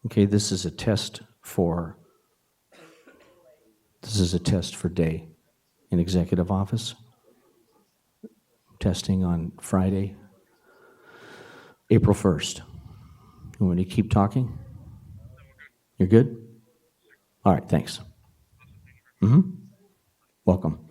Okay, this is a test for Day in executive office. Testing on Friday, April 1st. You want me to keep talking? You're good? All right, thanks. Welcome.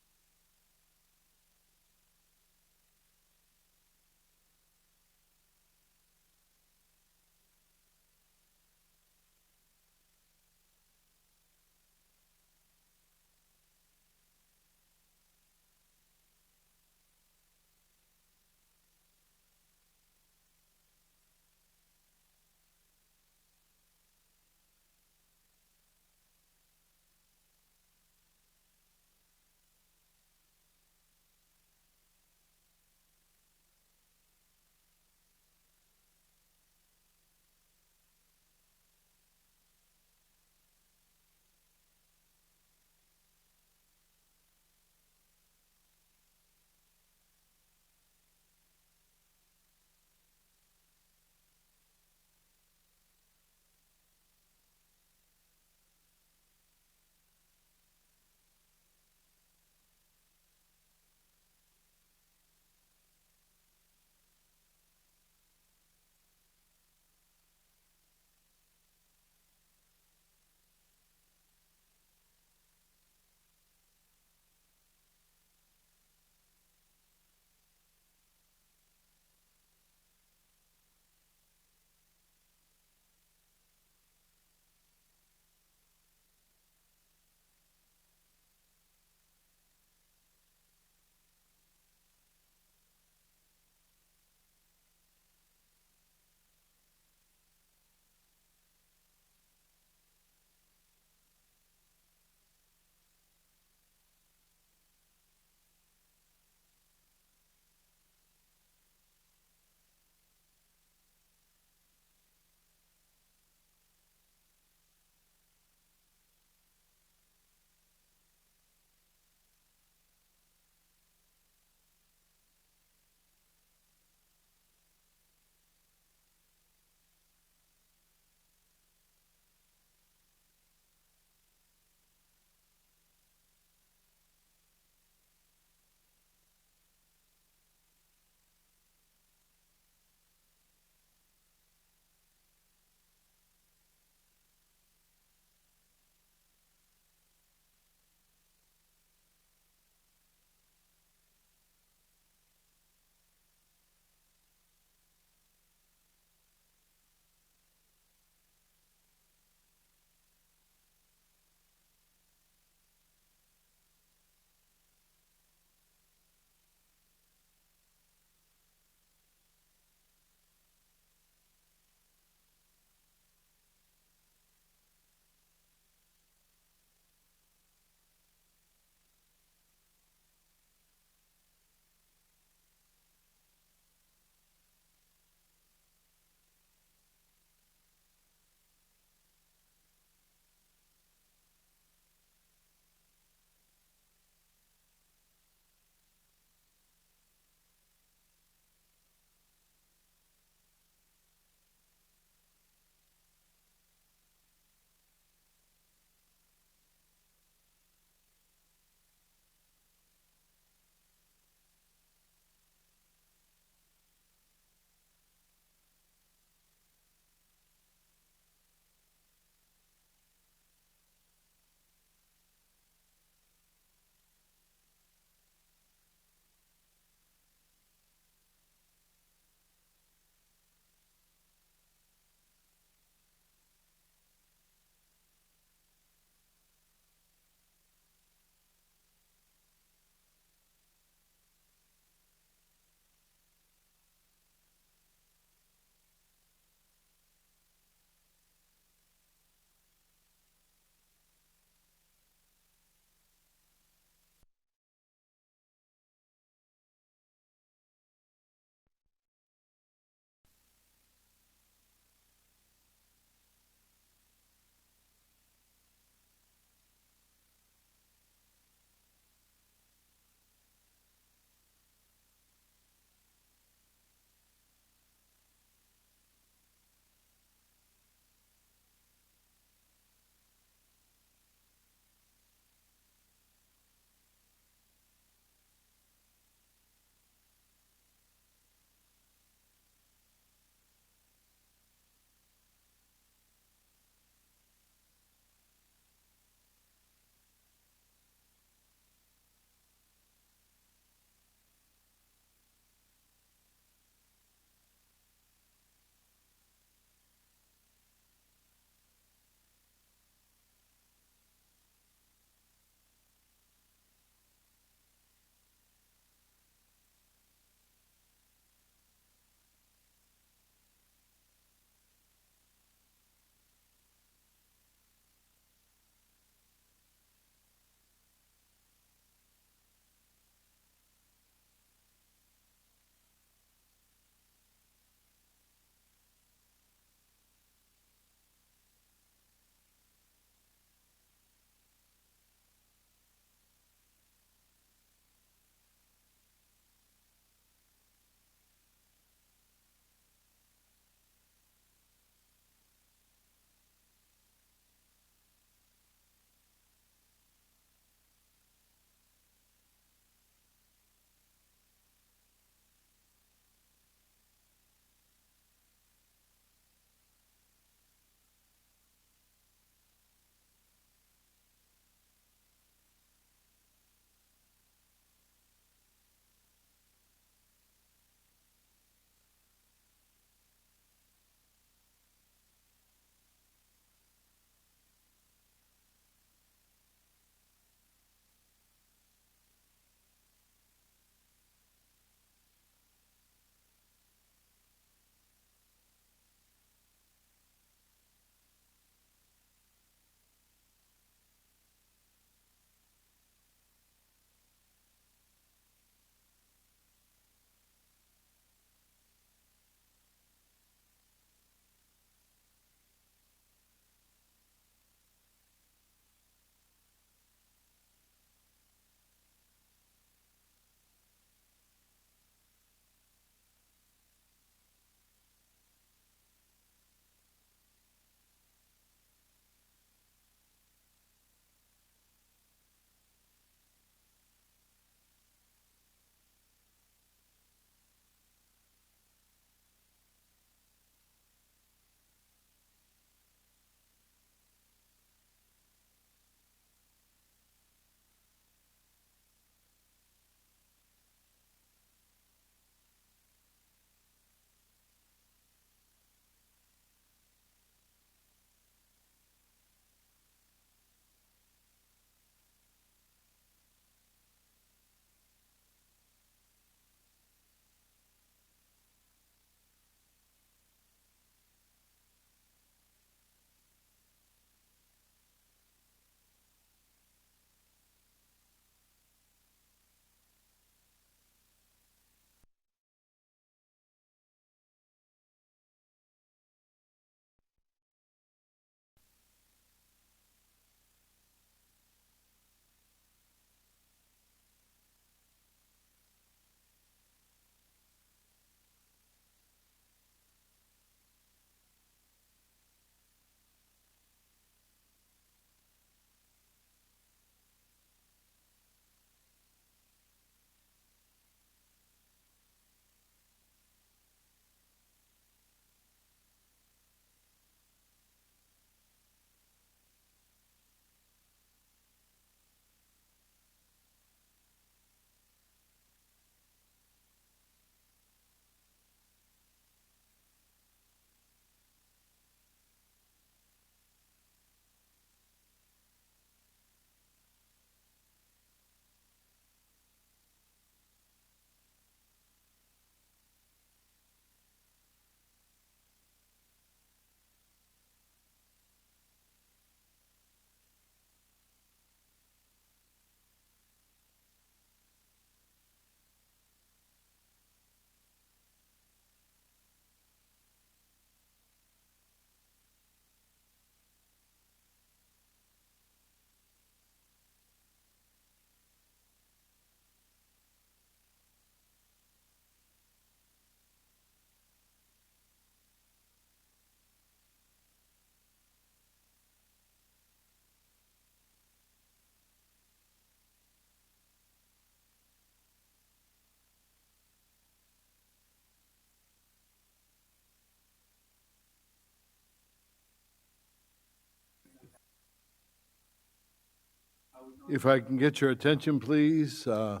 If I can get your attention, please. I'd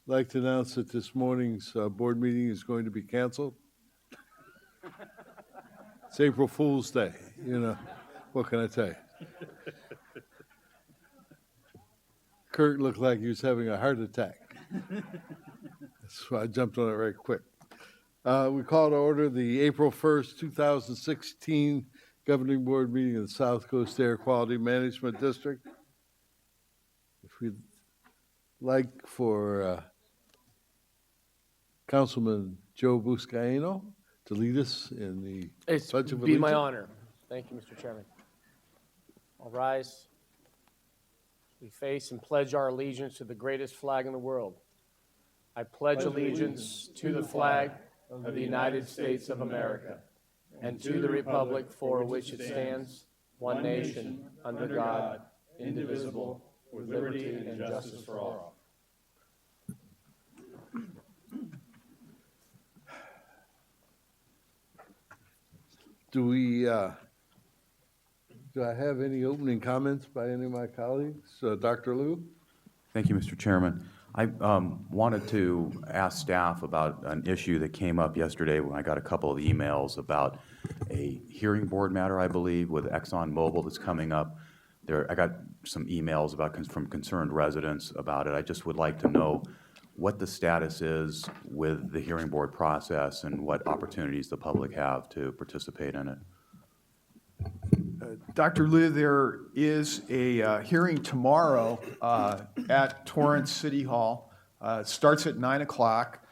like to announce that this morning's board meeting is going to be canceled. It's April Fool's Day, you know. What can I tell you? Kurt looked like he was having a heart attack. That's why I jumped on it right quick. We call to order the April 1st, 2016 Governing Board meeting of the South Coast Air Quality Management District. If we'd like for Councilman Joe Buscaino to lead us in the Pledge of Allegiance. It's be my honor. Thank you, Mr. Chairman. I'll rise. We face and pledge our allegiance to the greatest flag in the world. I pledge allegiance to the flag of the United States of America and to the republic for which it stands, one nation, under God, indivisible, with liberty and justice for all. Do I have any opening comments by any of my colleagues? Dr. Liu? Thank you, Mr. Chairman. I wanted to ask staff about an issue that came up yesterday when I got a couple of emails about a hearing board matter, I believe, with ExxonMobil that's coming up. I got some emails from concerned residents about it. I just would like to know what the status is with the hearing board process and what opportunities the public have to participate in it. Dr. Liu, there is a hearing tomorrow at Torrance City Hall. It starts at 9 o'clock.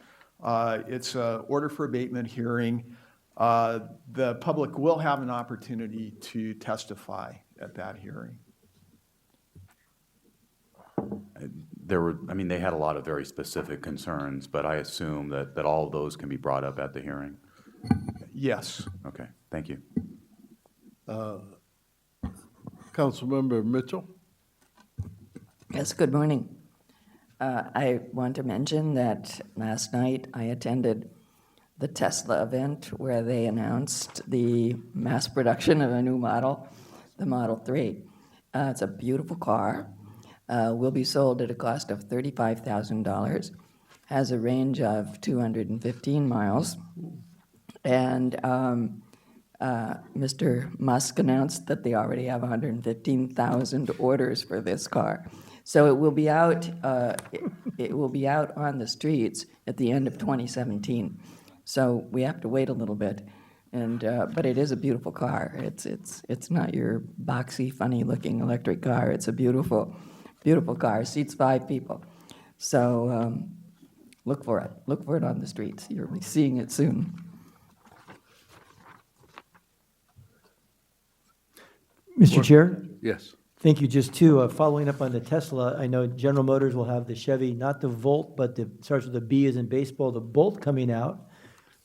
It's an order for abatement hearing. The public will have an opportunity to testify at that hearing. They had a lot of very specific concerns, but I assume that all of those can be brought up at the hearing. Yes. Okay, thank you. Councilmember Mitchell? Yes, good morning. I want to mention that last night I attended the Tesla event where they announced the mass production of a new model, the Model 3. It's a beautiful car. Will be sold at a cost of $35,000, has a range of 215 miles, and Mr. Musk announced that they already have 115,000 orders for this car. So it will be out. It will be out on the streets at the end of 2017. So we have to wait a little bit, but it is a beautiful car. It's not your boxy, funny-looking electric car. It's a beautiful, beautiful car. Seats 5 people. So look for it. Look for it on the streets. You'll be seeing it soon. Mr. Chair? Yes. Thank you. Just following up on the Tesla, I know General Motors will have the Chevy, not the Volt, but starts with a B as in baseball, the Bolt coming out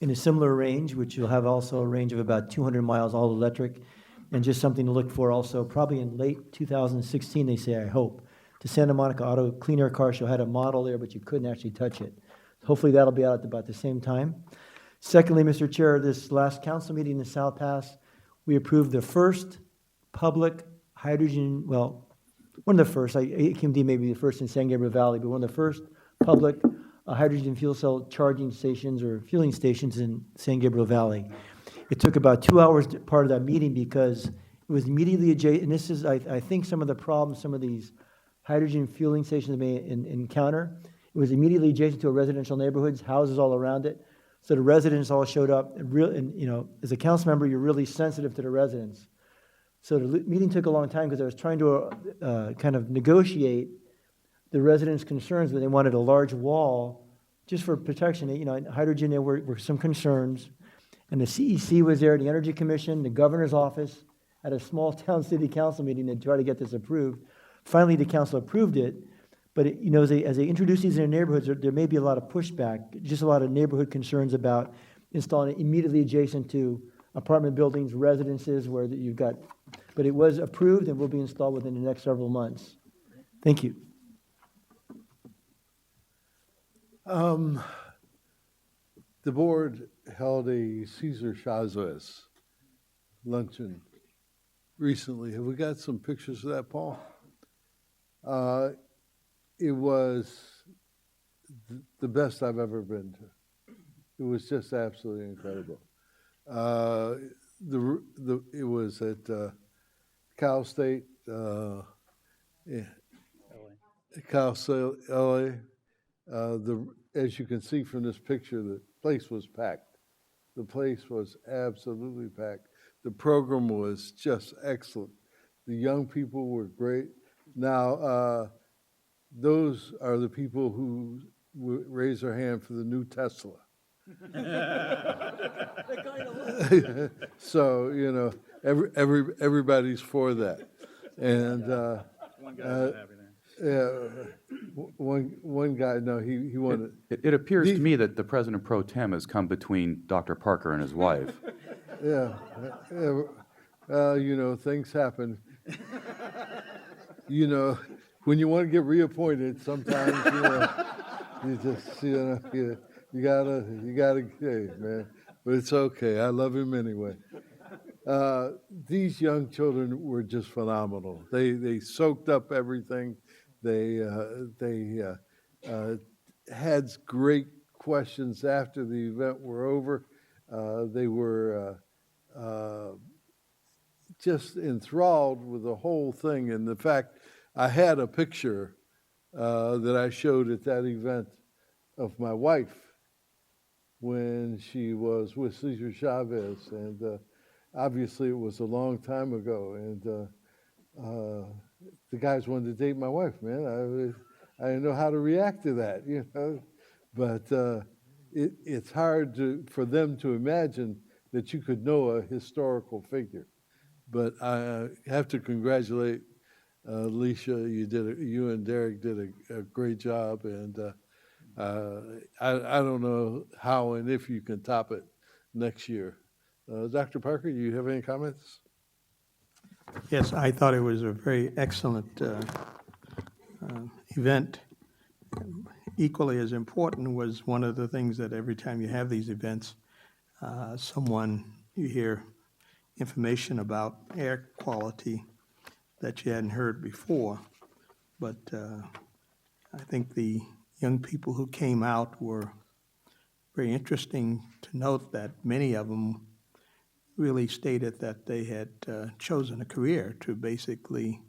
in a similar range, which will have also a range of about 200 miles, all electric, and just something to look for also, probably in late 2016, they say, I hope. The Santa Monica Auto Clean Air Car Show had a model there, but you couldn't actually touch it. Hopefully that'll be out at about the same time. Secondly, Mr. Chair, this last council meeting in South Pass, we approved the first public hydrogen, well, one of the first, SCAQMD may be the first in San Gabriel Valley, but one of the first public hydrogen fuel cell charging stations or fueling stations in San Gabriel Valley. It took about 2 hours part of that meeting because it was immediately adjacent, and this is, I think, some of the problems some of these hydrogen fueling stations may encounter. It was immediately adjacent to a residential neighborhoods, houses all around it. So the residents all showed up, and as a council member, you're really sensitive to the residents. So the meeting took a long time because I was trying to kind of negotiate the residents' concerns, but they wanted a large wall just for protection. Hydrogen, there were some concerns. And the CEC was there, the Energy Commission, the governor's office, at a small town city council meeting to try to get this approved. Finally, the council approved it. But as they introduce these in their neighborhoods, there may be a lot of pushback, just a lot of neighborhood concerns about installing it immediately adjacent to apartment buildings, residences, where you've got, but it was approved and will be installed within the next several months. Thank you. The board held a Cesar Chavez luncheon recently. Have we got some pictures of that, Paul? It was the best I've ever been to. It was just absolutely incredible. It was at Cal State, Cal State, LA. As you can see from this picture, the place was packed. The place was absolutely packed. The program was just excellent. The young people were great. Now, those are the people who raise their hand for the new Tesla. So, you know, everybody's for that. And yeah, one guy, no, he wanted. It appears to me that the President Pro Tem has come between Dr. Parker and his wife. Yeah, you know, things happen. You know, when you want to get reappointed, sometimes you know, you just you gotta, hey, man. But it's okay. I love him anyway. These young children were just phenomenal. They soaked up everything. They had great questions after the event were over. They were just enthralled with the whole thing. And the fact, I had a picture that I showed at that event of my wife when she was with Cesar Chavez. And obviously it was a long time ago. And the guys wanted to date my wife, man. I didn't know how to react to that, you know. But it's hard for them to imagine that you could know a historical figure. But I have to congratulate Alicia. You and Derek did a great job, and I don't know how and if you can top it next year. Dr. Parker, do you have any comments? Yes, I thought it was a very excellent event. Equally as important was one of the things that every time you have these events, you hear information about air quality that you hadn't heard before. But I think the young people who came out were very interesting to note that many of them really stated that they had chosen a career to basically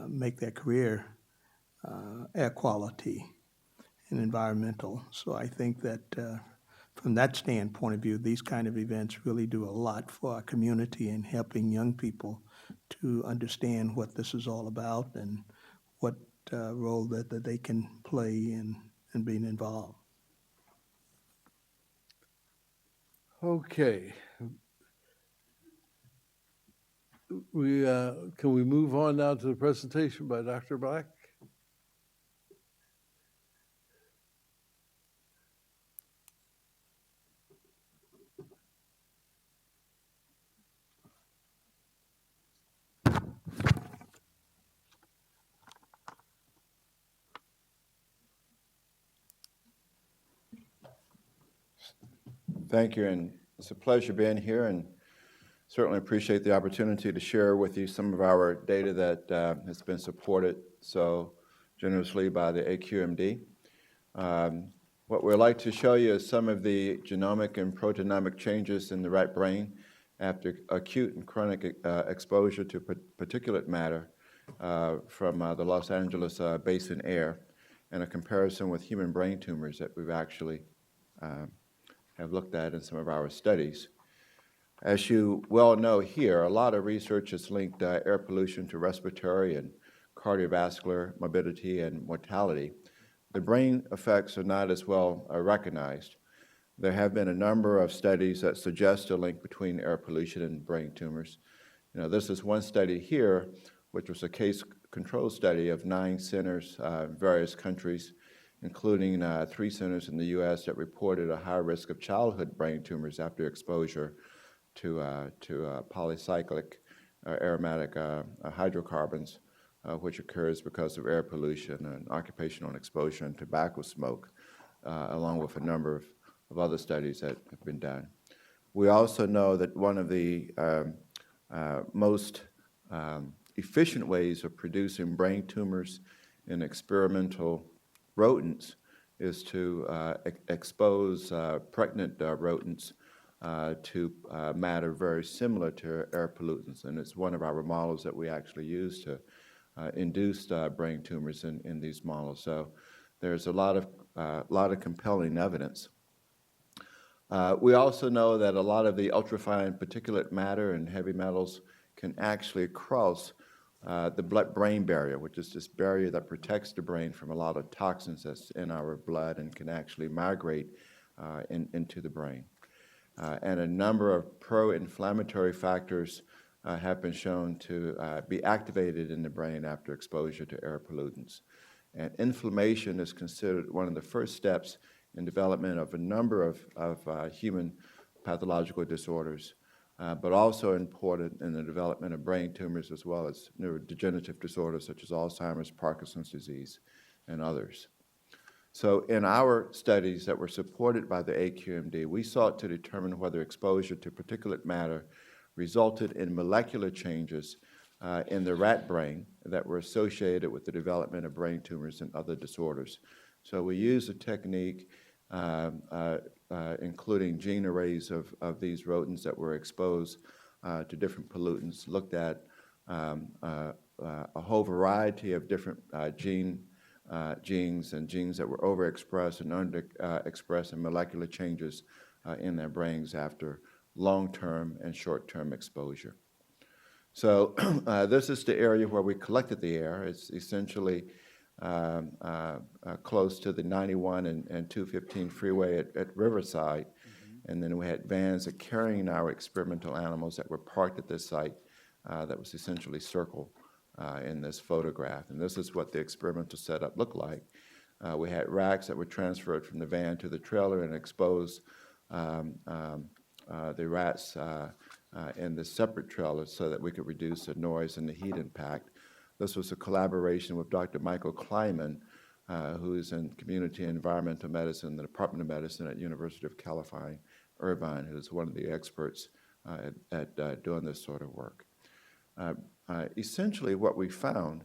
make their career air quality and environmental. So I think that from that standpoint of view, these kind of events really do a lot for our community in helping young people to understand what this is all about and what role that they can play in being involved. Okay. Can we move on now to the presentation by Dr. Black? Thank you, and it's a pleasure being here, and certainly appreciate the opportunity to share with you some of our data that has been supported so generously by the SCAQMD. What we'd like to show you is some of the genomic and proteomic changes in the right brain after acute and chronic exposure to particulate matter from the Los Angeles basin air, and a comparison with human brain tumors that we've actually have looked at in some of our studies. As you well know here, a lot of research has linked air pollution to respiratory and cardiovascular morbidity and mortality. The brain effects are not as well recognized. There have been a number of studies that suggest a link between air pollution and brain tumors. You know, this is one study here, which was a case control study of 9 centers in various countries, including 3 centers in the U.S. that reported a high risk of childhood brain tumors after exposure to polycyclic aromatic hydrocarbons, which occurs because of air pollution and occupational exposure and tobacco smoke, along with a number of other studies that have been done. We also know that one of the most efficient ways of producing brain tumors in experimental rodents is to expose pregnant rodents to matter very similar to air pollutants. And it's one of our models that we actually use to induce brain tumors in these models. So there's a lot of compelling evidence. We also know that a lot of the ultrafine particulate matter and heavy metals can actually cross the blood-brain barrier, which is this barrier that protects the brain from a lot of toxins that's in our blood and can actually migrate into the brain. And a number of pro-inflammatory factors have been shown to be activated in the brain after exposure to air pollutants. And inflammation is considered one of the first steps in development of a number of human pathological disorders, but also important in the development of brain tumors as well as neurodegenerative disorders such as Alzheimer's, Parkinson's disease, and others. So in our studies that were supported by the SCAQMD, we sought to determine whether exposure to particulate matter resulted in molecular changes in the rat brain that were associated with the development of brain tumors and other disorders. So we used a technique including gene arrays of these rodents that were exposed to different pollutants, looked at a whole variety of different genes and genes that were overexpressed and underexpressed in molecular changes in their brains after long-term and short-term exposure. So this is the area where we collected the air. It's essentially close to the 91 and 215 freeway at Riverside. And then we had vans that carrying our experimental animals that were parked at this site that was essentially circled in this photograph. And this is what the experimental setup looked like. We had racks that were transferred from the van to the trailer and exposed the rats in the separate trailers so that we could reduce the noise and the heat impact. This was a collaboration with Dr. Michael Kleiman, who is in community and environmental medicine in the Department of Medicine at University of California, Irvine, who is one of the experts at doing this sort of work. Essentially, what we found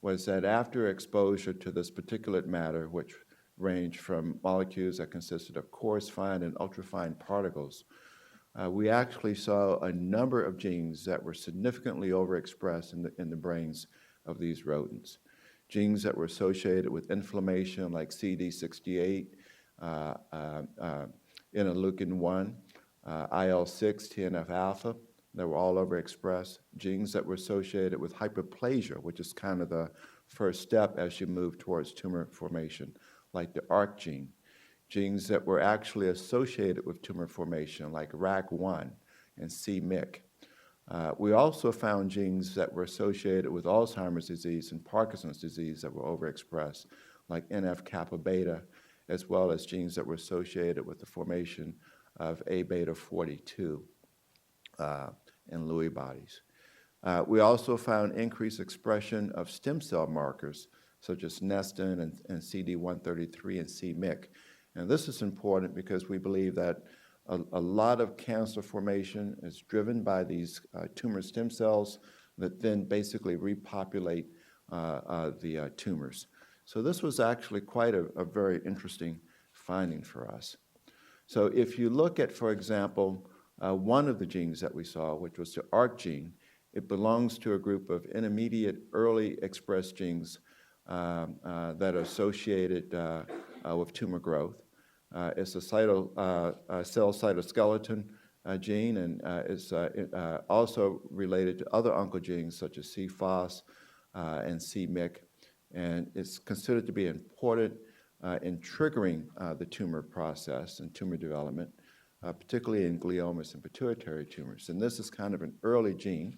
was that after exposure to this particulate matter, which ranged from molecules that consisted of coarse, fine, and ultrafine particles, we actually saw a number of genes that were significantly overexpressed in the brains of these rodents. Genes that were associated with inflammation like CD68, interleukin-1, IL-6, TNF-alpha, that were all overexpressed. Genes that were associated with hyperplasia, which is kind of the first step as you move towards tumor formation, like the ARC gene. Genes that were actually associated with tumor formation, like RAC1 and c-MYC. We also found genes that were associated with Alzheimer's disease and Parkinson's disease that were overexpressed, like NF-kappa beta, as well as genes that were associated with the formation of A-beta 42 in Lewy bodies. We also found increased expression of stem cell markers, such as nestin and CD133 and c-MYC. And this is important because we believe that a lot of cancer formation is driven by these tumor stem cells that then basically repopulate the tumors. So this was actually quite a very interesting finding for us. So if you look at, for example, one of the genes that we saw, which was the ARC gene, it belongs to a group of intermediate early expressed genes that are associated with tumor growth. It's a cell cytoskeleton gene and is also related to other oncogenes such as CFOS and c-MYC, and it's considered to be important in triggering the tumor process and tumor development, particularly in gliomas and pituitary tumors. And this is kind of an early gene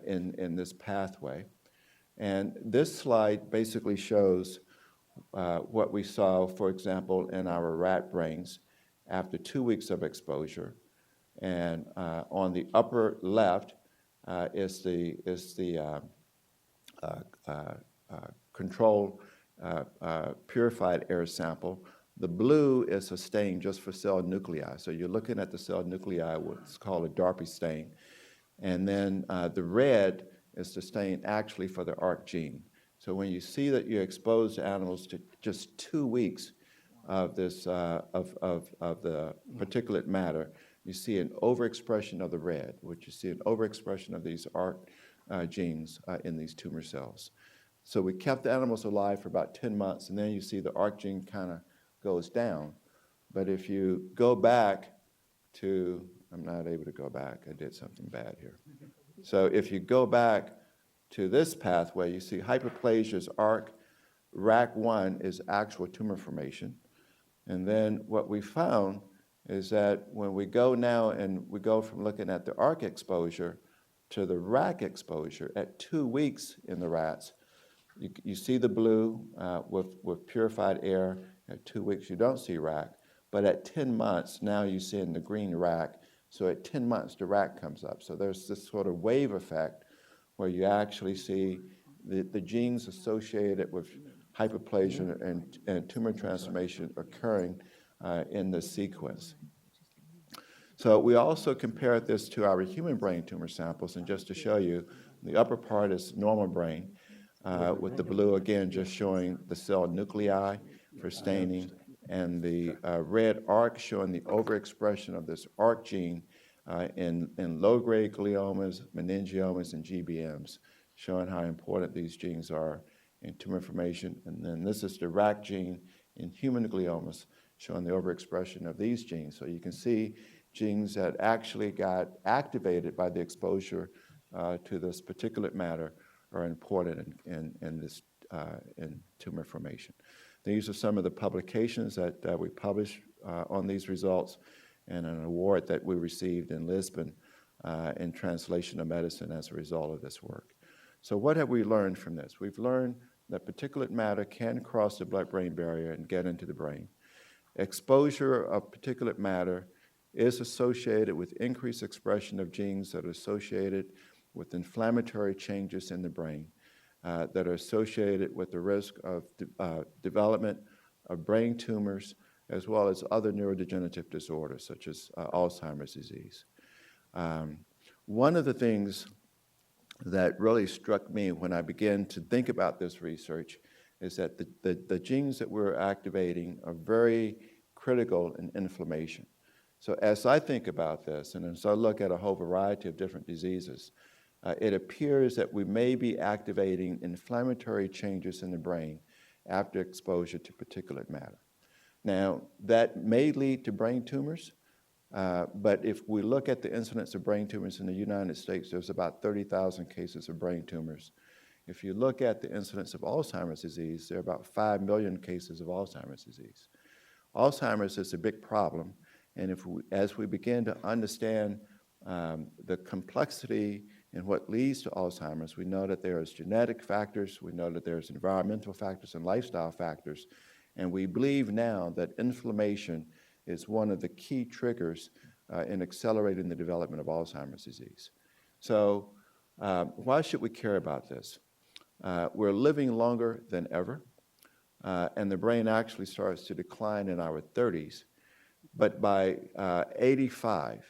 in this pathway. And this slide basically shows what we saw, for example, in our rat brains after 2 weeks of exposure. And on the upper left is the controlled purified air sample. The blue is a stain just for cell nuclei. So you're looking at the cell nuclei, what's called a DARPy stain. And then the red is the stain actually for the ARC gene. So when you see that you expose animals to just 2 weeks of this of the particulate matter, you see an overexpression of the red, which you see an overexpression of these ARC genes in these tumor cells. So we kept the animals alive for about 10 months, and then you see the ARC gene kind of goes down. But if you go back to, I'm not able to go back, I did something bad here. So if you go back to this pathway, you see hyperplasia is ARC, RAC1 is actual tumor formation. And then what we found is that when we go now and we go from looking at the ARC exposure to the RAC exposure at 2 weeks in the rats, you see the blue with purified air. At 2 weeks, you don't see RAC. But at 10 months, now you see in the green RAC. So at 10 months, the RAC comes up. So there's this sort of wave effect where you actually see the genes associated with hyperplasia and tumor transformation occurring in this sequence. So we also compared this to our human brain tumor samples, and just to show you, the upper part is normal brain, with the blue again just showing the cell nuclei for staining, and the red arc showing the overexpression of this ARC gene in low-grade gliomas, meningiomas, and GBMs, showing how important these genes are in tumor formation. And then this is the RAC gene in human gliomas, showing the overexpression of these genes. So you can see genes that actually got activated by the exposure to this particulate matter are important in tumor formation. These are some of the publications that we published on these results, and an award that we received in Lisbon in translation of medicine as a result of this work. So what have we learned from this? We've learned that particulate matter can cross the blood-brain barrier and get into the brain. Exposure of particulate matter is associated with increased expression of genes that are associated with inflammatory changes in the brain, that are associated with the risk of development of brain tumors, as well as other neurodegenerative disorders, such as Alzheimer's disease. One of the things that really struck me when I began to think about this research is that the genes that we're activating are very critical in inflammation. So as I think about this, and as I look at a whole variety of different diseases, it appears that we may be activating inflammatory changes in the brain after exposure to particulate matter. Now, that may lead to brain tumors, but if we look at the incidence of brain tumors in the United States, there's about 30,000 cases of brain tumors. If you look at the incidence of Alzheimer's disease, there are about 5 million cases of Alzheimer's disease. Alzheimer's is a big problem, and as we begin to understand the complexity in what leads to Alzheimer's, we know that there is genetic factors, we know that there's environmental factors and lifestyle factors, and we believe now that inflammation is one of the key triggers in accelerating the development of Alzheimer's disease. So why should we care about this? We're living longer than ever, and the brain actually starts to decline in our 30s. But by 85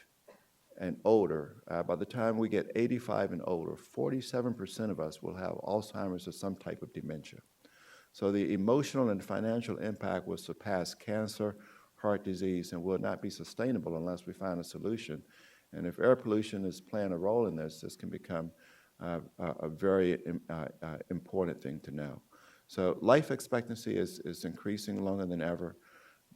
and older, by the time we get 85 and older, 47% of us will have Alzheimer's or some type of dementia. So the emotional and financial impact will surpass cancer, heart disease, and will not be sustainable unless we find a solution. And if air pollution is playing a role in this, this can become a very important thing to know. So life expectancy is increasing longer than ever.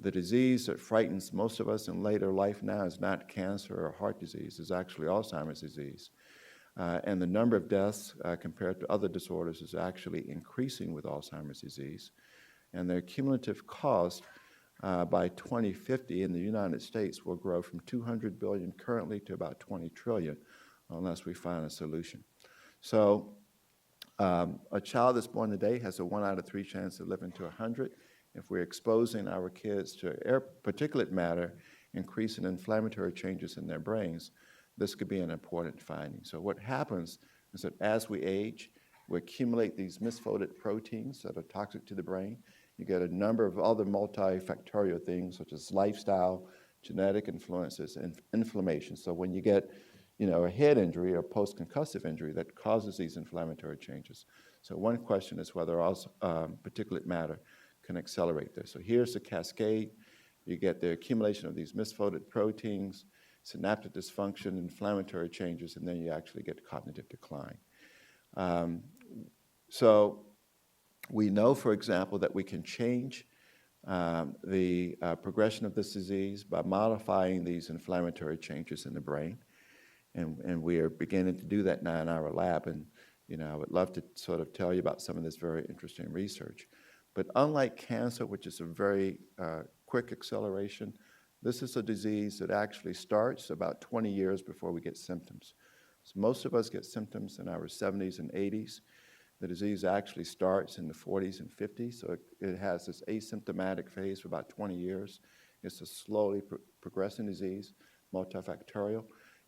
The disease that frightens most of us in later life now is not cancer or heart disease, it's actually Alzheimer's disease. And the number of deaths compared to other disorders is actually increasing with Alzheimer's disease. And their cumulative cost by 2050 in the United States will grow from $200 billion currently to about $20 trillion unless we find a solution. So a child that's born today has a 1 out of 3 chance of living to 100. If we're exposing our kids to air particulate matter, increasing inflammatory changes in their brains, this could be an important finding. So what happens is that as we age, we accumulate these misfolded proteins that are toxic to the brain. You get a number of other multifactorial things, such as lifestyle, genetic influences, and inflammation. So when you get a head injury or post-concussive injury that causes these inflammatory changes. So one question is whether particulate matter can accelerate this. So here's the cascade. You get the accumulation of these misfolded proteins, synaptic dysfunction, inflammatory changes, and then you actually get cognitive decline. So we know, for example, that we can change the progression of this disease by modifying these inflammatory changes in the brain. And we are beginning to do that now in our lab. And, I would love to sort of tell you about some of this very interesting research. But unlike cancer, which is a very quick acceleration, this is a disease that actually starts about 20 years before we get symptoms. So most of us get symptoms in our 70s and 80s. The disease actually starts in the 40s and 50s, so it has this asymptomatic phase for about 20 years. It's a slowly progressing disease, multifactorial,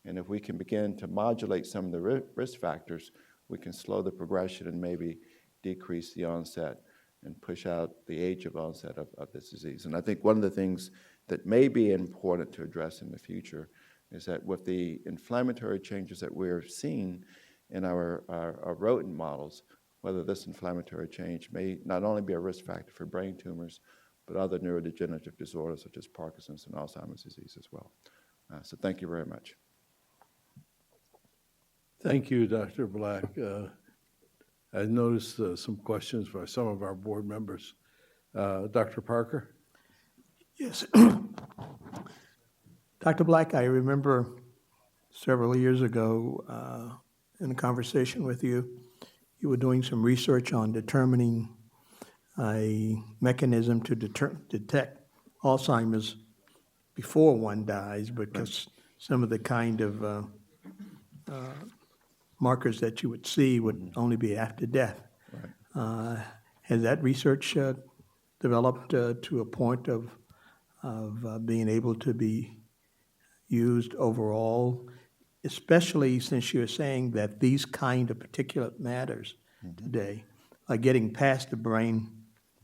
and if we can begin to modulate some of the risk factors, we can slow the progression and maybe decrease the onset and push out the age of onset of this disease. And I think one of the things that may be important to address in the future is that with the inflammatory changes that we're seeing in our rodent models, whether this inflammatory change may not only be a risk factor for brain tumors, but other neurodegenerative disorders such as Parkinson's and Alzheimer's disease as well. So thank you very much. Thank you, Dr. Black. I noticed some questions by some of our board members. Dr. Parker? Yes. Dr. Black, I remember several years ago in a conversation with you, you were doing some research on determining a mechanism to detect Alzheimer's before one dies, because some of the kind of markers that you would see would only be after death. Right. Has that research developed to a point of being able to be used overall, especially since you're saying that these kind of particulate matters today are getting past the brain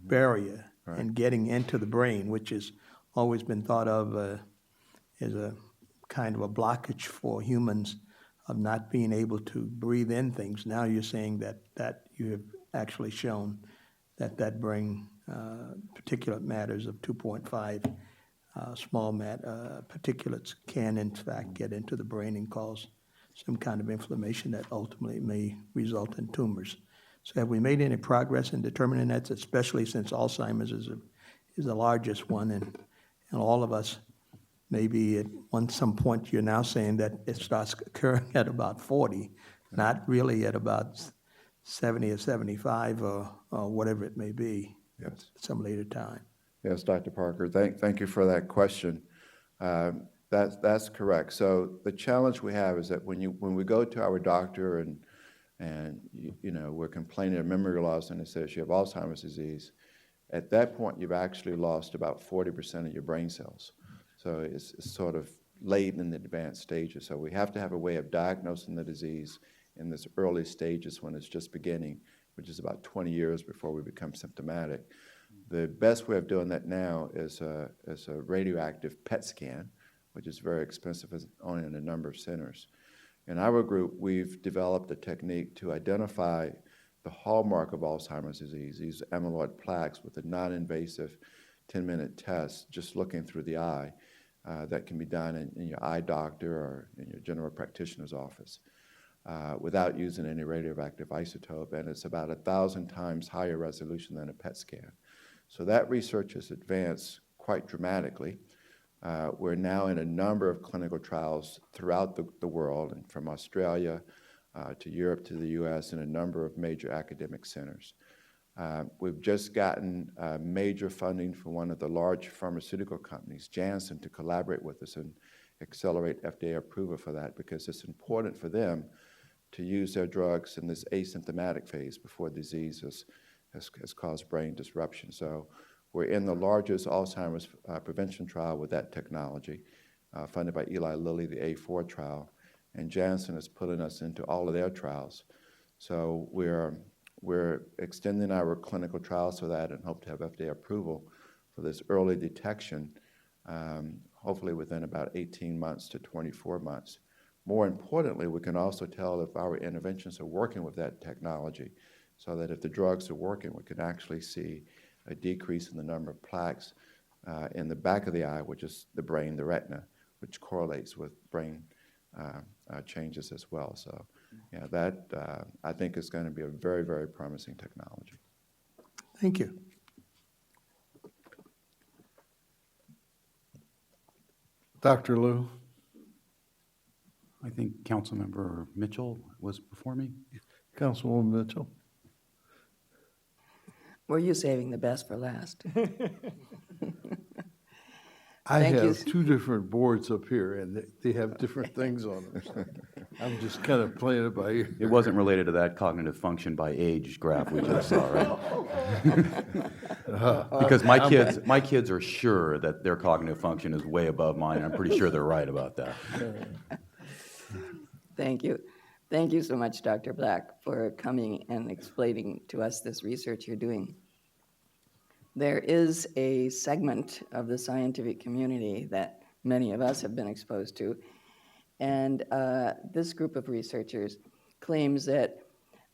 barrier and getting into the brain, which has always been thought of as a kind of a blockage for humans of not being able to breathe in things. Now you're saying that you have actually shown that brain particulate matters of 2.5 small particulates can in fact get into the brain and cause some kind of inflammation that ultimately may result in tumors. So have we made any progress in determining that, especially since Alzheimer's is the largest one, and all of us, maybe at some point you're now saying that it starts occurring at about 40, not really at about 70 or 75 or whatever it may be. Yes. At some later time. Yes, Dr. Parker, thank you for that question. That's correct. So the challenge we have is that when we go to our doctor and we're complaining of memory loss and it says you have Alzheimer's disease, at that point you've actually lost about 40% of your brain cells. So it's sort of late in the advanced stages. So we have to have a way of diagnosing the disease in this early stages when it's just beginning, which is about 20 years before we become symptomatic. The best way of doing that now is a radioactive PET scan, which is very expensive, only in a number of centers. In our group, we've developed a technique to identify the hallmark of Alzheimer's disease, these amyloid plaques, with a non-invasive 10-minute test, just looking through the eye, that can be done in your eye doctor or in your general practitioner's office without using any radioactive isotope, and it's about 1,000 times higher resolution than a PET scan. So that research has advanced quite dramatically. We're now in a number of clinical trials throughout the world, and from Australia to Europe to the US, in a number of major academic centers. We've just gotten major funding from one of the large pharmaceutical companies, Janssen, to collaborate with us and accelerate FDA approval for that, because it's important for them to use their drugs in this asymptomatic phase before disease has caused brain disruption. So we're in the largest Alzheimer's prevention trial with that technology, funded by Eli Lilly, the A4 trial, and Janssen is putting us into all of their trials. So we're extending our clinical trials for that and hope to have FDA approval for this early detection, hopefully within about 18 months to 24 months, more importantly, we can also tell if our interventions are working with that technology, so that if the drugs are working, we can actually see a decrease in the number of plaques in the back of the eye, which is the brain, the retina, which correlates with brain changes as well. So, yeah, that I think is going to be a very, very promising technology. Thank you. Dr. Liu? I think Councilmember Mitchell was before me. Councilwoman Mitchell? Were you saving the best for last? I Thank you. have two different boards up here, and they have different things on them. So I'm just kind of playing it by ear. It wasn't related to that cognitive function by age graph we just saw, right? Because my kids are sure that their cognitive function is way above mine. I'm pretty sure they're right about that. Thank you. Thank you so much, Dr. Black, for coming and explaining to us this research you're doing. There is a segment of the scientific community that many of us have been exposed to, and this group of researchers claims that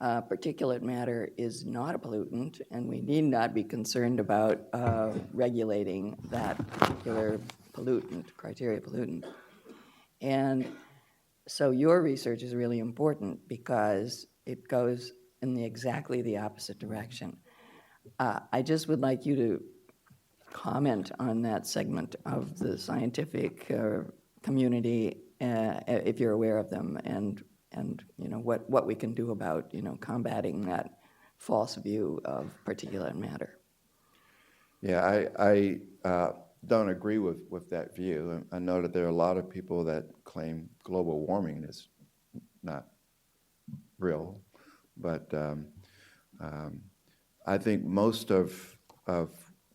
particulate matter is not a pollutant, and we need not be concerned about regulating that particular pollutant, criteria pollutant. And so your research is really important because it goes in exactly the opposite direction. I just would like you to comment on that segment of the scientific community, if you're aware of them, and what we can do about combating that false view of particulate matter. Yeah, I don't agree with that view. I know that there are a lot of people that claim global warming is not real, but I think most of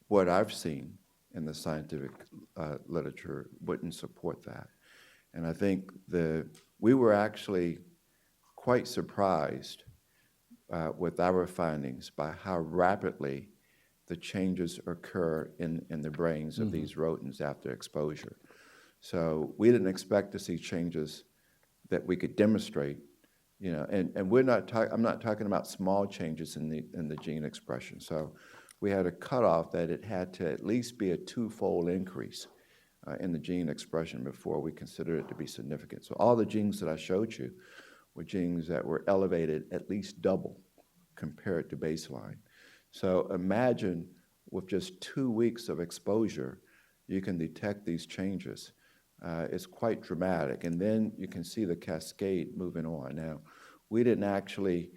what I've seen in the scientific literature wouldn't support that. And I think we were actually quite surprised with our findings by how rapidly the changes occur in the brains of these rodents after exposure. So we didn't expect to see changes that we could demonstrate, and we're not I'm not talking about small changes in the gene expression. So we had a cutoff that it had to at least be a twofold increase in the gene expression before we considered it to be significant. So all the genes that I showed you were genes that were elevated at least double compared to baseline. So imagine with just 2 weeks of exposure, you can detect these changes. It's quite dramatic. And then you can see the cascade moving on. Now, we didn't actually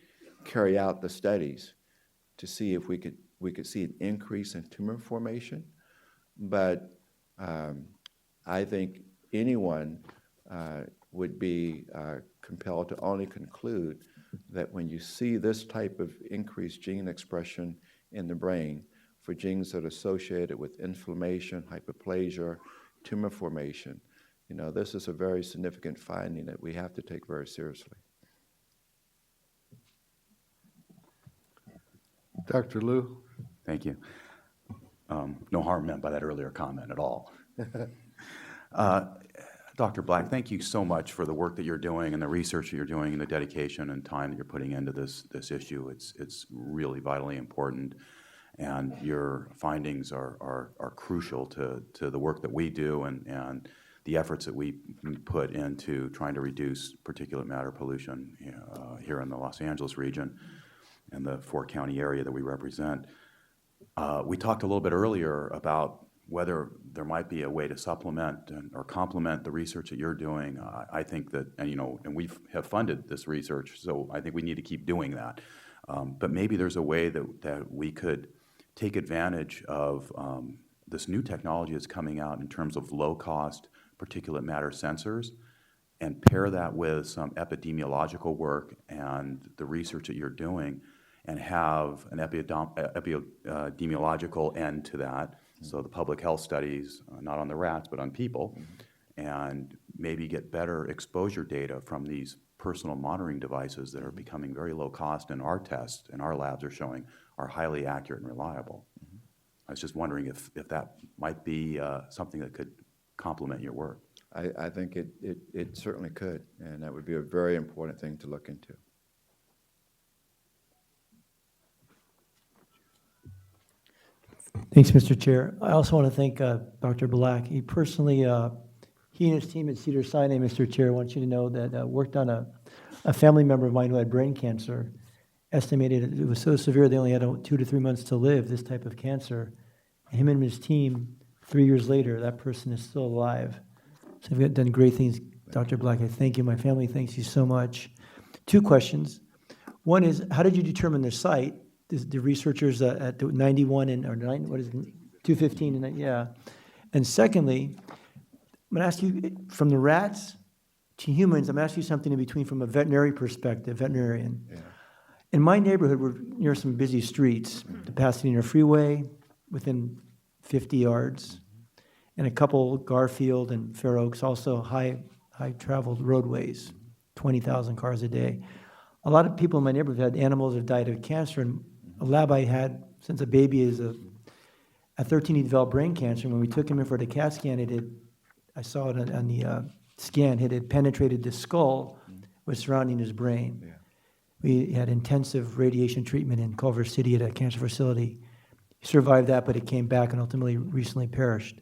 carry out the studies to see if we could see an increase in tumor formation. But I think anyone would be compelled to only conclude that when you see this type of increased gene expression in the brain for genes that are associated with inflammation, hyperplasia, tumor formation, this is a very significant finding that we have to take very seriously. Dr. Liu? Thank you. No harm meant by that earlier comment at all. Dr. Black, thank you so much for the work that you're doing and the research that you're doing and the dedication and time that you're putting into this issue. It's really vitally important, and your findings are crucial to the work that we do and the efforts that we put into trying to reduce particulate matter pollution here in the Los Angeles region and the 4-county area that we represent. We talked a little bit earlier about whether there might be a way to supplement or complement the research that you're doing. I think that, and we have funded this research, so I think we need to keep doing that. But maybe there's a way that we could take advantage of this new technology that's coming out in terms of low-cost particulate matter sensors and pair that with some epidemiological work and the research that you're doing and have an epidemiological end to that. So the public health studies, not on the rats, but on people, and maybe get better exposure data from these personal monitoring devices that are becoming very low cost, and our tests and our labs are showing are highly accurate and reliable. I was just wondering if that might be something that could complement your work. I think it certainly could, and that would be a very important thing to look into. Thanks, Mr. Chair. I also want to thank Dr. Black. He personally, he and his team at Cedars-Sinai, Mr. Chair, I want you to know that worked on a family member of mine who had brain cancer. Estimated it was so severe they only had 2 to 3 months to live, this type of cancer. Him and his team, 3 years later, that person is still alive. So you've done great things, Dr. Black. I thank you. My family thanks you so much. 2 questions. One is, how did you determine the site? The researchers at the 91 and, or 9, what is it, 215, and yeah. And secondly, I'm going to ask you, from the rats to humans, I'm going to ask you something in between from a veterinary perspective, veterinarian. Yeah. In my neighborhood, we're near some busy streets, the Pasadena Freeway, within 50 yards, and a couple, Garfield and Fair Oaks, also high-traveled roadways, 20,000 cars a day. A lot of people in my neighborhood have had animals that have died of cancer, and a lab I had since a baby is at 13 he developed brain cancer, and when we took him in for the CAT scan, I saw it on the scan, it had penetrated the skull, was surrounding his brain. Yeah. We had intensive radiation treatment in Culver City at a cancer facility. He survived that, but it came back and ultimately recently perished.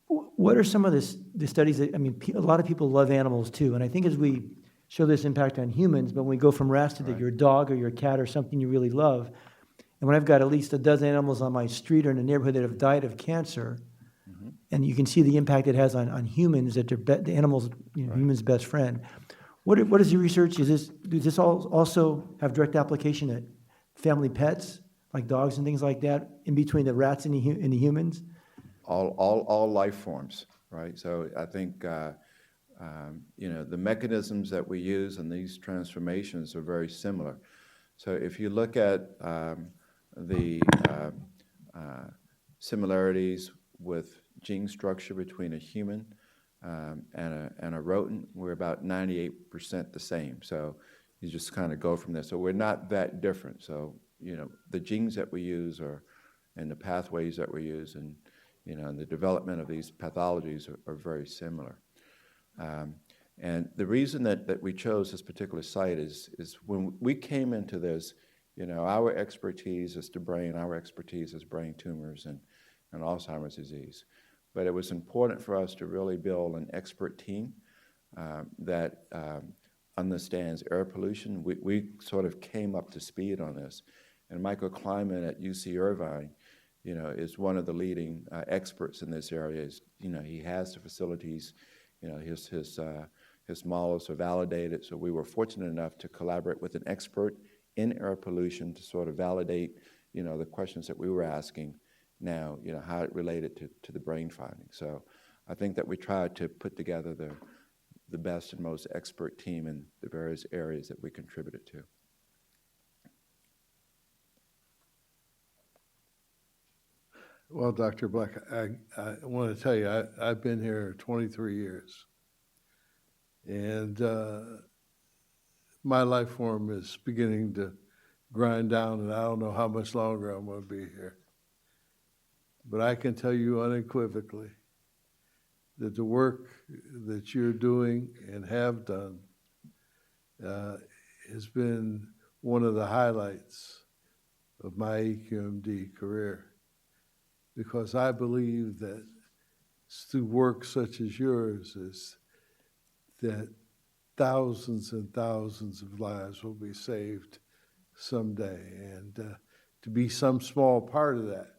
What are some of the studies that, I mean, a lot of people love animals too, and I think as we show this impact on humans, but when we go from rats to your dog or your cat or something you really love, and when I've got at least a dozen animals on my street or in a neighborhood that have died of cancer, and you can see the impact it has on humans, that they're the animals, humans' best friend. What is your research? Does this also have direct application to family pets, like dogs and things like that, in between the rats and the humans? All life forms, right? So I think, the mechanisms that we use in these transformations are very similar. So if you look at the similarities with gene structure between a human and a rodent, we're about 98% the same. So you just kind of go from there. So we're not that different. So, the genes that we use and the pathways that we use and, and the development of these pathologies are very similar. And the reason that we chose this particular site is when we came into this, our expertise is our expertise is brain tumors and Alzheimer's disease. But it was important for us to really build an expert team that understands air pollution. We sort of came up to speed on this. And Michael Kleiman at UC Irvine, is one of the leading experts in this area. He has the facilities, his models are validated. So we were fortunate enough to collaborate with an expert in air pollution to sort of validate, the questions that we were asking now, how it related to the brain findings. So I think that we tried to put together the best and most expert team in the various areas that we contributed to. Well, Dr. Black, I want to tell you, I've been here 23 years. And my life form is beginning to grind down, and I don't know how much longer I'm going to be here. But I can tell you unequivocally that the work that you're doing and have done has been one of the highlights of my AQMD career, because I believe that through work such as yours is that thousands and thousands of lives will be saved someday. And to be some small part of that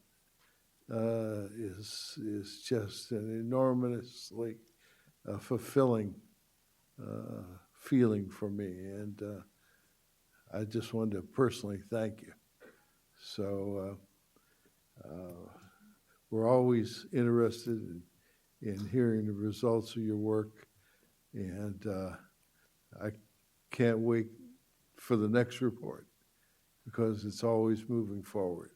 is just an enormously fulfilling feeling for me. And I just wanted to personally thank you. So we're always interested in hearing the results of your work. And I can't wait for the next report, because it's always moving forward.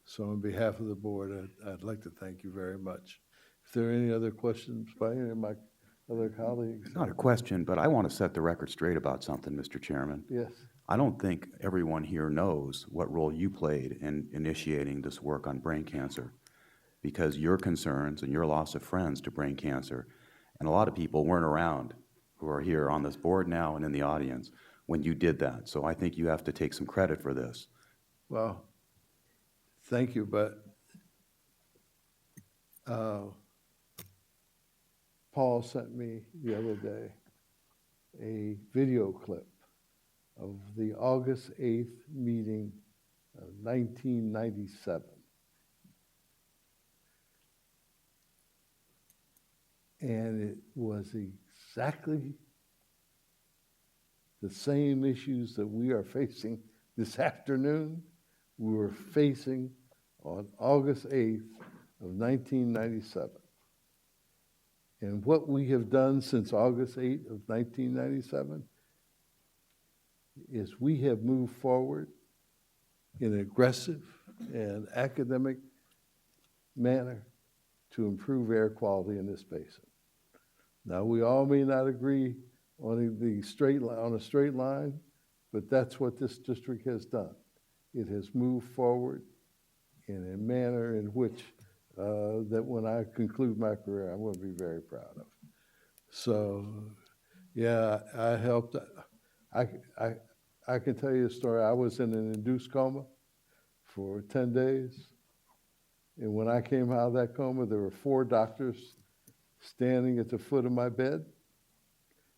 So on behalf of the board, I'd like to thank you very much. If there are any other questions by any of my other colleagues? Not a question, but I want to set the record straight about something, Mr. Chairman. Yes. I don't think everyone here knows what role you played in initiating this work on brain cancer. because your concerns and your loss of friends to brain cancer, and a lot of people weren't around who are here on this board now and in the audience when you did that. So I think you have to take some credit for this. Well, thank you, but Paul sent me the other day a video clip of the August 8th meeting of 1997. And it was exactly the same issues that we are facing this afternoon, we were facing on August 8th of 1997. And what we have done since August 8th of 1997 is we have moved forward in an aggressive and academic manner to improve air quality in this basin. Now, we all may not agree on a straight line, but that's what this district has done. It has moved forward in a manner in which that when I conclude my career, I'm going to be very proud of. So, yeah, I helped. I can tell you a story. I was in an induced coma for 10 days. And when I came out of that coma, there were 4 doctors standing at the foot of my bed.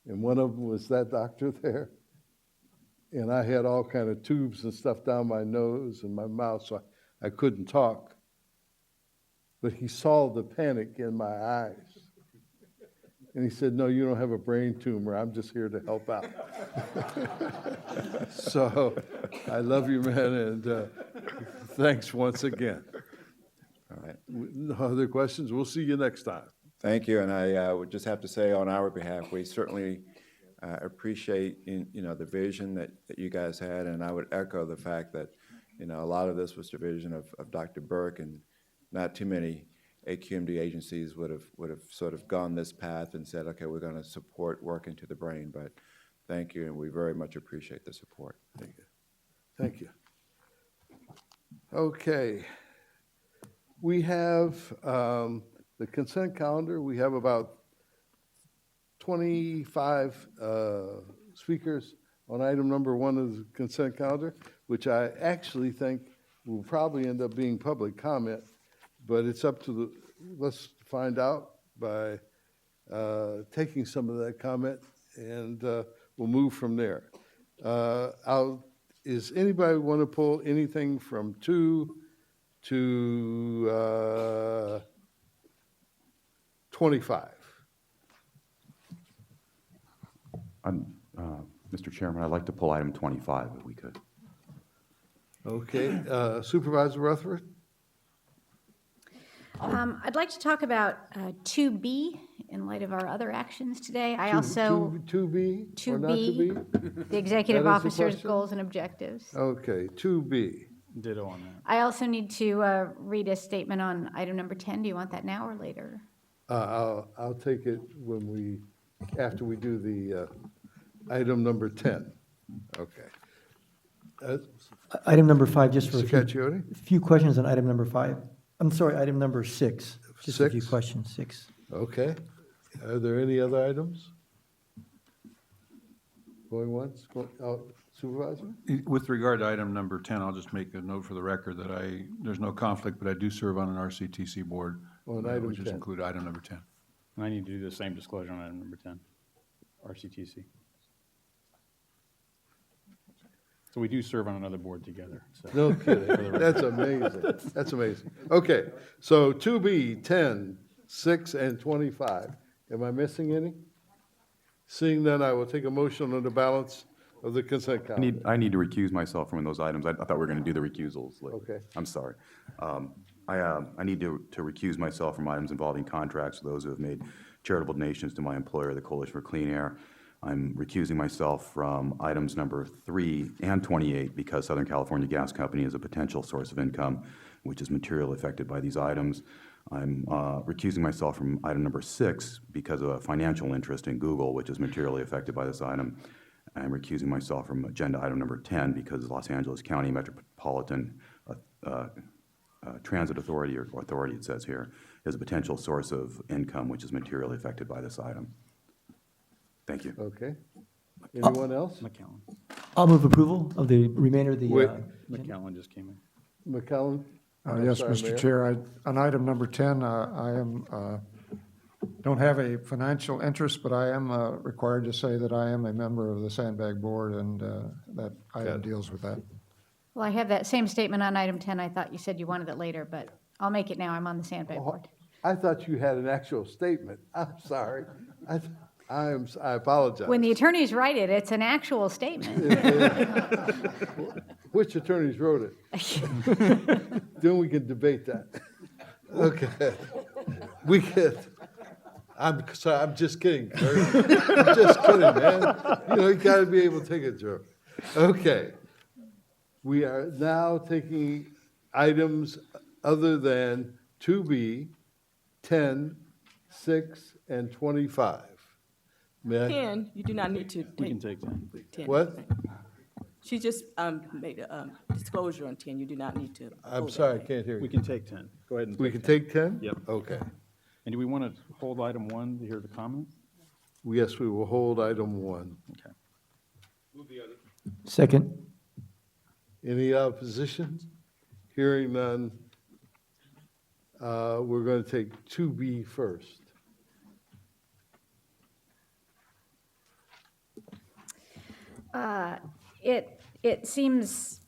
And one of them was that doctor there. And I had all kind of tubes and stuff down my nose and my mouth, so I couldn't talk. But he saw the panic in my eyes. And he said, "No, you don't have a brain tumor. I'm just here to help out." So I love you, man, and thanks once again. All right. No other questions? We'll see you next time. Thank you, and I would just have to say on our behalf, we certainly appreciate the vision that you guys had, and I would echo the fact that a lot of this was the vision of Dr. Burke, and not too many AQMD agencies would have sort of gone this path and said, okay, we're going to support work into the brain. But thank you, and we very much appreciate the support. Thank you. Thank you. Okay. We have the consent calendar. We have about 25 speakers on item number 1 of the consent calendar, which I actually think will probably end up being public comment, but it's up to let's find out by taking some of that comment, and we'll move from there. Is anybody want to pull anything from 2 to 25? Mr. Chairman, I'd like to pull item 25 if we could. Okay, Supervisor Rutherford? I'd like to talk about 2B in light of our other actions today. I also, 2B or not to 2B, be? the executive That is the officer's question? goals and objectives. Okay, 2B. Ditto on that. I also need to read a statement on item number 10. Do you want that now or later? I'll take it after we do the item number 10. Okay. Item number 5, just for Mr. Caccione? a few questions on item number 5. I'm sorry, item number 6. Just a few 6? questions, 6. Okay. Are there any other items? Going once, Supervisor? With regard to item number 10, I'll just make a note for the record that there's no conflict, but I do serve on an RCTC board, On item which is 10. included item number 10. And I need to do the same disclosure on item number 10, RCTC. So we do serve on another board together. So. No kidding. That's amazing. That's amazing. Okay, so 2B, 10, 6, and 25. Am I missing any? Seeing none, I will take a motion on the balance of the consent calendar. I need to recuse myself from those items. I thought we were going to do the recusals. Okay. I'm sorry. I need to recuse myself from items involving contracts with those who have made charitable donations to my employer, the Coalition for Clean Air. I'm recusing myself from items number 3 and 28 because Southern California Gas Company is a potential source of income, which is materially affected by these items. I'm recusing myself from item number 6 because of a financial interest in Google, which is materially affected by this item. I'm recusing myself from agenda item number 10 because Los Angeles County Metropolitan transit authority or authority, it says here, is a potential source of income which is materially affected by this item. Thank you. Okay. Anyone else? McCallum. I'll move approval of the remainder of the, Wait. McCallum just came in. McCallum? I'm Yes, sorry, Mr. Mayor. Chair, on item number 10, don't have a financial interest, but I am required to say that I am a member of the Sandbag Board, and that item deals with that. Well, I have that same statement on item 10. I thought you said you wanted it later, but I'll make it now. I'm on the Sandbag Board. I thought you had an actual statement. I'm sorry. I apologize. When the attorneys write it, it's an actual statement. Which attorneys wrote it? Then we can debate that. Okay. We can. I'm sorry, I'm just kidding, Kurt. I'm just kidding, man. You know, you gotta be able to take a joke. Okay. We are now taking items other than 2B, 10, 6, and 25. May I? 10, you do not need to We can take take 10. 10. What? She just made a disclosure on 10. You do not need to. I'm go that sorry, I way. can't hear We you. can take 10. Go ahead and We take can 10. take 10? Yep. Okay. And do we want to hold item 1 to hear the comment? Yes, we will hold item 1. Okay. second. Any opposition? Hearing none, we're going to take 2B first. It seems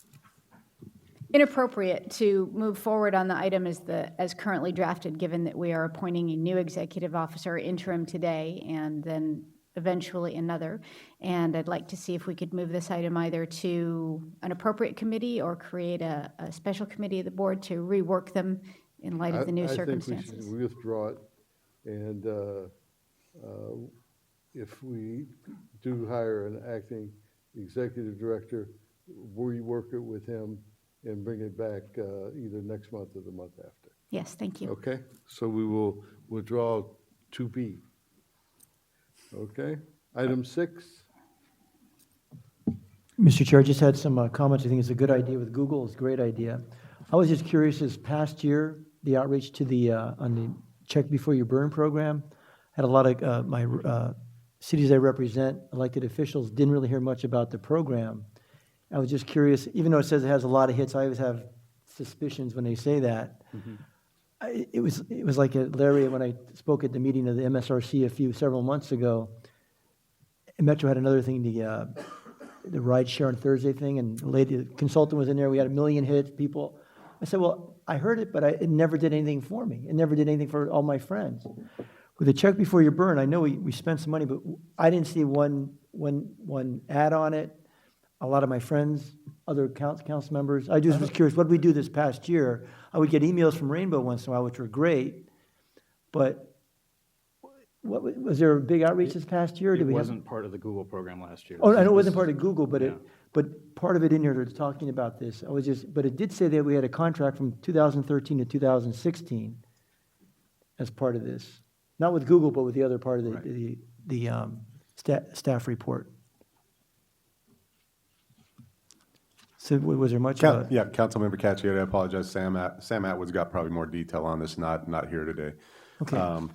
inappropriate to move forward on the item as currently drafted, given that we are appointing a new executive officer interim today and then eventually another. And I'd like to see if we could move this item either to an appropriate committee or create a special committee of the board to rework them in light of the new circumstances. I think we should withdraw it, and if we do hire an acting executive director, we work it with him and bring it back either next month or the month after. Yes, thank you. Okay? So we will withdraw 2B. Okay? Item 6? Mr. Chair, I just had some comments. I think it's a good idea with Google. It's a great idea. I was just curious, this past year, the outreach to the, on the Check Before You Burn program, had a lot of my cities I represent, elected officials, didn't really hear much about the program. I was just curious, even though it says it has a lot of hits, I always have suspicions when they say that. It was like Larry, when I spoke at the meeting of the MSRC several months ago, Metro had another thing, the ride share on Thursday thing, and the consultant was in there. We had 1 million hits, people. I said, well, I heard it, but it never did anything for me. It never did anything for all my friends. With the Check Before You Burn, I know we spent some money, but I didn't see one ad on it. A lot of my friends, other council members, I just was curious, what did we do this past year? I would get emails from Rainbow once in a while, which were great, but was there a big outreach this past year? It wasn't part of the Google program last year. Oh, I know it wasn't part of Google, but Yeah. but part of it in here that's talking about this. But it did say that we had a contract from 2013 to 2016 as part of this. Not with Google, but with the other part of the staff report. So was there much? Yeah, Councilmember Caccione, I apologize. Sam Atwood's got probably more detail on this, not here today. Okay.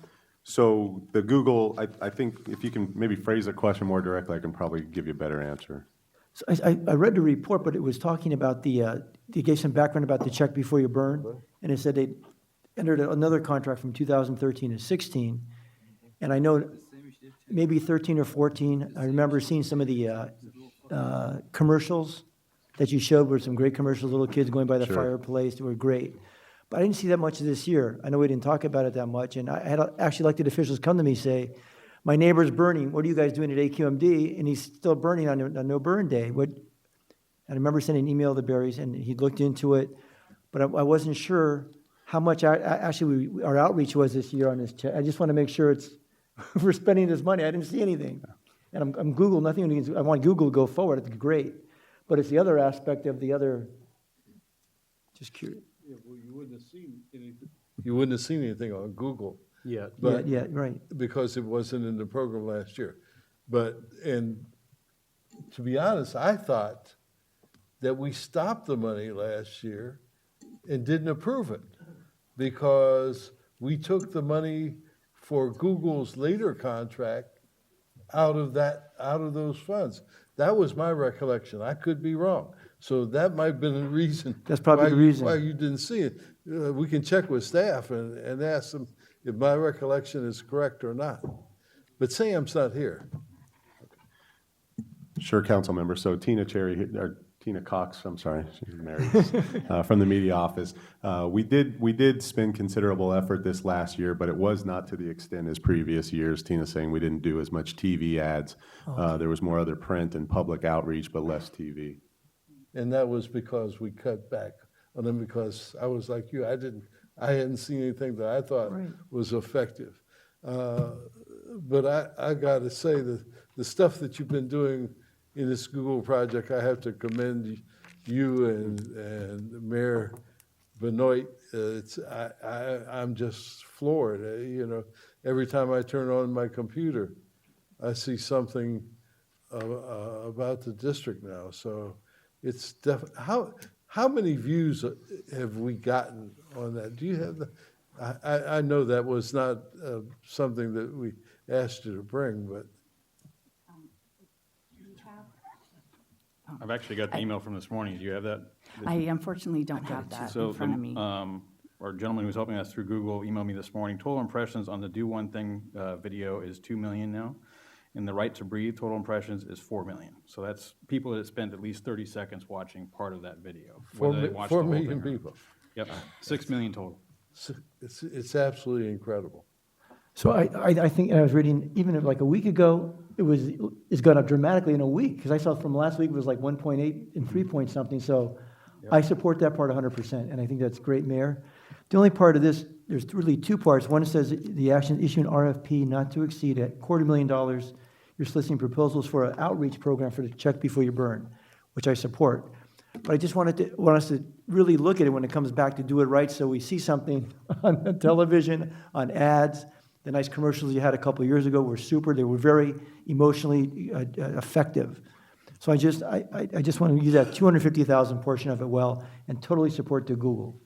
So the Google, I think if you can maybe phrase the question more directly, I can probably give you a better answer. So I read the report, but it was talking about they gave some background about the Check Before You Burn, and it said they entered another contract from 2013 to 16, and I know maybe 13 or 14, I remember seeing some of the commercials that you showed were some great commercials, little kids going by the Sure. fireplace, they were great. But I didn't see that much this year. I know we didn't talk about it that much, and I had actually elected officials come to me and say, my neighbor's burning, what are you guys doing at AQMD? And he's still burning on no burn day. And I remember sending an email to Barry's, and he looked into it, but I wasn't sure how much actually our outreach was this year on this check. I just want to make sure we're spending this money. I didn't see anything. And I'm Google, nothing against, I want Google to go forward, it's great. But it's the other aspect of the other, just curious. Yeah, well, you wouldn't have seen anything. You wouldn't have seen anything on Google. Yeah. But Yeah, right. because it wasn't in the program last year. And to be honest, I thought that we stopped the money last year and didn't approve it because we took the money for Google's later contract out of those funds. That was my recollection. I could be wrong. So that might have been the reason. That's probably the reason. Why you didn't see it. We can check with staff and ask them if my recollection is correct or not. But Sam's not here. Sure, council member. So Tina Cox, I'm sorry, she's married, from the media office. We did spend considerable effort this last year, but it was not to the extent as previous years. Tina's saying we didn't do as much TV ads. There was more other print and public outreach, but less TV. And that was because we cut back on them because I was like you, I hadn't seen anything that I thought was effective. But I got to say that the stuff that you've been doing in this Google project, I have to commend you and Mayor Benoit. I'm just floored. Every time I turn on my computer, I see something about the district now. So it's how many views have we gotten on that? Do you have the? I know that was not something that we asked you to bring, but. I've actually got the email from this morning. Do you have that? I unfortunately don't have that in front of me. Our gentleman who's helping us through Google emailed me this morning. Total impressions on the Do One Thing video is 2 million now. And the Right to Breathe total impressions is 4 million. So that's people that spend at least 30 seconds watching part of that video. 4 million people. Yep, 6 million total. It's absolutely incredible. So I think, and I was reading, even like a week ago, it's gone up dramatically in a week, because I saw from last week it was like 1.8 and 3 point something, so I support that part 100%, and I think that's great, Mayor. The only part of this, there's really two parts. One says the action issue an RFP not to exceed at $250,000. You're soliciting proposals for an outreach program for the check before you burn, which I support. But I just want us to really look at it when it comes back to do it right, so we see something on television, on ads. The nice commercials you had a couple of years ago were super. They were very emotionally effective. So I just want to use that 250,000 portion of it well and totally support the Google.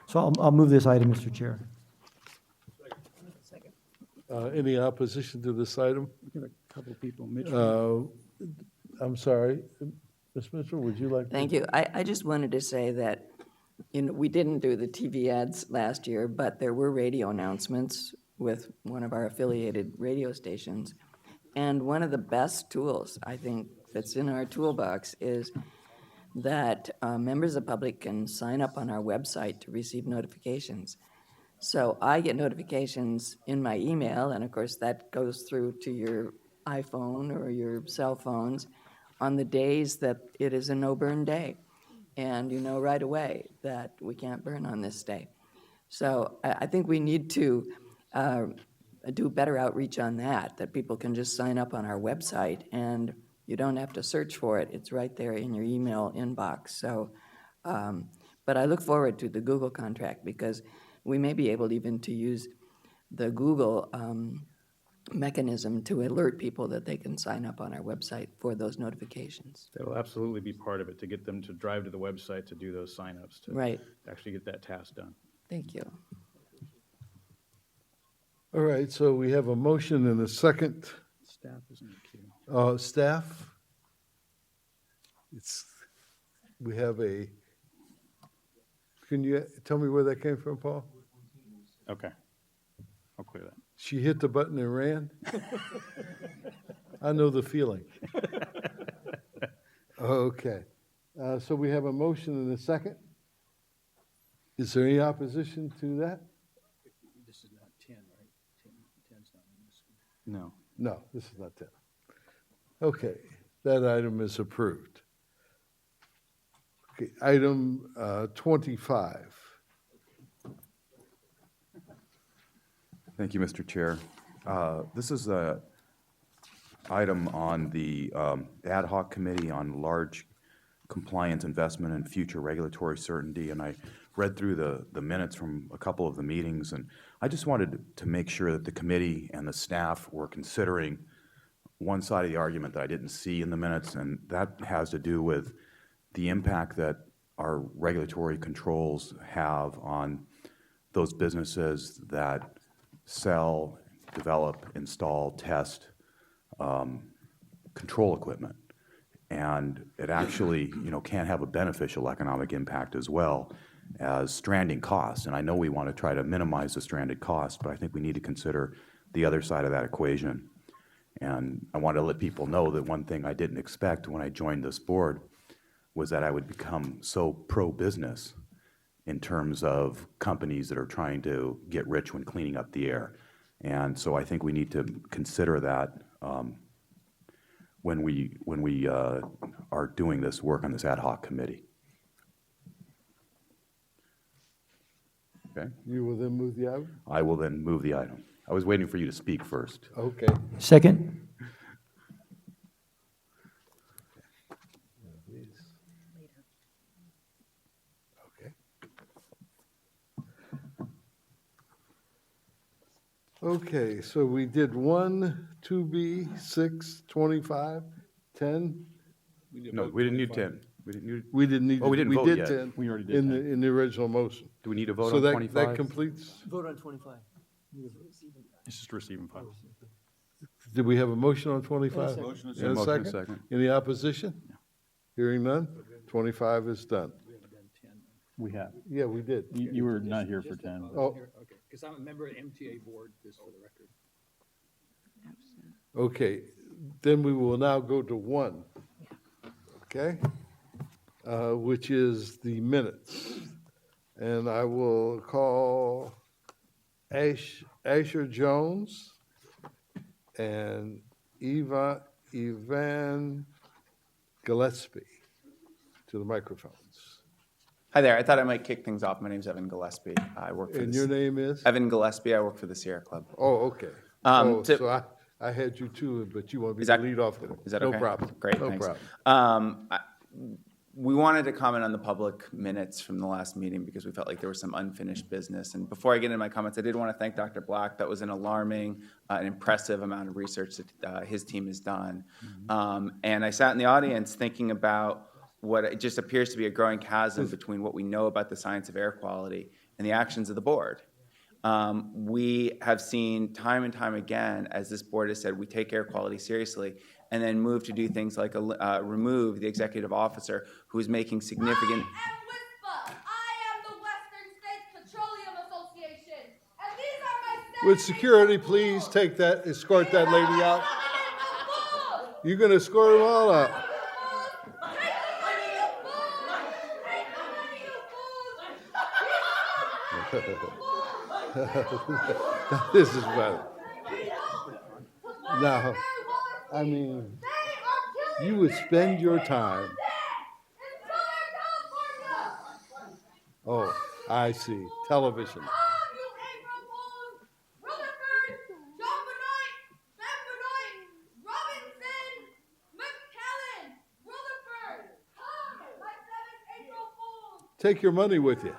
So I'll move this item, Mr. Chair. Any opposition to this item? A couple of people. Mitchell. I'm sorry. Ms. Mitchell, would you like to? Thank you. I just wanted to say that we didn't do the TV ads last year, but there were radio announcements with one of our affiliated radio stations. And one of the best tools, I think, that's in our toolbox is that members of the public can sign up on our website to receive notifications. So I get notifications in my email, and of course that goes through to your iPhone or your cell phones on the days that it is a no-burn day. And you know right away that we can't burn on this day. So I think we need to do better outreach on that people can just sign up on our website and you don't have to search for it. It's right there in your email inbox. So, but I look forward to the Google contract because we may be able even to use the Google mechanism to alert people that they can sign up on our website for those notifications. That'll absolutely be part of it, to get them to drive to the website to do those signups, to actually get that task done. Thank you. All right, so we have a motion and a second. Staff is in the queue. Staff? We have can you tell me where that came from, Paul? Okay, I'll clear that. She hit the button and ran? I know the feeling. Okay. So we have a motion and a second. Is there any opposition to that? This is not 10, right? 10's not in this one. No. No, this is not 10. Okay, that item is approved. Okay, item 25. Thank you, Mr. Chair. This is an item on the ad hoc committee on large compliance investment and future regulatory certainty, and I read through the minutes from a couple of the meetings, and I just wanted to make sure that the committee and the staff were considering one side of the argument that I didn't see in the minutes, and that has to do with the impact that our regulatory controls have on those businesses that sell, develop, install, test control equipment. And it actually, can have a beneficial economic impact as well as stranding costs. And I know we want to try to minimize the stranded costs, but I think we need to consider the other side of that equation. And I want to let people know that one thing I didn't expect when I joined this board was that I would become so pro-business in terms of companies that are trying to get rich when cleaning up the air. And so I think we need to consider that when we are doing this work on this ad hoc committee. Okay? You will then move the item? I will then move the item. I was waiting for you to speak first. Okay. Second? Okay, so we did 1, 2B, 6, 25, 10. No, we didn't need 10. We didn't need. We didn't need. Oh, we didn't vote did yet. 10 We already did in 10. the original motion. Do we need to vote So on that 25? that completes. Vote on 25. It's just receiving files. Did we have a motion on 25? Motion is And a second. second? Second. Any opposition? Hearing none, 25 is done. We have. Yeah, we did. You were not here for 10. Oh, Okay, because I'm a member of the MTA board, just for the record. okay, then we will now go to 1. Okay? Which is the minutes. And I will call Asher Jones and Ivan Gillespie to the microphones. Hi there. I thought I might kick things off. My name's Evan Gillespie. I work for And the your name is? Evan Gillespie. I work for the Sierra Club. Oh, okay. So I had you too, but you want me to lead off with it? Is that No okay? problem. Great, No thanks. problem. We wanted to comment on the public minutes from the last meeting because we felt like there was some unfinished business. And before I get into my comments, I did want to thank Dr. Black. That was an alarming and impressive amount of research that his team has done. And I sat in the audience thinking about what it just appears to be a growing chasm between what we know about the science of air quality and the actions of the board. We have seen time and time again, as this board has said, we take air quality seriously, and then move to do things like remove the executive officer who is making significant. Would security please take that, escort that lady out? You gonna escort them all out? This is better. Now, I mean, you would spend your time. Oh, I see. Television. Take your money with you.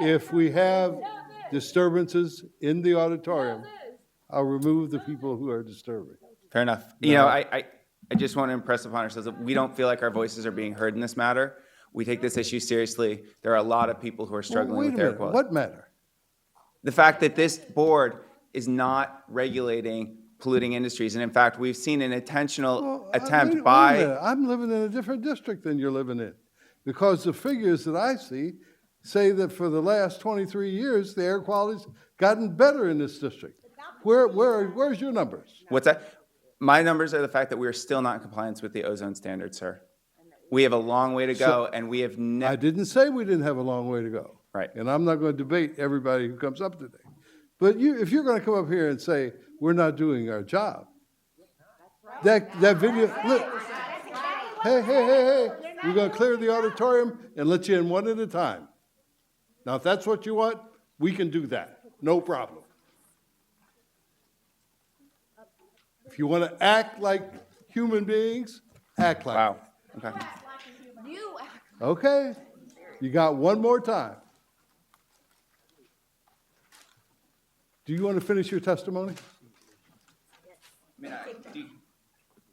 If we have disturbances in the auditorium, I'll remove the people who are disturbing. Fair enough. You know, I just want to impress upon ourselves that we don't feel like our voices are being heard in this matter. We take this issue seriously. There are a lot of people who are struggling with air quality. What matter? The fact that this board is not regulating polluting industries, and in fact, we've seen an intentional attempt Wait a by. minute. I'm living in a different district than you're living in, because the figures that I see say that for the last 23 years, the air quality's gotten better in this district. Where's your numbers? What's that? My numbers are the fact that we are still not in compliance with the ozone standard, sir. We have a long way to go, and we have never. I didn't say we didn't have a long way to go. Right. And I'm not going to debate everybody who comes up today. But if you're going to come up here and say we're not doing our job, that video, look, hey, we're going to clear the auditorium and let you in one at a time. Now, if that's what you want, we can do that. No problem. If you want to act like human beings, act like Wow. it. Okay. Okay. You got one more time. Do you want to finish your testimony? I mean,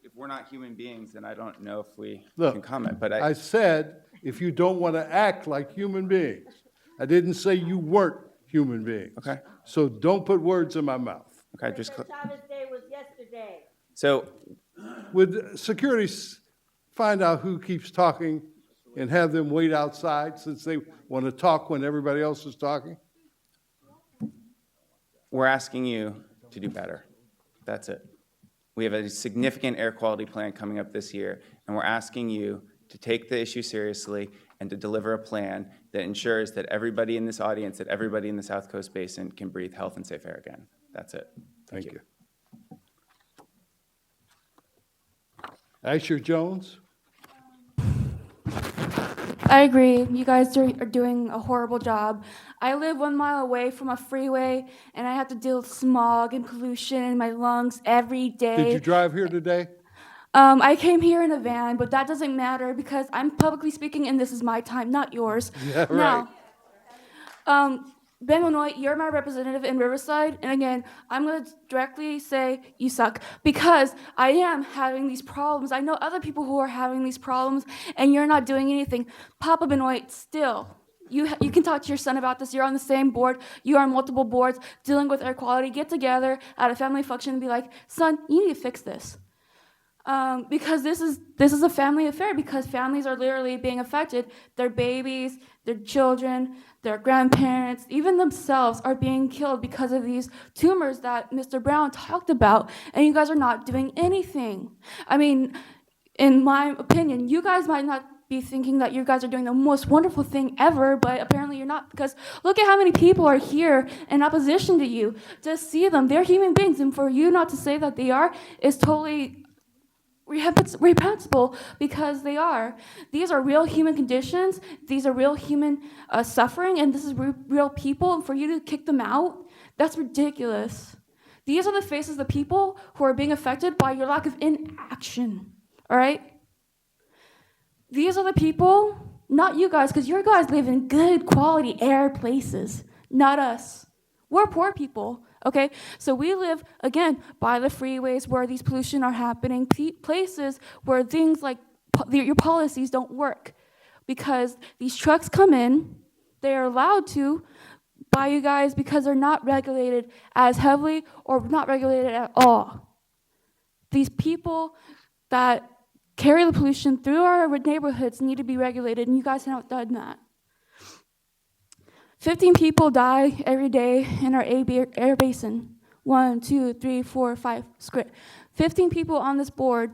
if we're not human beings, then I don't know if we Look, can comment, but I said, if you don't want to act like human beings. I didn't say you weren't human beings. Okay. So don't put words in my mouth. Okay, just, Chavez Day was yesterday. so, Would security find out who keeps talking and have them wait outside since they want to talk when everybody else is talking? we're asking you to do better. That's it. We have a significant air quality plan coming up this year, and we're asking you to take the issue seriously and to deliver a plan that ensures that everybody in this audience, that everybody in the South Coast Basin can breathe health and safe air again. That's it. Thank you. Asher Jones? I agree. You guys are doing a horrible job. I live 1 mile away from a freeway, and I have to deal with smog and pollution in my lungs every day. Did you drive here today? I came here in a van, but that doesn't matter because I'm publicly speaking, and this is my time, not yours. Yeah, right. Now, Ben Benoit, you're my representative in Riverside, and again, I'm going to directly say you suck because I am having these problems. I know other people who are having these problems, and you're not doing anything. Papa Benoit, still, you can talk to your son about this. You're on the same board. You are on multiple boards dealing with air quality. Get together at a family function and be like, son, you need to fix this. Because this is a family affair because families are literally being affected. Their babies, their children, their grandparents, even themselves are being killed because of these tumors that Mr. Brown talked about, and you guys are not doing anything. I mean, in my opinion, you guys might not be thinking that you guys are doing the most wonderful thing ever, but apparently you're not because look at how many people are here in opposition to you. Just see them. They're human beings, and for you not to say that they are is totally reprehensible because they are. These are real human conditions. These are real human suffering, and this is real people. And for you to kick them out, that's ridiculous. These are the faces of the people who are being affected by your lack of inaction, all right? These are the people, not you guys, because you guys live in good quality air places, not us. We're poor people. Okay, so we live, again, by the freeways where these pollution are happening, places where things like your policies don't work because these trucks come in, they are allowed to by you guys because they're not regulated as heavily or not regulated at all. These people that carry the pollution through our neighborhoods need to be regulated, and you guys haven't done that. 15 people die every day in our air basin. 1, 2, 3, 4, 5. 15 people on this board,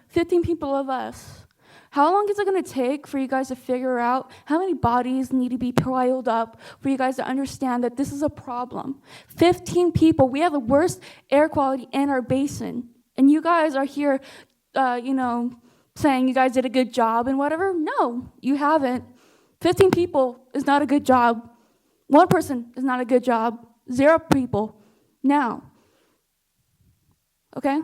15 people of us. How long is it going to take for you guys to figure out how many bodies need to be piled up for you guys to understand that this is a problem? 15 people. We have the worst air quality in our basin. And you guys are here, saying you guys did a good job and whatever. No, you haven't. 15 people is not a good job. 1 person is not a good job. 0 people now. Okay?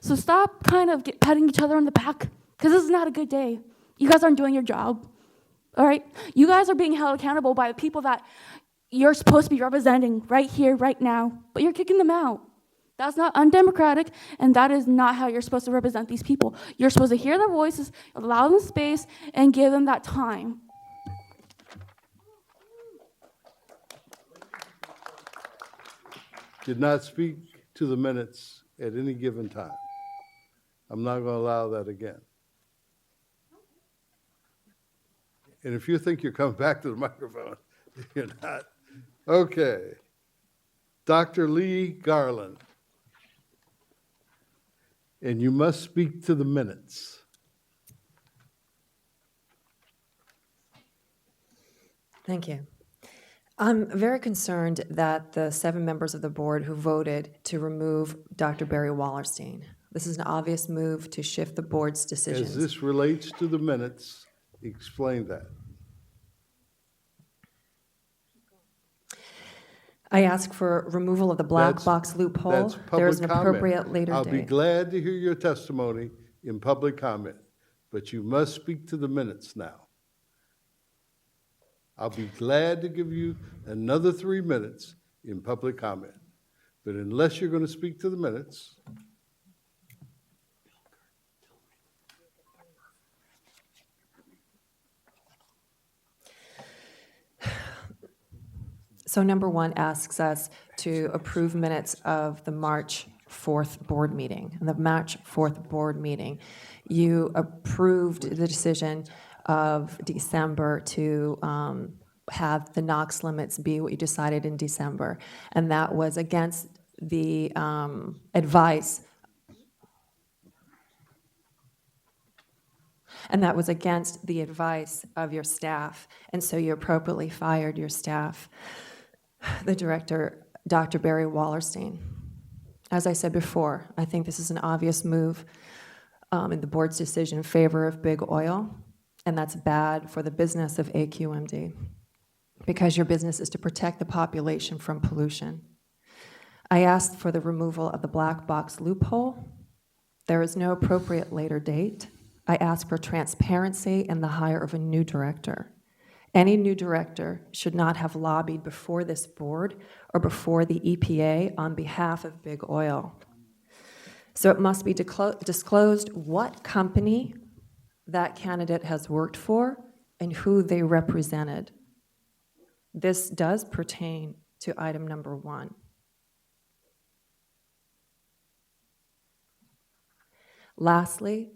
So stop kind of patting each other on the back because this is not a good day. You guys aren't doing your job. All right? You guys are being held accountable by the people that you're supposed to be representing right here, right now, but you're kicking them out. That's not undemocratic, and that is not how you're supposed to represent these people. You're supposed to hear their voices, allow them space, and give them that time. Did not speak to the minutes at any given time. I'm not going to allow that again. And if you think you're coming back to the microphone, you're not. Okay. Dr. Lee Garland. And you must speak to the minutes. Thank you. I'm very concerned that the 7 members of the board who voted to remove Dr. Barry Wallerstein. This is an obvious move to shift the board's decisions. As this relates to the minutes, explain that. I ask for removal of the black box loophole. There is an appropriate later date. I'll be glad to hear your testimony in public comment, but you must speak to the minutes now. I'll be glad to give you another 3 minutes in public comment. But unless you're going to speak to the minutes, So number one asks us to approve minutes of the March 4th board meeting. And the March 4th board meeting, you approved the decision of December to have the NOx limits be what you decided in December. And that was against the advice. And that was against the advice of your staff. And so you appropriately fired your staff. The director, Dr. Barry Wallerstein. As I said before, I think this is an obvious move in the board's decision in favor of big oil, and that's bad for the business of AQMD, because your business is to protect the population from pollution. I asked for the removal of the black box loophole. There is no appropriate later date. I asked for transparency and the hire of a new director. Any new director should not have lobbied before this board or before the EPA on behalf of big oil. So it must be disclosed what company that candidate has worked for and who they represented. This does pertain to item number 1. Lastly,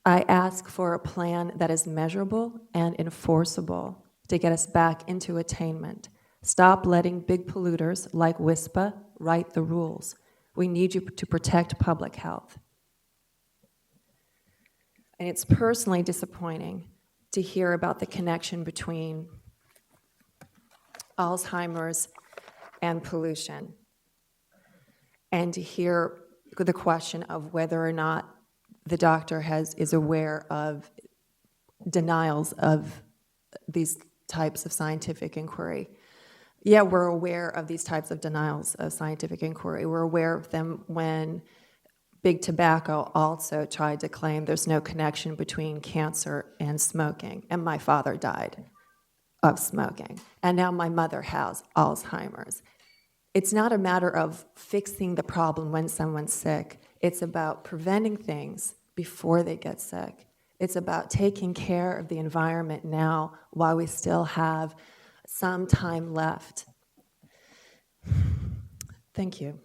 I ask for a plan that is measurable and enforceable to get us back into attainment. Stop letting big polluters like WISPA write the rules. We need you to protect public health. And it's personally disappointing to hear about the connection between Alzheimer's and pollution, and to hear the question of whether or not the doctor is aware of denials of these types of scientific inquiry. Yeah, we're aware of these types of denials of scientific inquiry. We're aware of them when Big Tobacco also tried to claim there's no connection between cancer and smoking, and my father died of smoking, and now my mother has Alzheimer's. It's not a matter of fixing the problem when someone's sick. It's about preventing things before they get sick. It's about taking care of the environment now while we still have some time left. Thank you.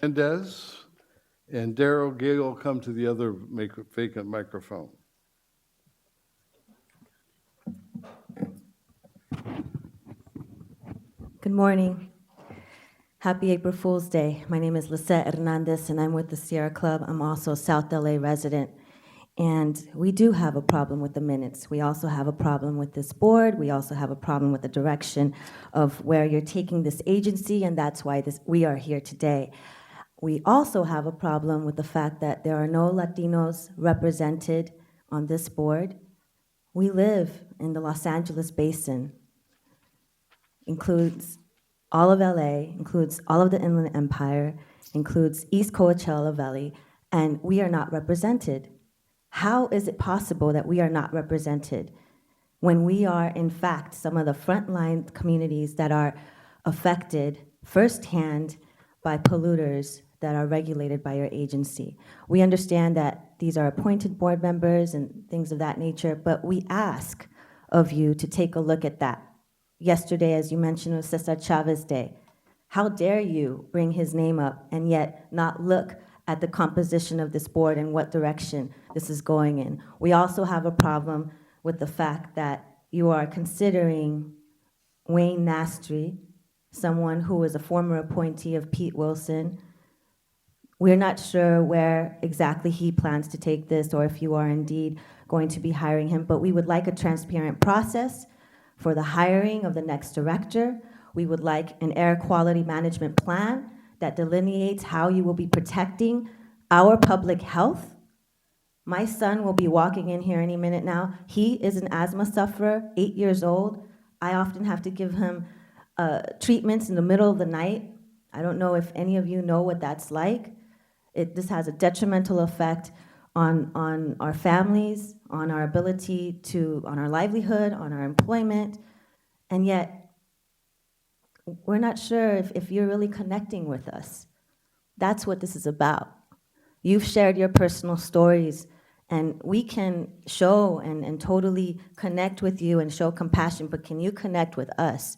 Mendez and Darrell Gale come to the other vacant microphone. Good morning. Happy April Fool's Day. My name is Lisette Hernandez, and I'm with the Sierra Club. I'm also a South LA resident. And we do have a problem with the minutes. We also have a problem with this board. We also have a problem with the direction of where you're taking this agency, and that's why we are here today. We also have a problem with the fact that there are no Latinos represented on this board. We live in the Los Angeles Basin. Includes all of LA, includes all of the Inland Empire, includes East Coachella Valley, and we are not represented. How is it possible that we are not represented when we are, in fact, some of the frontline communities that are affected firsthand by polluters that are regulated by your agency? We understand that these are appointed board members and things of that nature, but we ask of you to take a look at that. Yesterday, as you mentioned, was Cesar Chavez Day. How dare you bring his name up and yet not look at the composition of this board and what direction this is going in? We also have a problem with the fact that you are considering Wayne Nastry, someone who is a former appointee of Pete Wilson. We're not sure where exactly he plans to take this or if you are indeed going to be hiring him, but we would like a transparent process for the hiring of the next director. We would like an air quality management plan that delineates how you will be protecting our public health. My son will be walking in here any minute now. He is an asthma sufferer, 8 years old. I often have to give him treatments in the middle of the night. I don't know if any of you know what that's like. This has a detrimental effect on our families, on our ability to, on our livelihood, on our employment. And yet, we're not sure if you're really connecting with us. That's what this is about. You've shared your personal stories, and we can show and totally connect with you and show compassion, but can you connect with us?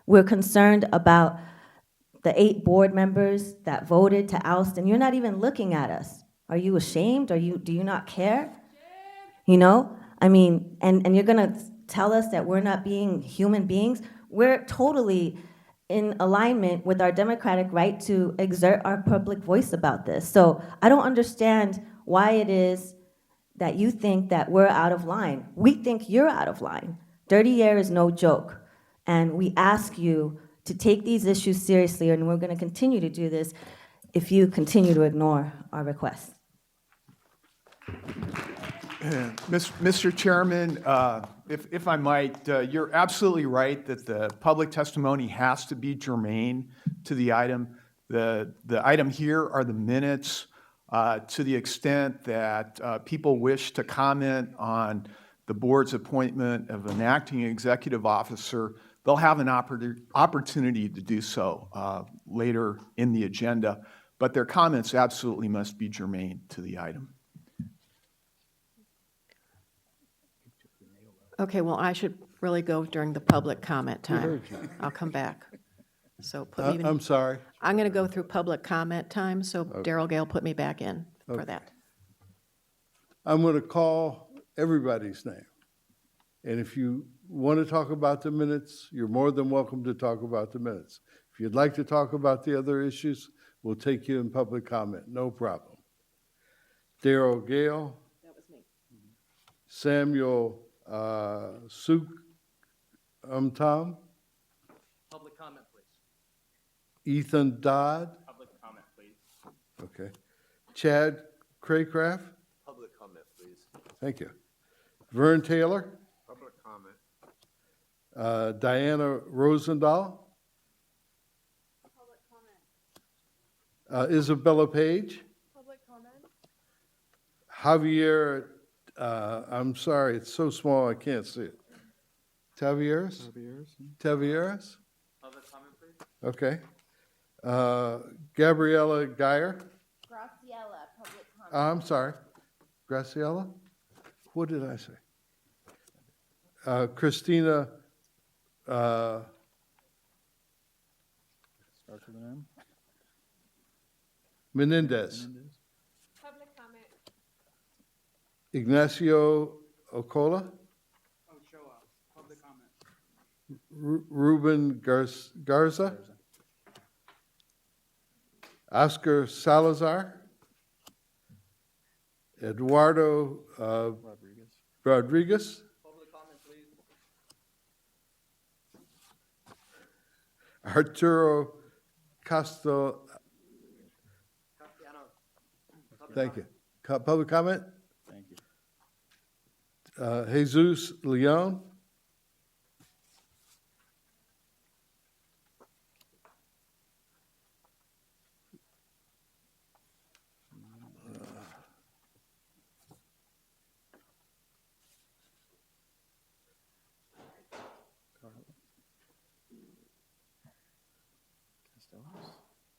We're concerned about the 8 board members that voted to oust, and you're not even looking at us. Are you ashamed? Do you not care? You know? I mean, and you're gonna tell us that we're not being human beings? We're totally in alignment with our democratic right to exert our public voice about this. So I don't understand why it is that you think that we're out of line. We think you're out of line. Dirty air is no joke. And we ask you to take these issues seriously, and we're going to continue to do this if you continue to ignore our requests. Mr. Chairman, if I might, you're absolutely right that the public testimony has to be germane to the item. The item here are the minutes. To the extent that people wish to comment on the board's appointment of an acting executive officer, they'll have an opportunity to do so later in the agenda, but their comments absolutely must be germane to the item. Okay, well, I should really go during the public comment time. I'll come back. So put me. I'm sorry. I'm going to go through public comment time, so Darrell Gale put me back in for that. I'm going to call everybody's name. And if you want to talk about the minutes, you're more than welcome to talk about the minutes. If you'd like to talk about the other issues, we'll take you in public comment, no problem. Darrell Gale. That was me. Samuel Suk Tom. Public comment, please. Ethan Dodd. Public comment, please. Okay. Chad Craycraft. Public comment, please. Thank you. Vern Taylor. Public comment. Diana Rosendahl. Public comment. Isabella Page. Public comment. Javier, I'm sorry, it's so small I can't see it. Tavieres? Tavieres? Public comment, please. Okay. Gabriella Geyer. Graciela, public comment. I'm sorry. Graciela? What did I say? Christina. Starts with an M. Menendez. Public comment. Ignacio Ocola. Ochoa, public comment. Ruben Garza. Oscar Salazar. Eduardo Rodriguez. Public comment, please. Arturo Castellano. Thank you. Public comment? Thank you. Jesus Leon.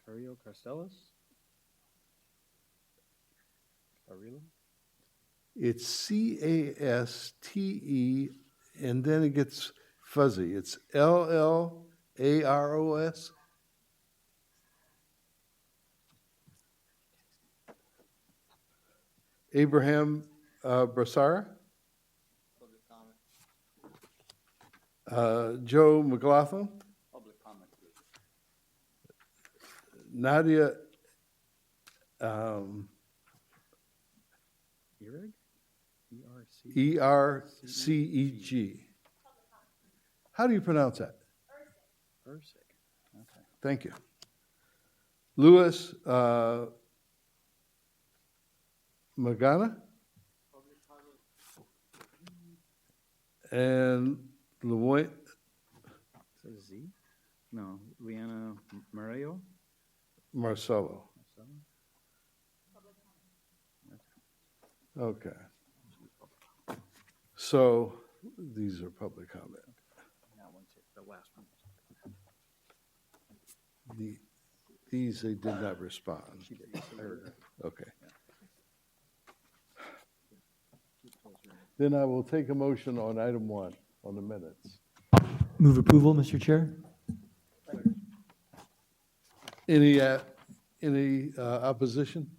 Carillo Castellas? Carrillo? It's C-A-S-T-E, and then it gets fuzzy. It's L-L-A-R-O-S. Abraham Brassara. Public comment. Joe McLaughlin. Public comment, please. Nadia Ereg? E-R-C-E-G. How do you pronounce that? Ersic. Okay. Thank you. Louis Magana. And LeWayne. Is that a Z? No, Liana Marello? Marcelo. Okay. So these are public comment. These, they did not respond. Okay. Then I will take a motion on item 1 on the minutes. Move approval, Mr. Chair? Any opposition?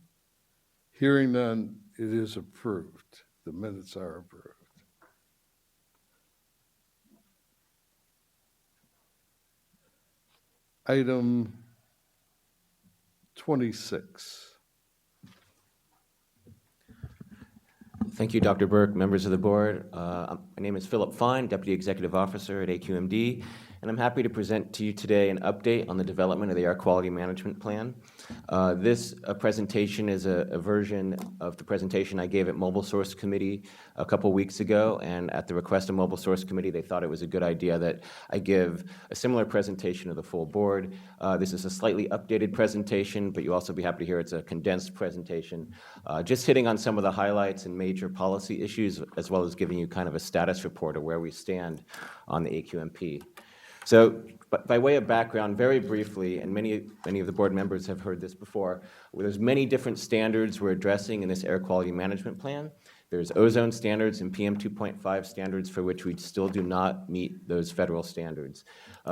Hearing none, it is approved. The minutes are approved. Item 26. Thank you, Dr. Burke, members of the board. My name is Philip Fine, Deputy Executive Officer at AQMD, and I'm happy to present to you today an update on the development of the Air Quality Management Plan. This presentation is a version of the presentation I gave at Mobile Source Committee a couple weeks ago, and at the request of Mobile Source Committee, they thought it was a good idea that I give a similar presentation to the full board. This is a slightly updated presentation, but you'll also be happy to hear it's a condensed presentation, just hitting on some of the highlights and major policy issues, as well as giving you kind of a status report of where we stand on the AQMP. So, by way of background, very briefly, and many of the board members have heard this before, there's many different standards we're addressing in this air quality management plan. There's ozone standards and PM 2.5 standards for which we still do not meet those federal standards.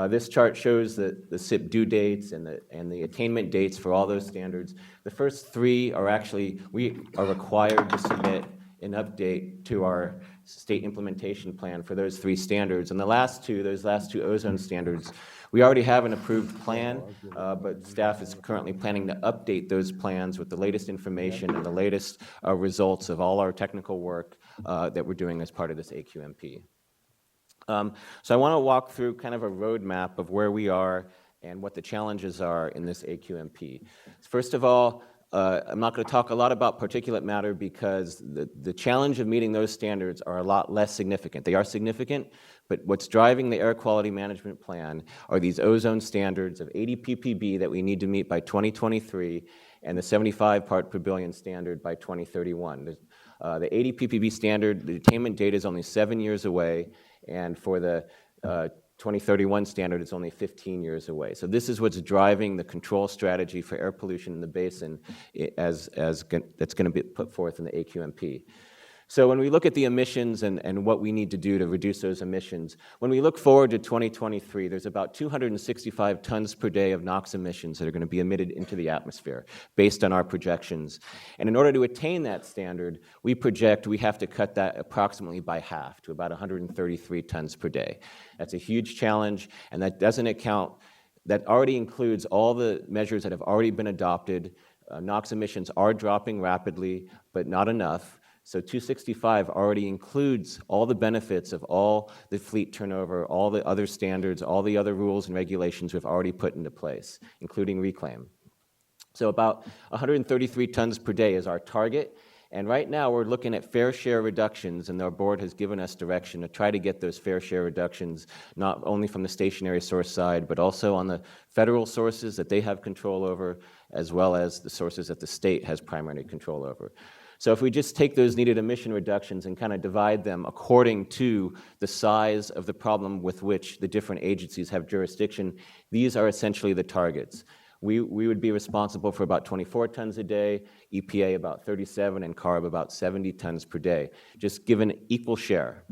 This chart shows the SIP due dates and the attainment dates for all those standards. The first 3 are actually, we are required to submit an update to our state implementation plan for those 3 standards. And those last two ozone standards, we already have an approved plan, but staff is currently planning to update those plans with the latest information and the latest results of all our technical work that we're doing as part of this AQMP. So I want to walk through kind of a roadmap of where we are and what the challenges are in this AQMP. First of all, I'm not going to talk a lot about particulate matter because the challenge of meeting those standards are a lot less significant. They are significant, but what's driving the air quality management plan are these ozone standards of 80 ppb that we need to meet by 2023 and the 75 part per billion standard by 2031. The 80 ppb standard, the attainment date is only 7 years away, and for the 2031 standard, it's only 15 years away. So this is what's driving the control strategy for air pollution in the basin that's going to be put forth in the AQMP. So when we look at the emissions and what we need to do to reduce those emissions, when we look forward to 2023, there's about 265 tons per day of NOx emissions that are going to be emitted into the atmosphere based on our projections. And in order to attain that standard, we project we have to cut that approximately by half to about 133 tons per day. That's a huge challenge, and that doesn't account, that already includes all the measures that have already been adopted. NOx emissions are dropping rapidly, but not enough. So 265 already includes all the benefits of all the fleet turnover, all the other standards, all the other rules and regulations we've already put into place, including reclaim. So about 133 tons per day is our target. And right now we're looking at fair share reductions, and our board has given us direction to try to get those fair share reductions, not only from the stationary source side, but also on the federal sources that they have control over, as well as the sources that the state has primary control over. So if we just take those needed emission reductions and kind of divide them according to the size of the problem with which the different agencies have jurisdiction, these are essentially the targets. We would be responsible for about 24 tons a day, EPA about 37, and CARB about 70 tons per day, just given equal share.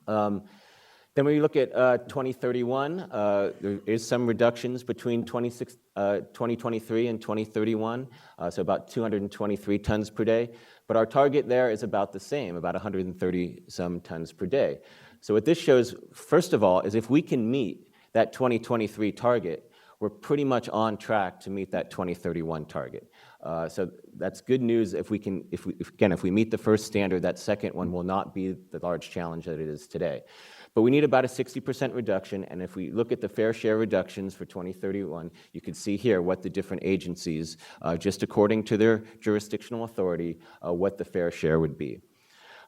Then when you look at 2031, there is some reductions between 2023 and 2031, so about 223 tons per day. But our target there is about the same, about 130-some tons per day. So what this shows, first of all, is if we can meet that 2023 target, we're pretty much on track to meet that 2031 target. So that's good news. If we meet the first standard, that second one will not be the large challenge that it is today. But we need about a 60% reduction, and if we look at the fair share reductions for 2031, you can see here what the different agencies, just according to their jurisdictional authority, what the fair share would be.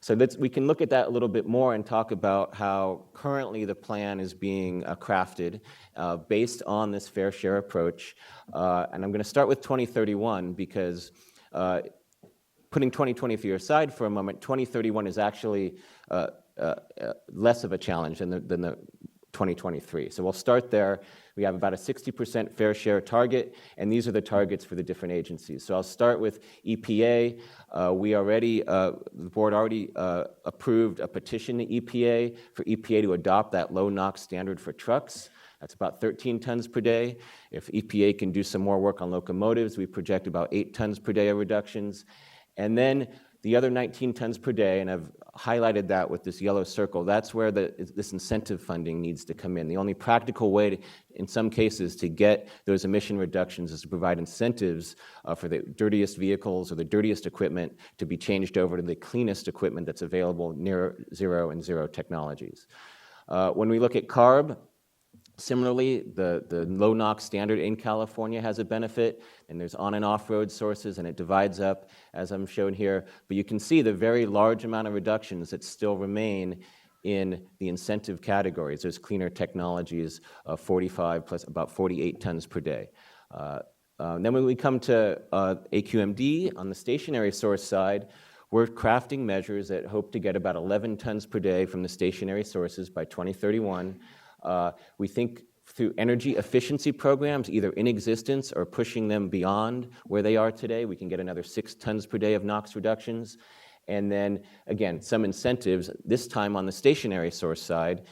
So we can look at that a little bit more and talk about how currently the plan is being crafted based on this fair share approach. And I'm going to start with 2031 because putting 2023 aside for a moment, 2031 is actually less of a challenge than the 2023. So we'll start there. We have about a 60% fair share target, and these are the targets for the different agencies. So I'll start with EPA. The board already approved a petition to EPA for EPA to adopt that low NOx standard for trucks. That's about 13 tons per day. If EPA can do some more work on locomotives, we project about 8 tons per day of reductions. And then the other 19 tons per day, and I've highlighted that with this yellow circle, that's where this incentive funding needs to come in. The only practical way, in some cases, to get those emission reductions is to provide incentives for the dirtiest vehicles or the dirtiest equipment to be changed over to the cleanest equipment that's available near zero and zero technologies. When we look at CARB, similarly, the low NOx standard in California has a benefit, and there's on and off-road sources, and it divides up, as I'm shown here. But you can see the very large amount of reductions that still remain in the incentive categories. There's cleaner technologies, 45 plus about 48 tons per day. Then when we come to AQMD, on the stationary source side, we're crafting measures that hope to get about 11 tons per day from the stationary sources by 2031. We think through energy efficiency programs, either in existence or pushing them beyond where they are today, we can get another 6 tons per day of NOx reductions. And then, again, some incentives, this time on the stationary source side,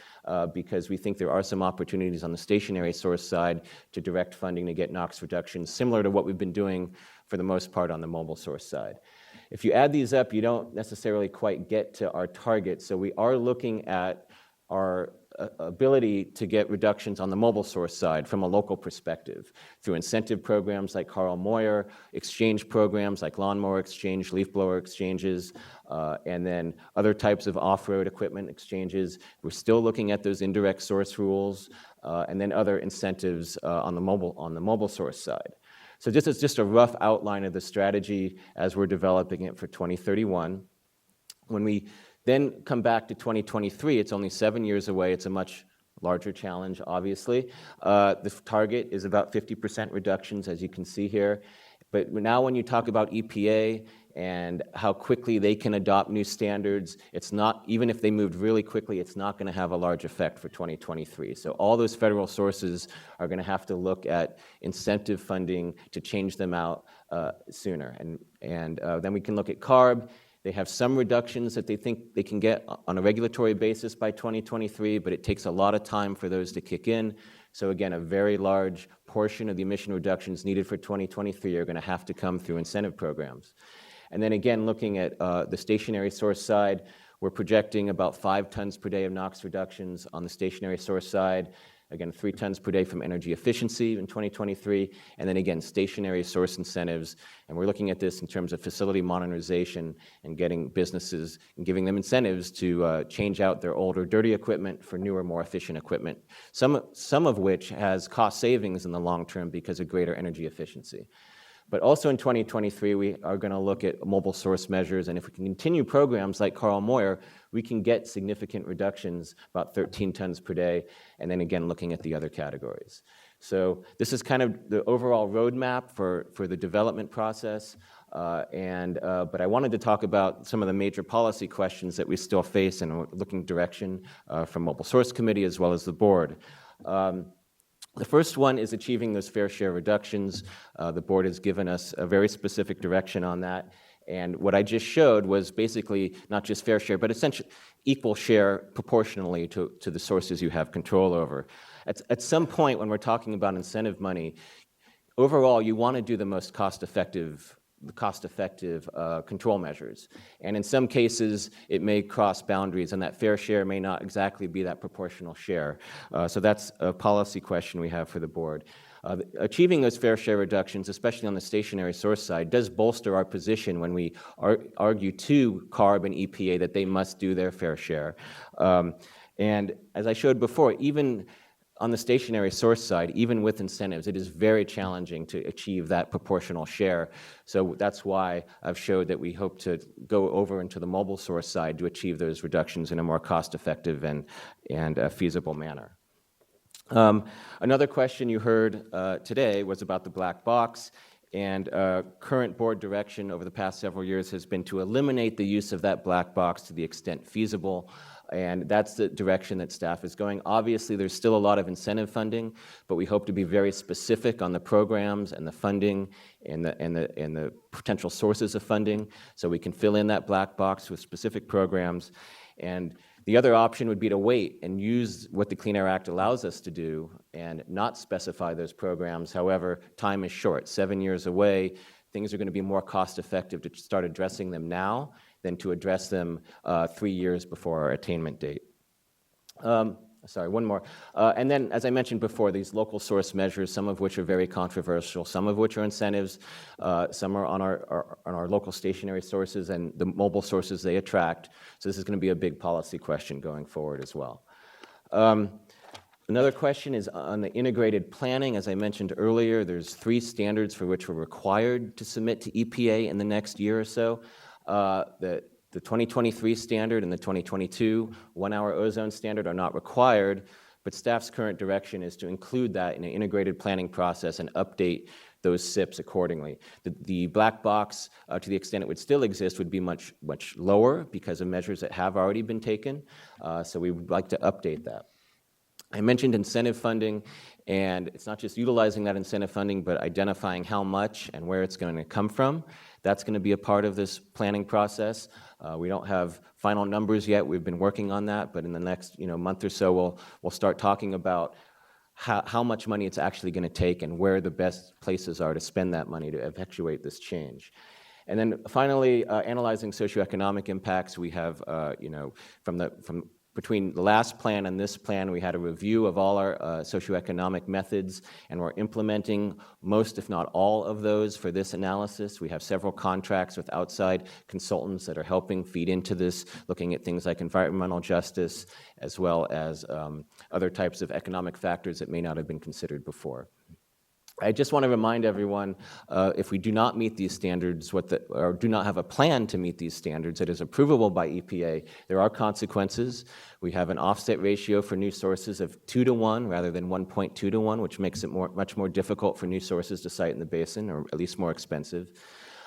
because we think there are some opportunities on the stationary source side to direct funding to get NOx reductions, similar to what we've been doing for the most part on the mobile source side. If you add these up, you don't necessarily quite get to our target. So we are looking at our ability to get reductions on the mobile source side from a local perspective through incentive programs like Carl Moyer, exchange programs like lawnmower exchange, leaf blower exchanges, and then other types of off-road equipment exchanges. We're still looking at those indirect source rules, and then other incentives on the mobile source side. So this is just a rough outline of the strategy as we're developing it for 2031. When we then come back to 2023, it's only 7 years away. It's a much larger challenge, obviously. The target is about 50% reductions, as you can see here. But now when you talk about EPA and how quickly they can adopt new standards, it's not, even if they moved really quickly, it's not going to have a large effect for 2023. So all those federal sources are going to have to look at incentive funding to change them out sooner. And then we can look at CARB. They have some reductions that they think they can get on a regulatory basis by 2023, but it takes a lot of time for those to kick in. So again, a very large portion of the emission reductions needed for 2023 are going to have to come through incentive programs. And then again, looking at the stationary source side, we're projecting about 5 tons per day of NOx reductions on the stationary source side. Again, 3 tons per day from energy efficiency in 2023, and then again, stationary source incentives. And we're looking at this in terms of facility modernization and getting businesses and giving them incentives to change out their older, dirty equipment for newer, more efficient equipment, some of which has cost savings in the long term because of greater energy efficiency. But also in 2023, we are going to look at mobile source measures, and if we can continue programs like Carl Moyer, we can get significant reductions, about 13 tons per day, and then again, looking at the other categories. So this is kind of the overall roadmap for the development process, but I wanted to talk about some of the major policy questions that we still face, and we're looking direction from Mobile Source Committee as well as the board. The first one is achieving those fair share reductions. The board has given us a very specific direction on that. And what I just showed was basically not just fair share, but essentially equal share proportionally to the sources you have control over. At some point when we're talking about incentive money, overall you want to do the most cost-effective control measures. And in some cases, it may cross boundaries, and that fair share may not exactly be that proportional share. So that's a policy question we have for the board. Achieving those fair share reductions, especially on the stationary source side, does bolster our position when we argue to CARB and EPA that they must do their fair share. And as I showed before, even on the stationary source side, even with incentives, it is very challenging to achieve that proportional share. So that's why I've showed that we hope to go over into the mobile source side to achieve those reductions in a more cost-effective and feasible manner. Another question you heard today was about the black box. And current board direction over the past several years has been to eliminate the use of that black box to the extent feasible. And that's the direction that staff is going. Obviously, there's still a lot of incentive funding, but we hope to be very specific on the programs and the funding and the potential sources of funding, so we can fill in that black box with specific programs. And the other option would be to wait and use what the Clean Air Act allows us to do and not specify those programs. However, time is short, 7 years away. Things are going to be more cost-effective to start addressing them now than to address them 3 years before our attainment date. Sorry, one more. And then, as I mentioned before, these local source measures, some of which are very controversial, some of which are incentives, some are on our local stationary sources and the mobile sources they attract. So this is going to be a big policy question going forward as well. Another question is on the integrated planning. As I mentioned earlier, there's 3 standards for which we're required to submit to EPA in the next year or so. The 2023 standard and the 2022 one-hour ozone standard are not required, but staff's current direction is to include that in an integrated planning process and update those SIPs accordingly. The black box, to the extent it would still exist, would be much lower because of measures that have already been taken, so we would like to update that. I mentioned incentive funding, and it's not just utilizing that incentive funding, but identifying how much and where it's going to come from. That's going to be a part of this planning process. We don't have final numbers yet. We've been working on that, but in the next month or so, we'll start talking about how much money it's actually going to take and where the best places are to spend that money to effectuate this change. And then finally, analyzing socioeconomic impacts. We have, between the last plan and this plan, we had a review of all our socioeconomic methods, and we're implementing most, if not all, of those for this analysis. We have several contracts with outside consultants that are helping feed into this, looking at things like environmental justice, as well as other types of economic factors that may not have been considered before. I just want to remind everyone, if we do not meet these standards, or do not have a plan to meet these standards that is approvable by EPA, there are consequences. We have an offset ratio for new sources of 2 to 1 rather than 1.2 to 1, which makes it much more difficult for new sources to site in the basin, or at least more expensive.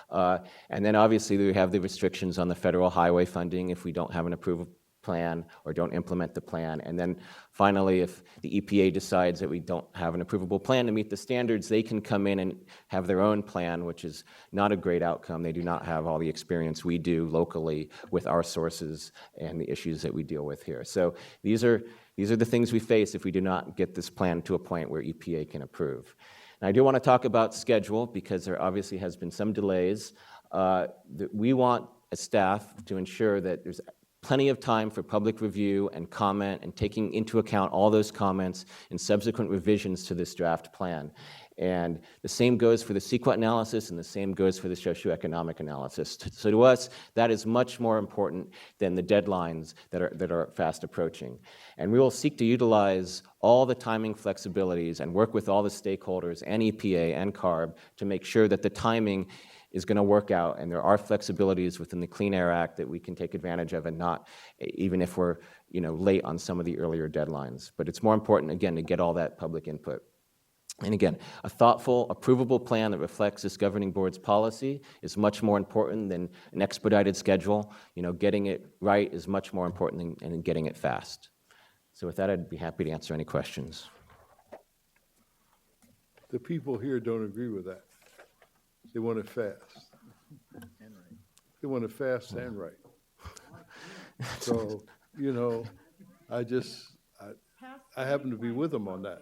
And then obviously we have the restrictions on the federal highway funding if we don't have an approved plan or don't implement the plan. And then finally, if the EPA decides that we don't have an approvable plan to meet the standards, they can come in and have their own plan, which is not a great outcome. They do not have all the experience we do locally with our sources and the issues that we deal with here. So these are the things we face if we do not get this plan to a point where EPA can approve. And I do want to talk about schedule, because there obviously has been some delays. We want as staff to ensure that there's plenty of time for public review and comment, and taking into account all those comments and subsequent revisions to this draft plan. And the same goes for the CEQA analysis, and the same goes for the socioeconomic analysis. So to us, that is much more important than the deadlines that are fast approaching. And we will seek to utilize all the timing flexibilities and work with all the stakeholders and EPA and CARB to make sure that the timing is going to work out, and there are flexibilities within the Clean Air Act that we can take advantage of, and not even if we're late on some of the earlier deadlines. But it's more important, again, to get all that public input. And again, a thoughtful, approvable plan that reflects this governing board's policy is much more important than an expedited schedule. Getting it right is much more important than getting it fast. So with that, I'd be happy to answer any questions. The people here don't agree with that. They want it fast. They want it fast and right. So, I happen to be with them on that.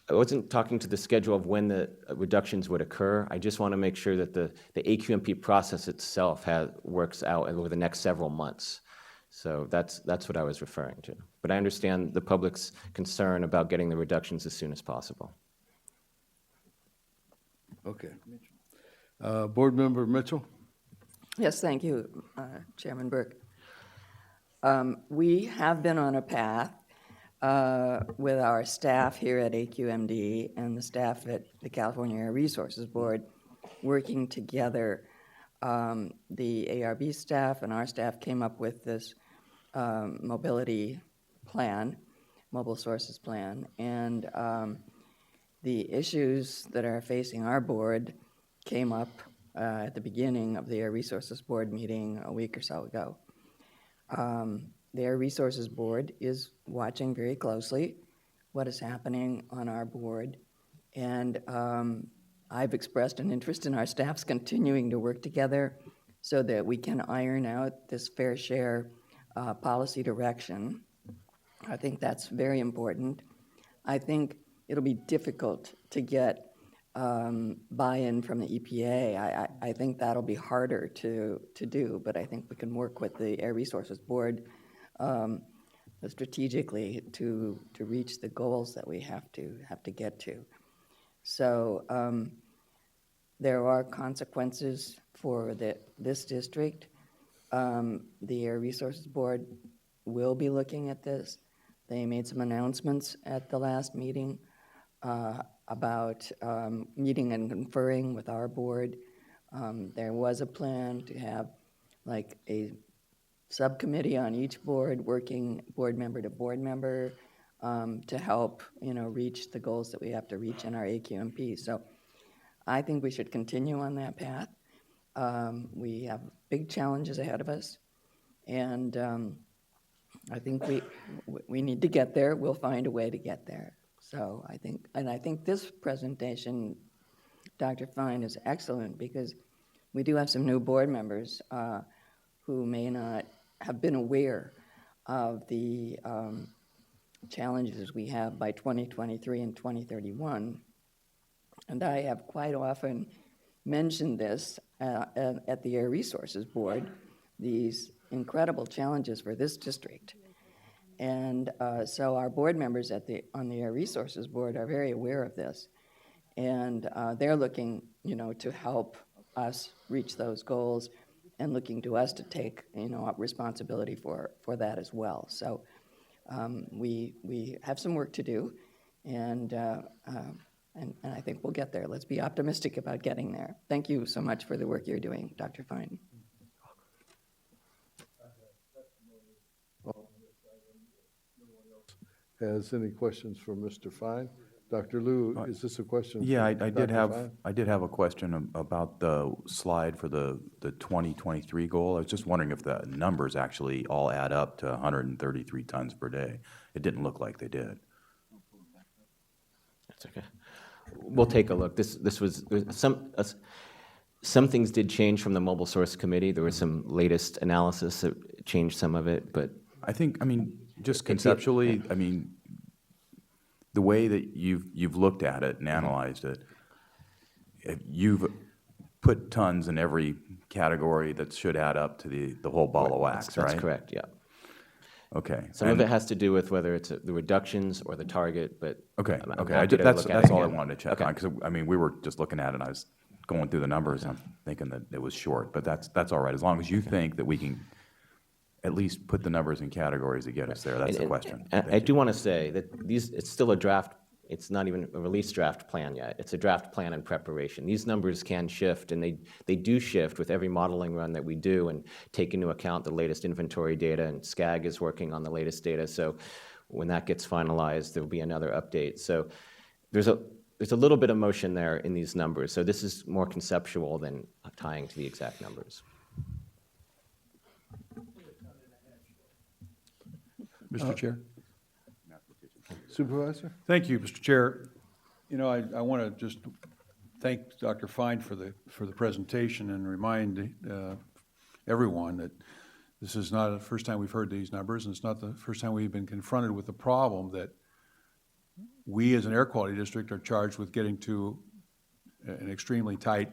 I wasn't talking to the schedule of when the reductions would occur. I just want to make sure that the AQMP process itself works out over the next several months. So that's what I was referring to. But I understand the public's concern about getting the reductions as soon as possible. Okay. Board Member Mitchell? Yes, thank you, Chairman Burke. We have been on a path with our staff here at AQMD and the staff at the California Air Resources Board working together. The ARB staff and our staff came up with this mobility plan, mobile sources plan, and the issues that are facing our board came up at the beginning of the Air Resources Board meeting a week or so ago. The Air Resources Board is watching very closely what is happening on our board, and I've expressed an interest in our staffs continuing to work together so that we can iron out this fair share policy direction. I think that's very important. I think it'll be difficult to get buy-in from the EPA. I think that'll be harder to do, but I think we can work with the Air Resources Board strategically to reach the goals that we have to get to. So there are consequences for this district. The Air Resources Board will be looking at this. They made some announcements at the last meeting about meeting and conferring with our board. There was a plan to have like a subcommittee on each board, working board member to board member to help, reach the goals that we have to reach in our AQMP. So I think we should continue on that path. We have big challenges ahead of us, and I think we need to get there. We'll find a way to get there. So I think this presentation, Dr. Fine, is excellent because we do have some new board members who may not have been aware of the challenges we have by 2023 and 2031. And I have quite often mentioned this at the Air Resources Board, these incredible challenges for this district. And so our board members on the Air Resources Board are very aware of this. And they're looking, to help us reach those goals and looking to us to take, responsibility for that as well. So we have some work to do, and I think we'll get there. Let's be optimistic about getting there. Thank you so much for the work you're doing, Dr. Fine. Has any questions for Mr. Fine? Dr. Liu, is this a question? Yeah, for I Dr. did have a question about the slide for the 2023 goal. I was just wondering if the numbers actually all add up to 133 tons per day. It didn't look like they did. That's okay. We'll take a look. This was some things did change from the Mobile Source Committee. There was some latest analysis that changed some of it, but just conceptually, the way that you've looked at it and analyzed it, you've put tons in every category that should add up to the whole ball of wax, right? That's correct, yeah. Okay. Some of it has to do with whether it's the reductions or the target, but Okay, I'm okay. happy to That's look at it all I again. wanted to check Okay. on, because, we were just looking at it, and I was going through the numbers, and I'm thinking that it was short, but that's all right, as long as you think that we can at least put the numbers in categories to get us there. That's the question. And I do want to say that it's still a draft. It's not even a release draft plan yet. It's a draft plan in preparation. These numbers can shift, and they do shift with every modeling run that we do and take into account the latest inventory data, and SCAG is working on the latest data. So when that gets finalized, there will be another update. So there's a little bit of motion there in these numbers. So this is more conceptual than tying to the exact numbers. Mr. Chair? Supervisor? Thank you, Mr. Chair. I want to just thank Dr. Fine for the presentation and remind everyone that this is not the first time we've heard these numbers, and it's not the first time we've been confronted with the problem that we as an air quality district are charged with getting to an extremely tight,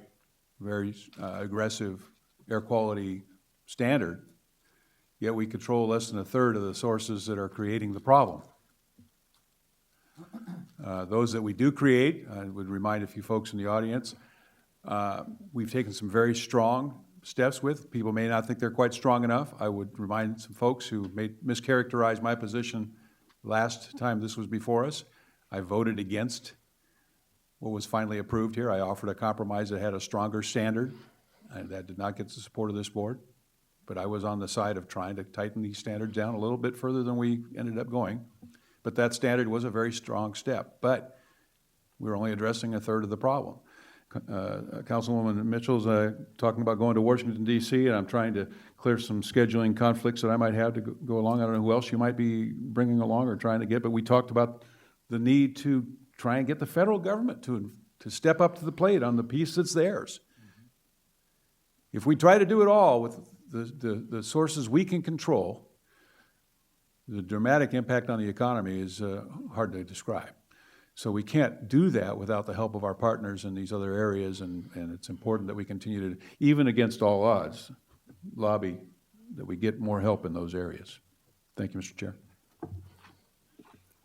very aggressive air quality standard, yet we control less than a third of the sources that are creating the problem. Those that we do create, I would remind a few folks in the audience, we've taken some very strong steps with. People may not think they're quite strong enough. I would remind some folks who may mischaracterize my position last time this was before us. I voted against what was finally approved here. I offered a compromise that had a stronger standard, and that did not get the support of this board. But I was on the side of trying to tighten these standards down a little bit further than we ended up going. But that standard was a very strong step. But we're only addressing a third of the problem. Councilwoman Mitchell's talking about going to Washington DC, and I'm trying to clear some scheduling conflicts that I might have to go along. I don't know who else you might be bringing along or trying to get, but we talked about the need to try and get the federal government to step up to the plate on the piece that's theirs. If we try to do it all with the sources we can control, the dramatic impact on the economy is hard to describe. So we can't do that without the help of our partners in these other areas, and it's important that we continue to, even against all odds, lobby that we get more help in those areas. Thank you, Mr. Chair.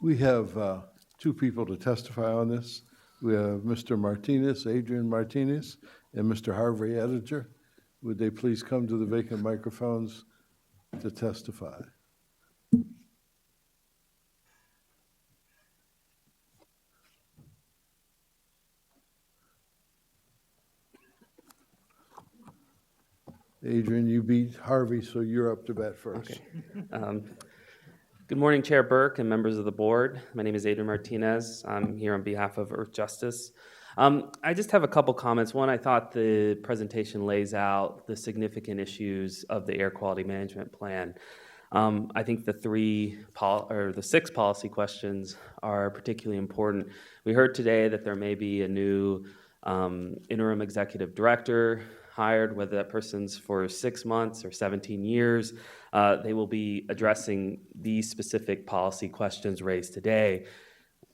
We have two people to testify on this. We have Mr. Martinez, Adrian Martinez, and Mr. Harvey Edinger. Would they please come to the vacant microphones to testify? Adrian, you beat Harvey, so you're up to bat first. Okay. Good morning, Chair Burke and members of the board. My name is Adrian Martinez. I'm here on behalf of Earth Justice. I just have a couple comments. One, I thought the presentation lays out the significant issues of the air quality management plan. I think the 6 policy questions are particularly important. We heard today that there may be a new interim executive director hired, whether that person's for 6 months or 17 years. They will be addressing these specific policy questions raised today.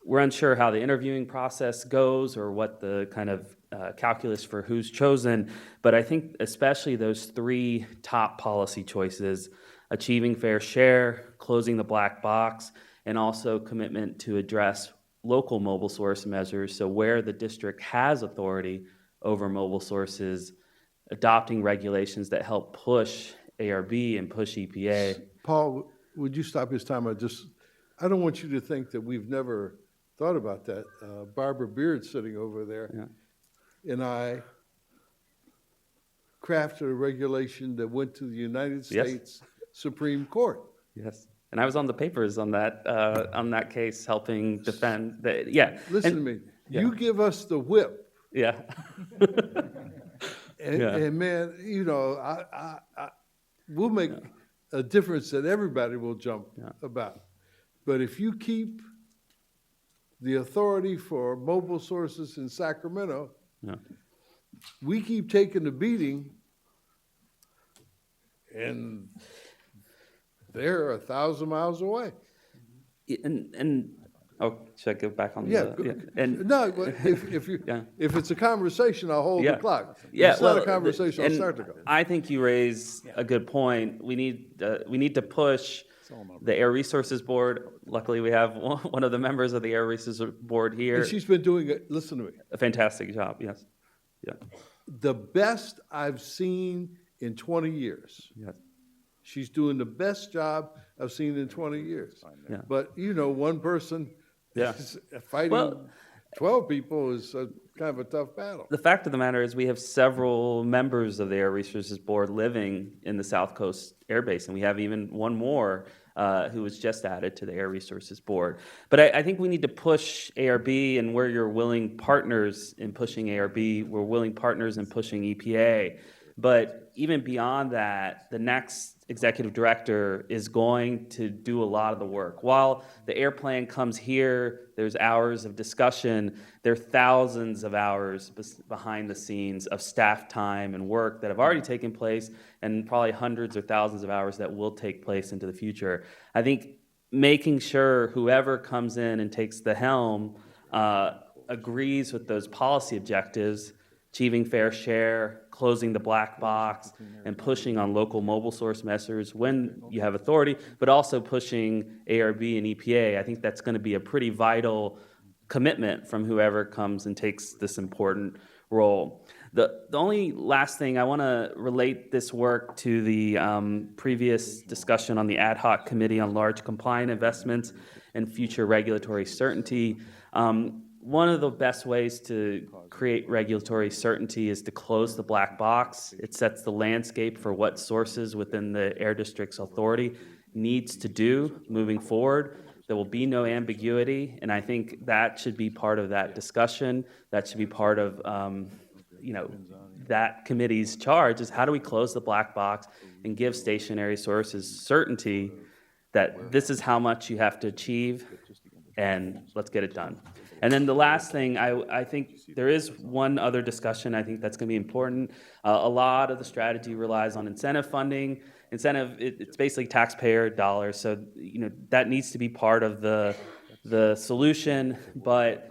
We're unsure how the interviewing process goes or what the kind of calculus for who's chosen, but I think especially those 3 top policy choices, achieving fair share, closing the black box, and also commitment to address local mobile source measures. So where the district has authority over mobile sources, adopting regulations that help push ARB and push EPA. Paul, would you stop his time? I don't want you to think that we've never thought about that. Barbara Beard sitting over there, and I crafted a regulation that went to the United States Supreme Court. Yes, and I was on the papers on that case, helping defend. Listen to me. Yeah. You give us the whip. Yeah. And man, you know, we'll make a difference that everybody will jump about. But if you keep the authority for mobile sources in Sacramento, we keep taking the beating, and they're 1,000 miles away. Should I go back on if it's a conversation, I'll hold the clock. If it's not a conversation, I'll start the clock. I think you raise a good point. We need to push the Air Resources Board. Luckily, we have one of the members of the Air Resources Board here. And she's been doing it, listen to me, a fantastic job, yes. Yeah. The best I've seen in 20 years. Yes. She's doing the best job I've seen in 20 years. Yeah. But, you know, one person fighting 12 people is kind of a tough battle. The fact of the matter is we have several members of the Air Resources Board living in the South Coast Air Base, and we have even one more who was just added to the Air Resources Board. But I think we need to push ARB, and where you're willing partners in pushing ARB, we're willing partners in pushing EPA. But even beyond that, the next executive director is going to do a lot of the work. While the air plan comes here, there's hours of discussion, there are thousands of hours behind the scenes of staff time and work that have already taken place, and probably hundreds or thousands of hours that will take place into the future. I think making sure whoever comes in and takes the helm agrees with those policy objectives, achieving fair share, closing the black box, and pushing on local mobile source measures when you have authority, but also pushing ARB and EPA. I think that's going to be a pretty vital commitment from whoever comes and takes this important role. The only last thing, I want to relate this work to the previous discussion on the ad hoc committee on large compliant investments and future regulatory certainty. One of the best ways to create regulatory certainty is to close the black box. It sets the landscape for what sources within the Air District's authority needs to do moving forward. There will be no ambiguity, and I think that should be part of that discussion. That should be part of, that committee's charge is how do we close the black box and give stationary sources certainty that this is how much you have to achieve, and let's get it done. And then the last thing, I think there is one other discussion I think that's going to be important. A lot of the strategy relies on incentive funding. It's basically taxpayer dollars, so that needs to be part of the solution, but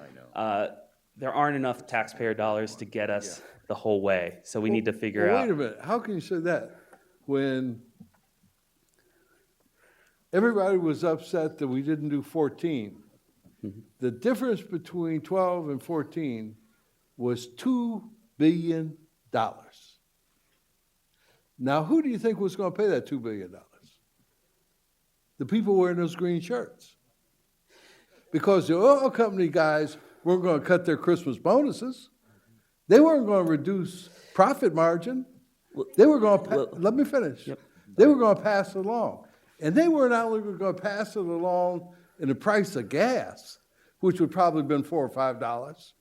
there aren't enough taxpayer dollars to get us the whole way, so we need to figure out. Wait a minute, how can you say that when everybody was upset that we didn't do 14? The difference between 12 and 14 was $2 billion. Now, who do you think was going to pay that $2 billion? The people wearing those green shirts. Because the oil company guys weren't going to cut their Christmas bonuses. They weren't going to reduce profit margin. They were going to, let me finish. Yep. They were going to pass it along. And they were not only going to pass it along in the price of gas, which would probably have been $4 or $5,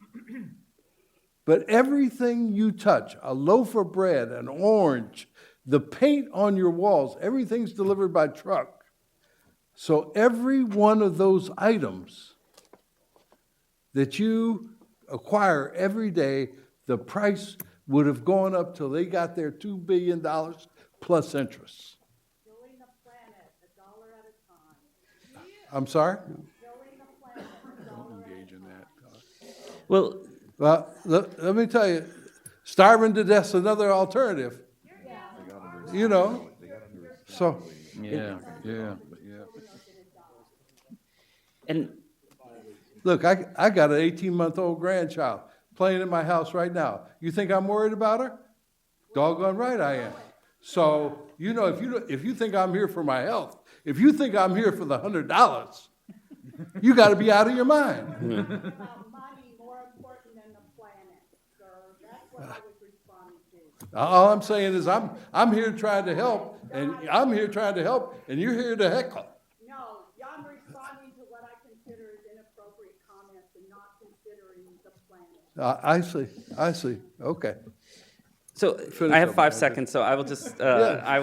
but everything you touch, a loaf of bread, an orange, the paint on your walls, everything's delivered by truck. So every one of those items that you acquire every day, the price would have gone up till they got their $2 billion plus interest. Killing the planet a dollar at a time. I'm sorry? Killing the planet a dollar at a Engage in that. Well, let me tell you, starving to death's another alternative. So. Yeah. And Look, I got an 18-month-old grandchild playing in my house right now. You think I'm worried about her? Doggone right I am. So, if you think I'm here for my health, if you think I'm here for the $100, you got to be out of your mind. about money more important than the planet, sir. That's what I was responding to. All I'm saying is I'm here trying to help, and you're here to heckle. No, I'm responding to what I consider as inappropriate comments and not considering the planet. I see. Okay. So Finish I have up, 5 Andrew. seconds, so I will just, Yeah. I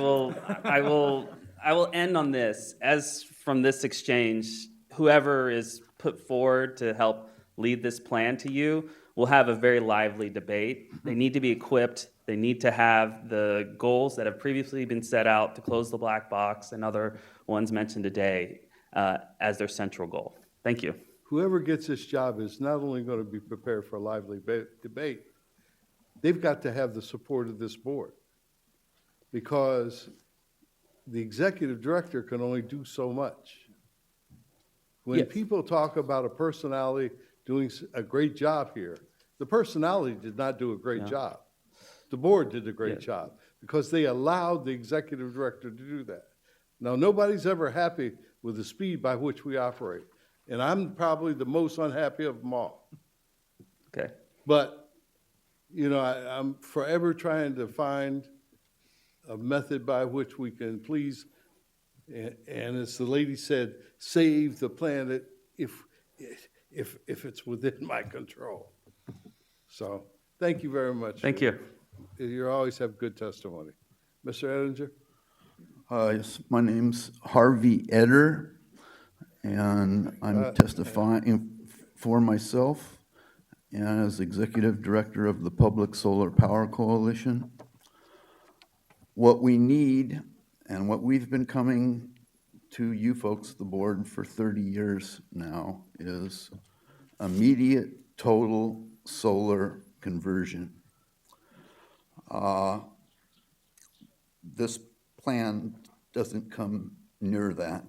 will end on this. As from this exchange, whoever is put forward to help lead this plan to you will have a very lively debate. They need to be equipped. They need to have the goals that have previously been set out to close the black box and other ones mentioned today as their central goal. Thank you. Whoever gets this job is not only going to be prepared for a lively debate, they've got to have the support of this board, because the executive director can only do so much. When Yes. people talk about a personality doing a great job here, the personality did not do a great job. The board did a great job because they allowed the executive director to do that. Now, nobody's ever happy with the speed by which we operate, and I'm probably the most unhappy of them all. Okay. But, I'm forever trying to find a method by which we can please, and as the lady said, save the planet if it's within my control. So, thank you very much. Thank you. You always have good testimony. Mr. Edinger? Yes, my name's Harvey Eder, and I'm testifying for myself as Executive Director of the Public Solar Power Coalition. What we need, and what we've been coming to you folks, the board, for 30 years now, is immediate total solar conversion. This plan doesn't come near that.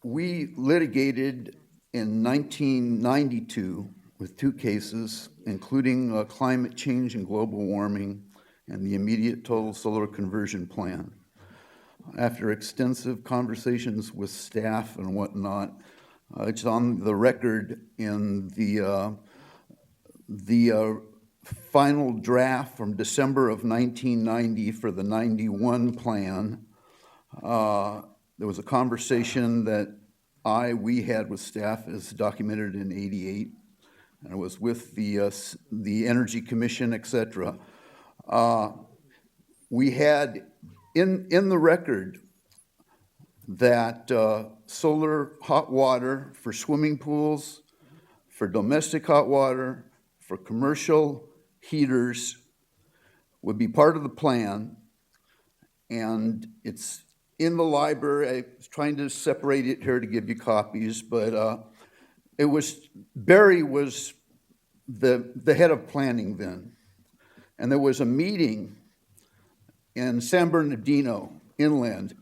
We litigated in 1992 with 2 cases, including climate change and global warming and the immediate total solar conversion plan. After extensive conversations with staff and whatnot, it's on the record in the final draft from December of 1990 for the 91 plan. There was a conversation that we had with staff as documented in 88, and it was with the Energy Commission, et cetera. We had in the record that solar hot water for swimming pools, for domestic hot water, for commercial heaters would be part of the plan, and it's in the library. I was trying to separate it here to give you copies, but Barry was the head of planning then, and there was a meeting in San Bernardino inland,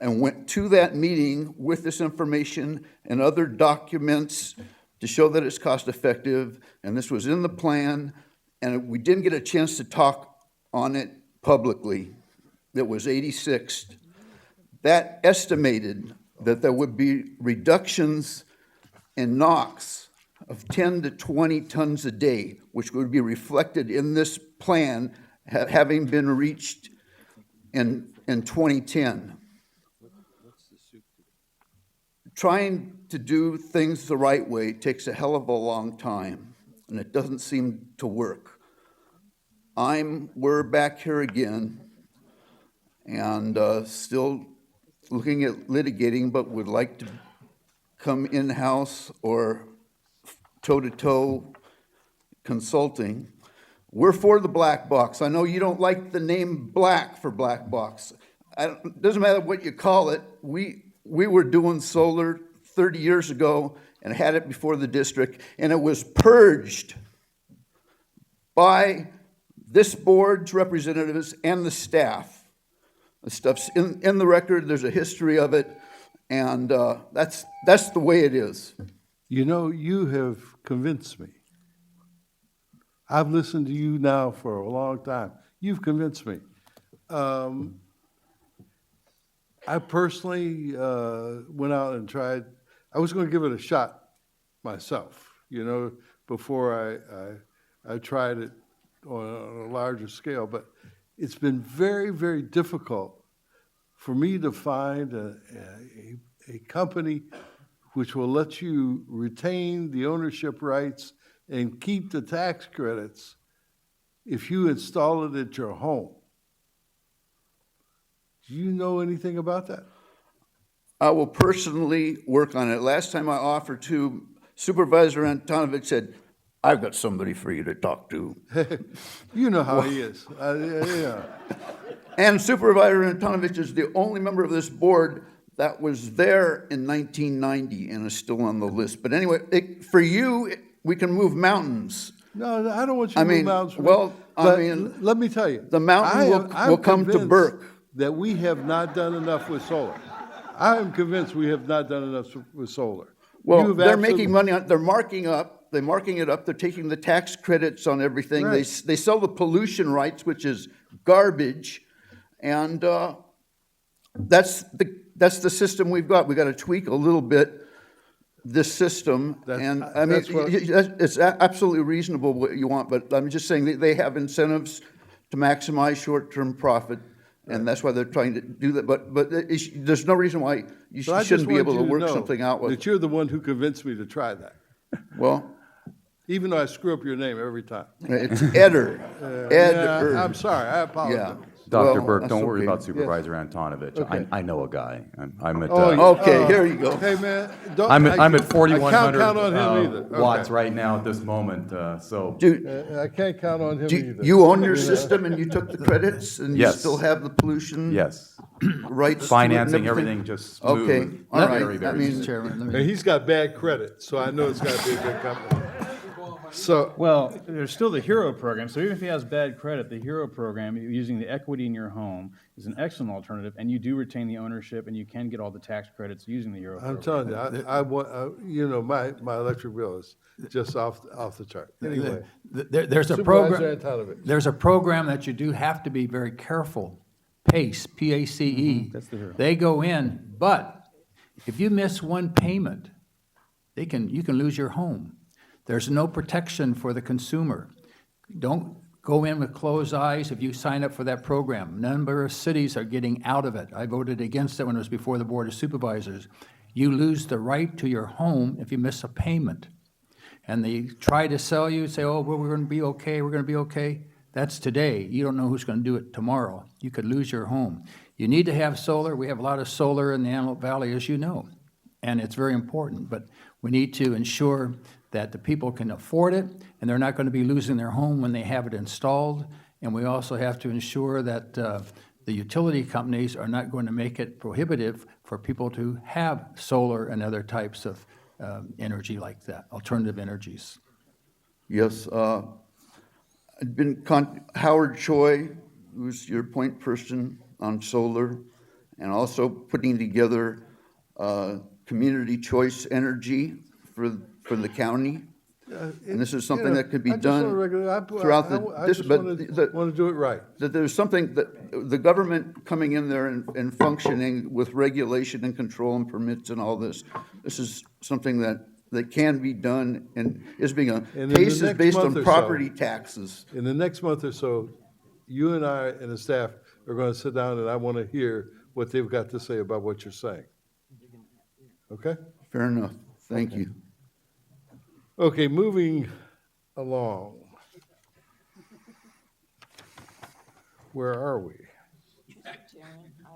and went to that meeting with this information and other documents to show that it's cost effective, and this was in the plan, and we didn't get a chance to talk on it publicly. It was 86. That estimated that there would be reductions in NOx of 10 to 20 tons a day, which would be reflected in this plan having been reached in 2010. Trying to do things the right way takes a hell of a long time, and it doesn't seem to work. We're back here again, and still looking at litigating, but would like to come in-house or toe-to-toe consulting. We're for the black box. I know you don't like the name black for black box. It doesn't matter what you call it. We were doing solar 30 years ago and had it before the district, and it was purged by this board's representatives and the staff. The stuff's in the record. There's a history of it, and that's the way it is. You know, you have convinced me. I've listened to you now for a long time. You've convinced me. I personally went out and tried. I was going to give it a shot myself, before I tried it on a larger scale. But it's been very, very difficult for me to find a company which will let you retain the ownership rights and keep the tax credits if you install it at your home. Do you know anything about that? I will personally work on it. Last time I offered to, Supervisor Antonovich said, I've got somebody for you to talk to. You know how he is. Yeah. And Supervisor Antonovich is the only member of this board that was there in 1990 and is still on the list. But anyway, for you, we can move mountains. No, I don't want you to move mountains. Let me tell you. The mountain will come to Burke. That we have not done enough with solar. I am convinced we have not done enough with solar. Well, they're making money on. They're marking it up. They're taking the tax credits on everything. Right. They sell the pollution rights, which is garbage, and that's the system we've got. We got to tweak a little bit this system, it's absolutely reasonable what you want. But I'm just saying that they have incentives to maximize short-term profit. And that's why they're trying to do that. But there's no reason why you shouldn't be able to work something out with. That you're the one who convinced me to try that. Well, even though I screw up your name every time. It's Eder. Eder. I'm sorry. I apologize. Yeah. Dr. Burke, don't worry about Supervisor Antonovich. Okay. I know a guy. I'm at. Okay, here you go. Hey man, I'm at 4,100 watts right now at this moment. I can't count on him either. You own your system and you took the credits and you still have the pollution. Yes. Rights. Financing, everything just smooth. Okay. All right. Very, very Chairman, he's got bad credit, so I know it's got to be a good company. Well, there's still the HERO program. So even if he has bad credit, the HERO program, using the equity in your home, is an excellent alternative, and you do retain the ownership, and you can get all the tax credits using the HERO program. I'm telling you, my electric bill is just off the chart. Anyway, there's a program. There's a program that you do have to be very careful. PACE, P-A-C-E. That's the HERO. They go in, but if you miss one payment, you can lose your home. There's no protection for the consumer. Don't go in with closed eyes if you sign up for that program. Number of cities are getting out of it. I voted against it when it was before the Board of Supervisors. You lose the right to your home if you miss a payment. And they try to sell you, say, oh, well, we're going to be okay, we're going to be okay. That's today. You don't know who's going to do it tomorrow. You could lose your home. You need to have solar. We have a lot of solar in the Antelope Valley, as you know, and it's very important. But we need to ensure that the people can afford it, and they're not going to be losing their home when they have it installed. And we also have to ensure that the utility companies are not going to make it prohibitive for people to have solar and other types of energy like that, alternative energies. Yes, I've been Howard Choi, who's your point person on solar, and also putting together community choice energy for the county. And this is something that could be done throughout I just want to do it right. That there's something that the government coming in there and functioning with regulation and control and permits and all this. This is something that can be done and is being PACE is based on property taxes. In the next month or so, you and I and the staff are going to sit down, and I want to hear what they've got to say about what you're saying. Okay? Fair enough. Thank you. Okay, moving along. Where are we?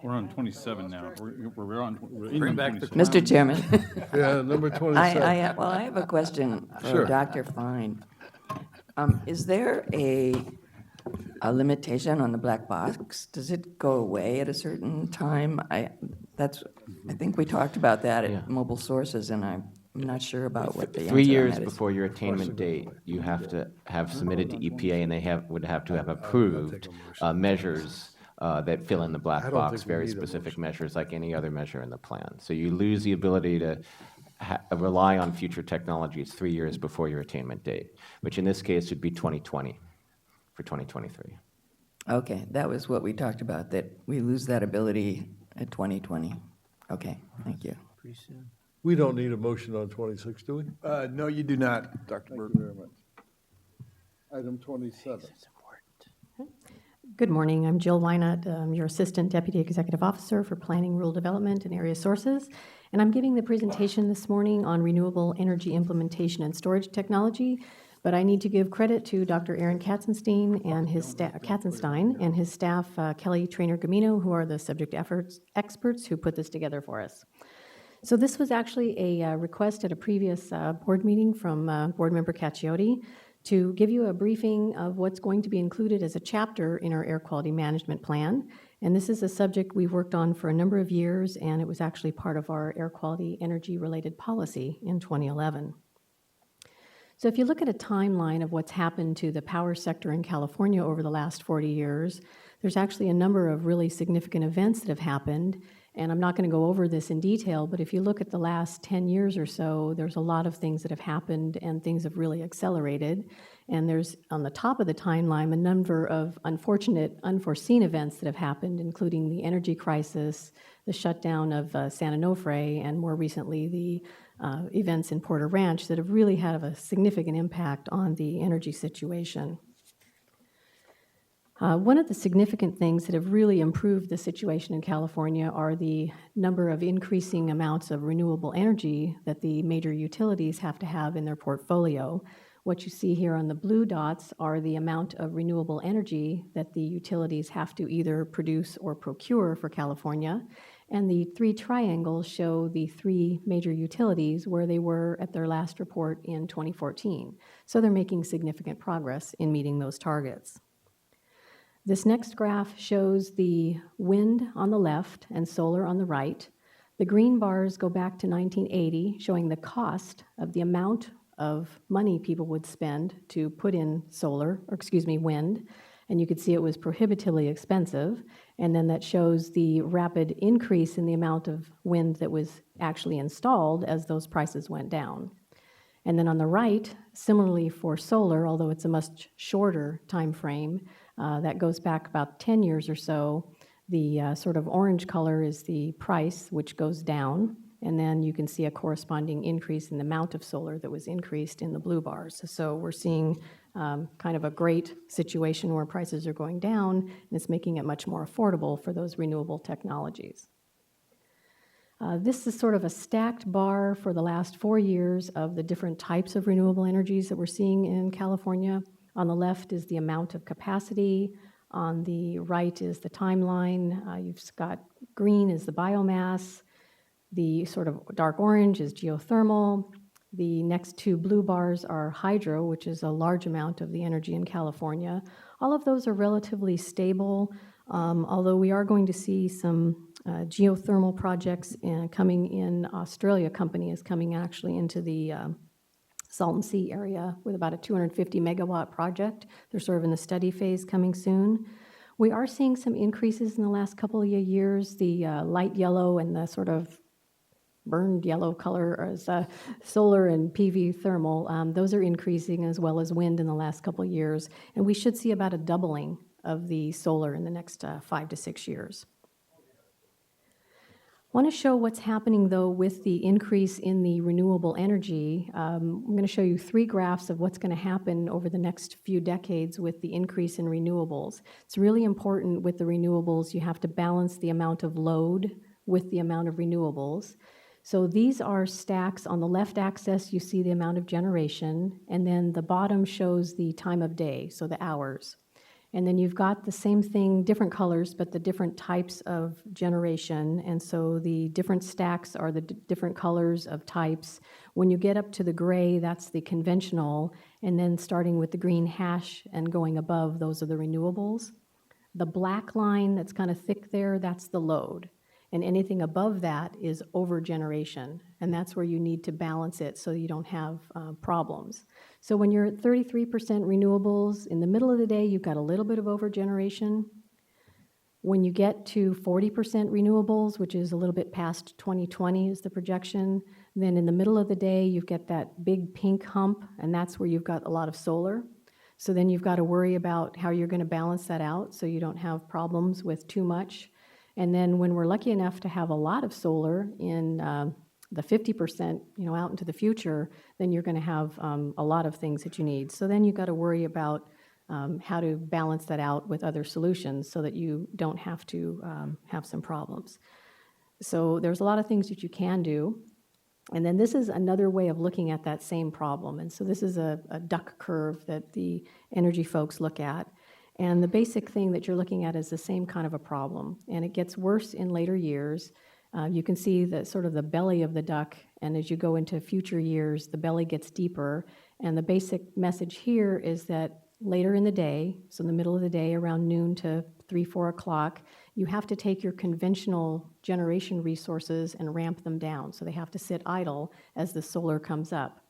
We're on 27 now. We're on. Bring back the Mr. Chairman. Yeah, number 27. I have a question for Sure. Dr. Fine. Is there a limitation on the black box? Does it go away at a certain time? I think we talked about that at Mobile Sources, and I'm not sure about what the answer 3 on years that is. before your attainment date, you have to have submitted to EPA, and they would have to have approved measures that fill in the black box, very specific measures like any other measure in the plan. So you lose the ability to rely on future technologies 3 years before your attainment date, which in this case would be 2020 for 2023. Okay, that was what we talked about, that we lose that ability at 2020. Okay, thank you. We don't need a motion on 26, do we? No, you do not, Dr. Thank Burke. you very much. Item 27. Good morning. I'm Jill Wynot. I'm your Assistant Deputy Executive Officer for Planning, Rural Development, and Area Sources. And I'm giving the presentation this morning on renewable energy implementation and storage technology. But I need to give credit to Dr. Aaron Katzenstein and his staff, Kelly Trainer-Gamino, who are the subject experts who put this together for us. So this was actually a request at a previous board meeting from Board Member Cacciotti to give you a briefing of what's going to be included as a chapter in our air quality management plan. And this is a subject we've worked on for a number of years, and it was actually part of our air quality energy-related policy in 2011. So if you look at a timeline of what's happened to the power sector in California over the last 40 years, there's actually a number of really significant events that have happened. And I'm not going to go over this in detail, but if you look at the last 10 years or so, there's a lot of things that have happened and things have really accelerated. And there's, on the top of the timeline, a number of unfortunate, unforeseen events that have happened, including the energy crisis, the shutdown of San Onofre, and more recently the events in Porter Ranch that have really had a significant impact on the energy situation. One of the significant things that have really improved the situation in California are the number of increasing amounts of renewable energy that the major utilities have to have in their portfolio. What you see here on the blue dots are the amount of renewable energy that the utilities have to either produce or procure for California. And the three triangles show the three major utilities where they were at their last report in 2014. So they're making significant progress in meeting those targets. This next graph shows the wind on the left and solar on the right. The green bars go back to 1980, showing the cost of the amount of money people would spend to put in wind. And you could see it was prohibitively expensive. And then that shows the rapid increase in the amount of wind that was actually installed as those prices went down. And then on the right, similarly for solar, although it's a much shorter time frame, that goes back about 10 years or so. The sort of orange color is the price, which goes down. And then you can see a corresponding increase in the amount of solar that was increased in the blue bars. So we're seeing kind of a great situation where prices are going down, and it's making it much more affordable for those renewable technologies. This is sort of a stacked bar for the last 4 years of the different types of renewable energies that we're seeing in California. On the left is the amount of capacity. On the right is the timeline. You've got green is the biomass. The sort of dark orange is geothermal. The next two blue bars are hydro, which is a large amount of the energy in California. All of those are relatively stable, although we are going to see some geothermal projects coming in Australia. A company is coming actually into the Salton Sea area with about a 250 megawatt project. They're sort of in the study phase coming soon. We are seeing some increases in the last couple of years. The light yellow and the sort of burned yellow color as solar and PV thermal, those are increasing, as well as wind in the last couple of years. And we should see about a doubling of the solar in the next 5 to 6 years. I want to show what's happening, though, with the increase in the renewable energy. I'm going to show you 3 graphs of what's going to happen over the next few decades with the increase in renewables. It's really important with the renewables, you have to balance the amount of load with the amount of renewables. So these are stacks. On the left axis, you see the amount of generation, and then the bottom shows the time of day, so the hours. And then you've got the same thing, different colors, but the different types of generation. And so the different stacks are the different colors of types. When you get up to the gray, that's the conventional. And then starting with the green hash and going above, those are the renewables. The black line that's kind of thick there, that's the load. And anything above that is over-generation. And that's where you need to balance it so you don't have problems. So when you're at 33% renewables, in the middle of the day, you've got a little bit of over-generation. When you get to 40% renewables, which is a little bit past 2020 is the projection, then in the middle of the day, you've got that big pink hump, and that's where you've got a lot of solar. So then you've got to worry about how you're going to balance that out so you don't have problems with too much. And then when we're lucky enough to have a lot of solar in the 50%, out into the future, then you're going to have a lot of things that you need. So then you've got to worry about how to balance that out with other solutions so that you don't have to have some problems. So there's a lot of things that you can do. And then this is another way of looking at that same problem. And so this is a duck curve that the energy folks look at. And the basic thing that you're looking at is the same kind of a problem. And it gets worse in later years. You can see the sort of the belly of the duck, and as you go into future years, the belly gets deeper. And the basic message here is that later in the day, so in the middle of the day, around noon to 3, 4 o'clock, you have to take your conventional generation resources and ramp them down. So they have to sit idle as the solar comes up.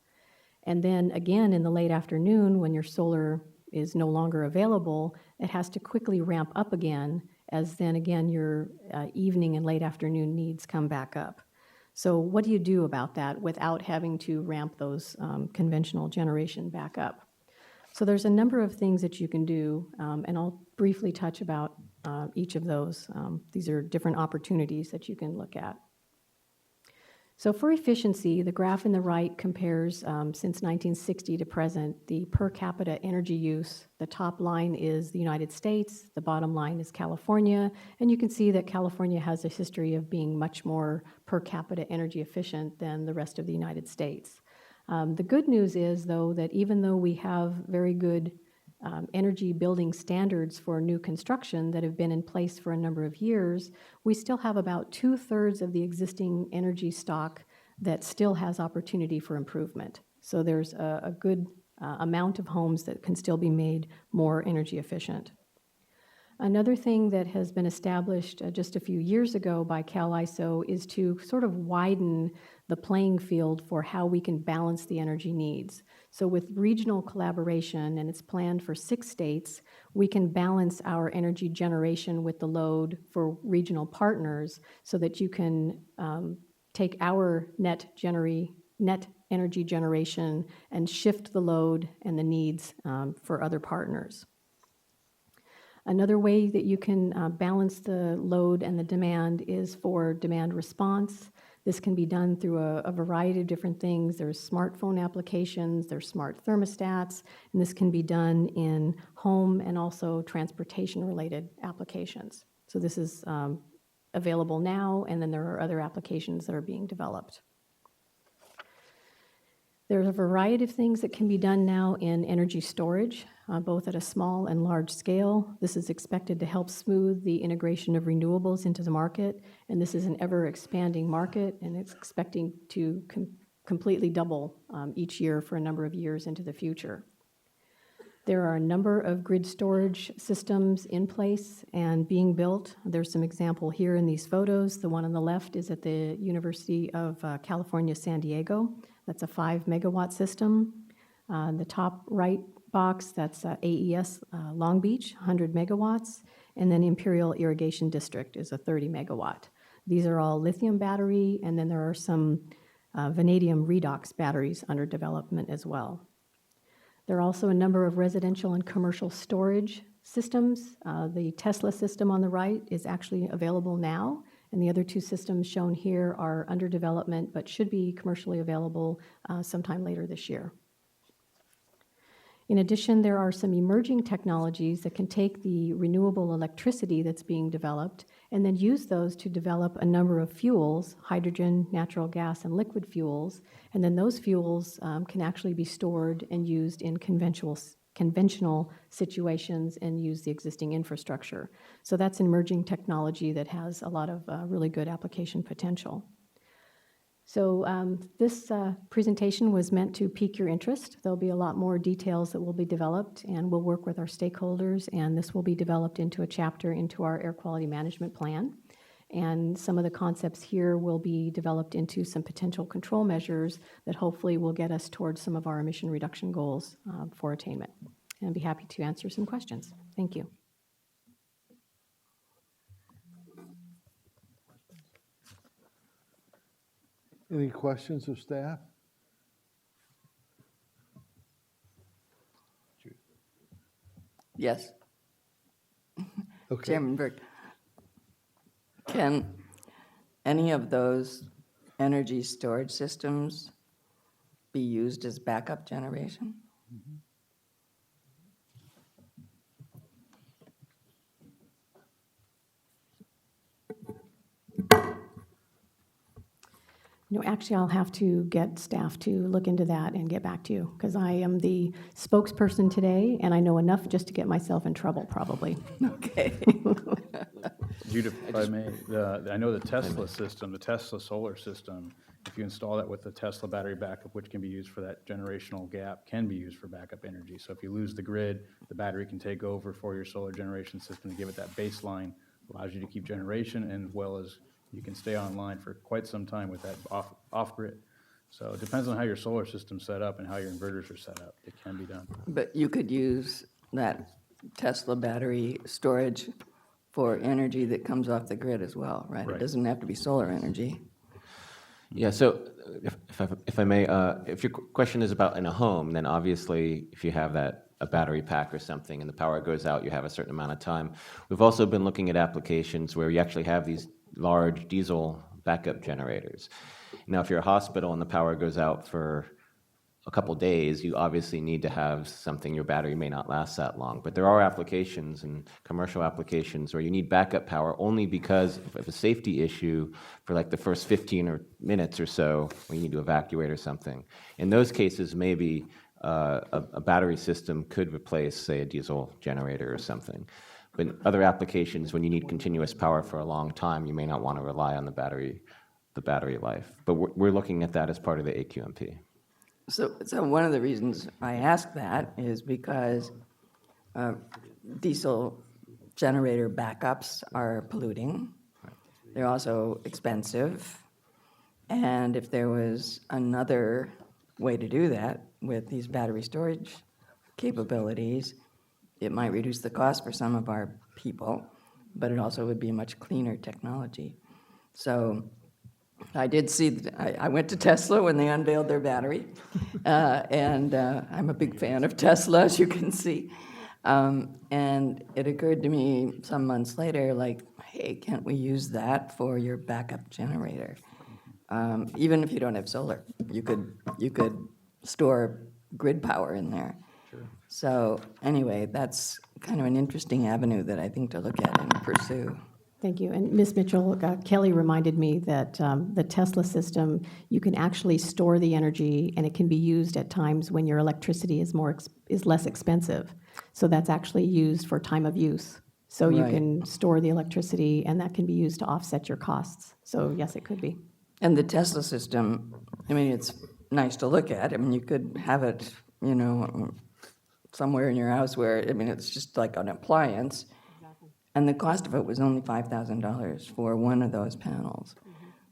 And then again, in the late afternoon, when your solar is no longer available, it has to quickly ramp up again, as then again your evening and late afternoon needs come back up. So what do you do about that without having to ramp those conventional generation back up? So there's a number of things that you can do, and I'll briefly touch about each of those. These are different opportunities that you can look at. So for efficiency, the graph in the right compares since 1960 to present the per capita energy use. The top line is the United States, the bottom line is California, and you can see that California has a history of being much more per capita energy efficient than the rest of the United States. The good news is, though, that even though we have very good energy building standards for new construction that have been in place for a number of years, we still have about 2/3 of the existing energy stock that still has opportunity for improvement. So there's a good amount of homes that can still be made more energy efficient. Another thing that has been established just a few years ago by CalISO is to sort of widen the playing field for how we can balance the energy needs. So with regional collaboration, and it's planned for 6 states, we can balance our energy generation with the load for regional partners so that you can take our net energy generation and shift the load and the needs for other partners. Another way that you can balance the load and the demand is for demand response. This can be done through a variety of different things. There's smartphone applications, there's smart thermostats, and this can be done in home and also transportation-related applications. So this is available now, and then there are other applications that are being developed. There's a variety of things that can be done now in energy storage, both at a small and large scale. This is expected to help smooth the integration of renewables into the market, and this is an ever-expanding market, and it's expecting to completely double each year for a number of years into the future. There are a number of grid storage systems in place and being built. There's some example here in these photos. The one on the left is at the University of California, San Diego. That's a 5 megawatt system. The top right box, that's AES Long Beach, 100 megawatts. And then Imperial Irrigation District is a 30 megawatt. These are all lithium battery, and then there are some vanadium redox batteries under development as well. There are also a number of residential and commercial storage systems. The Tesla system on the right is actually available now, and the other two systems shown here are under development but should be commercially available sometime later this year. In addition, there are some emerging technologies that can take the renewable electricity that's being developed and then use those to develop a number of fuels, hydrogen, natural gas, and liquid fuels, and then those fuels can actually be stored and used in conventional situations and use the existing infrastructure. So that's an emerging technology that has a lot of really good application potential. So this presentation was meant to pique your interest. There'll be a lot more details that will be developed, and we'll work with our stakeholders, and this will be developed into a chapter into our air quality management plan. And some of the concepts here will be developed into some potential control measures that hopefully will get us towards some of our emission reduction goals for attainment. And I'd be happy to answer some questions. Thank you. Any questions of staff? Yes. Okay. Chairman Burke, can any of those energy storage systems be used as backup generation? No, actually, I'll have to get staff to look into that and get back to you, because I am the spokesperson today, and I know enough just to get myself in trouble, probably. Okay. Judith, if I may, I know the Tesla system, the Tesla solar system, if you install that with the Tesla battery backup, which can be used for that generational gap, can be used for backup energy. So if you lose the grid, the battery can take over for your solar generation system to give it that baseline, allows you to keep generation, and as well as you can stay online for quite some time with that off-grid. So it depends on how your solar system's set up and how your inverters are set up. It can be done. But you could use that Tesla battery storage for energy that comes off the grid as well, right? It doesn't have to be solar energy. Yeah, so if I may, if your question is about in a home, then obviously if you have a battery pack or something and the power goes out, you have a certain amount of time. We've also been looking at applications where you actually have these large diesel backup generators. Now, if you're a hospital and the power goes out for a couple days, you obviously need to have something. Your battery may not last that long. But there are applications and commercial applications where you need backup power only because of a safety issue for like the first 15 minutes or so when you need to evacuate or something. In those cases, maybe a battery system could replace, say, a diesel generator or something. But in other applications, when you need continuous power for a long time, you may not want to rely on the battery life. But we're looking at that as part of the AQMP. So one of the reasons I ask that is because diesel generator backups are polluting. They're also expensive. And if there was another way to do that with these battery storage capabilities, it might reduce the cost for some of our people, but it also would be a much cleaner technology. So I did see, I went to Tesla when they unveiled their battery, and I'm a big fan of Tesla, as you can see. And it occurred to me some months later, like, hey, can't we use that for your backup generator? Even if you don't have solar, you could store grid power in there. So anyway, that's kind of an interesting avenue that I think to look at and pursue. Thank you. And Ms. Mitchell, Kelly reminded me that the Tesla system, you can actually store the energy, and it can be used at times when your electricity is less expensive. So that's actually used for time of use. So you Right. can store the electricity, and that can be used to offset your costs. So yes, it could be. And the Tesla system, I mean, it's nice to look at. I mean, you could have it, somewhere in your house where, I mean, it's just like an appliance. And the cost of it was only $5,000 for one of those panels.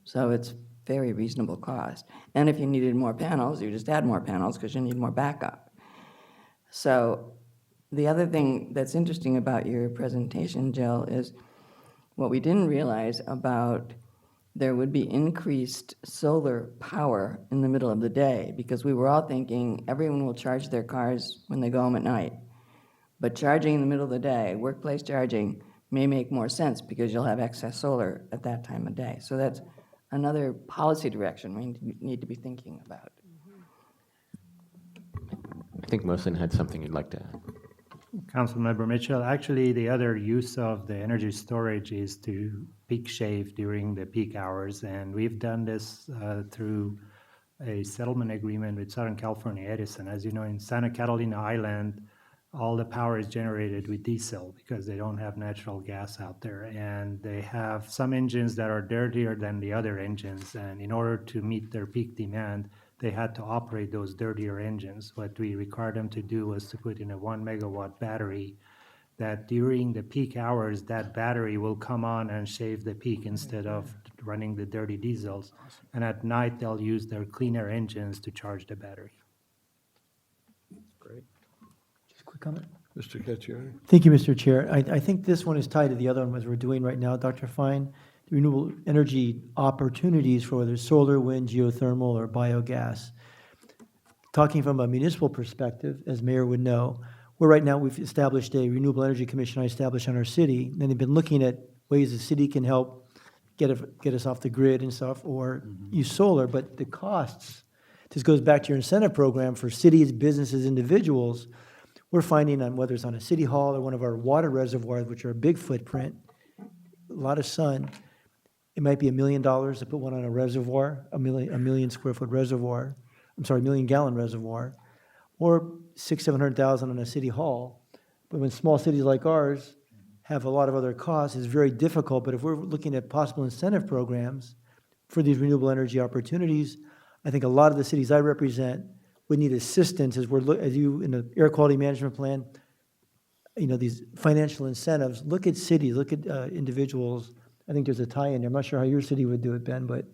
So it's very reasonable cost. And if you needed more panels, you just add more panels because you need more backup. So the other thing that's interesting about your presentation, Jill, is what we didn't realize about there would be increased solar power in the middle of the day, because we were all thinking everyone will charge their cars when they go home at night. But charging in the middle of the day, workplace charging, may make more sense because you'll have excess solar at that time of day. So that's another policy direction we need to be thinking about. I think Moslin had something you'd like to add. Councilmember Mitchell, actually, the other use of the energy storage is to peak shave during the peak hours, and we've done this through a settlement agreement with Southern California Edison. As you know, in Santa Catalina Island, all the power is generated with diesel because they don't have natural gas out there, and they have some engines that are dirtier than the other engines, and in order to meet their peak demand, they had to operate those dirtier engines. What we required them to do was to put in a 1 megawatt battery that during the peak hours, that battery will come on and shave the peak instead of running the dirty diesels. And at night, they'll use their cleaner engines to charge the battery. Great. Just a quick comment. Mr. Cacciari? Thank you, Mr. Chair. I think this one is tied to the other one as we're doing right now, Dr. Fine. The renewable energy opportunities for whether solar, wind, geothermal, or biogas. Talking from a municipal perspective, as Mayor would know, we've established a renewable energy commission I established in our city, and they've been looking at ways the city can help get us off the grid and stuff, or use solar, but the costs, this goes back to your incentive program for cities, businesses, individuals. We're finding on whether it's on a city hall or one of our water reservoirs, which are a big footprint, a lot of sun, it might be $1 million to put one on a reservoir, a million square foot reservoir, $1 million gallon reservoir, or $600,000-700,000 on a city hall. But when small cities like ours have a lot of other costs, it's very difficult. But if we're looking at possible incentive programs for these renewable energy opportunities, I think a lot of the cities I represent would need assistance as you in the air quality management plan, these financial incentives. Look at cities, look at individuals. I think there's a tie-in there. I'm not sure how your city would do it, Ben, but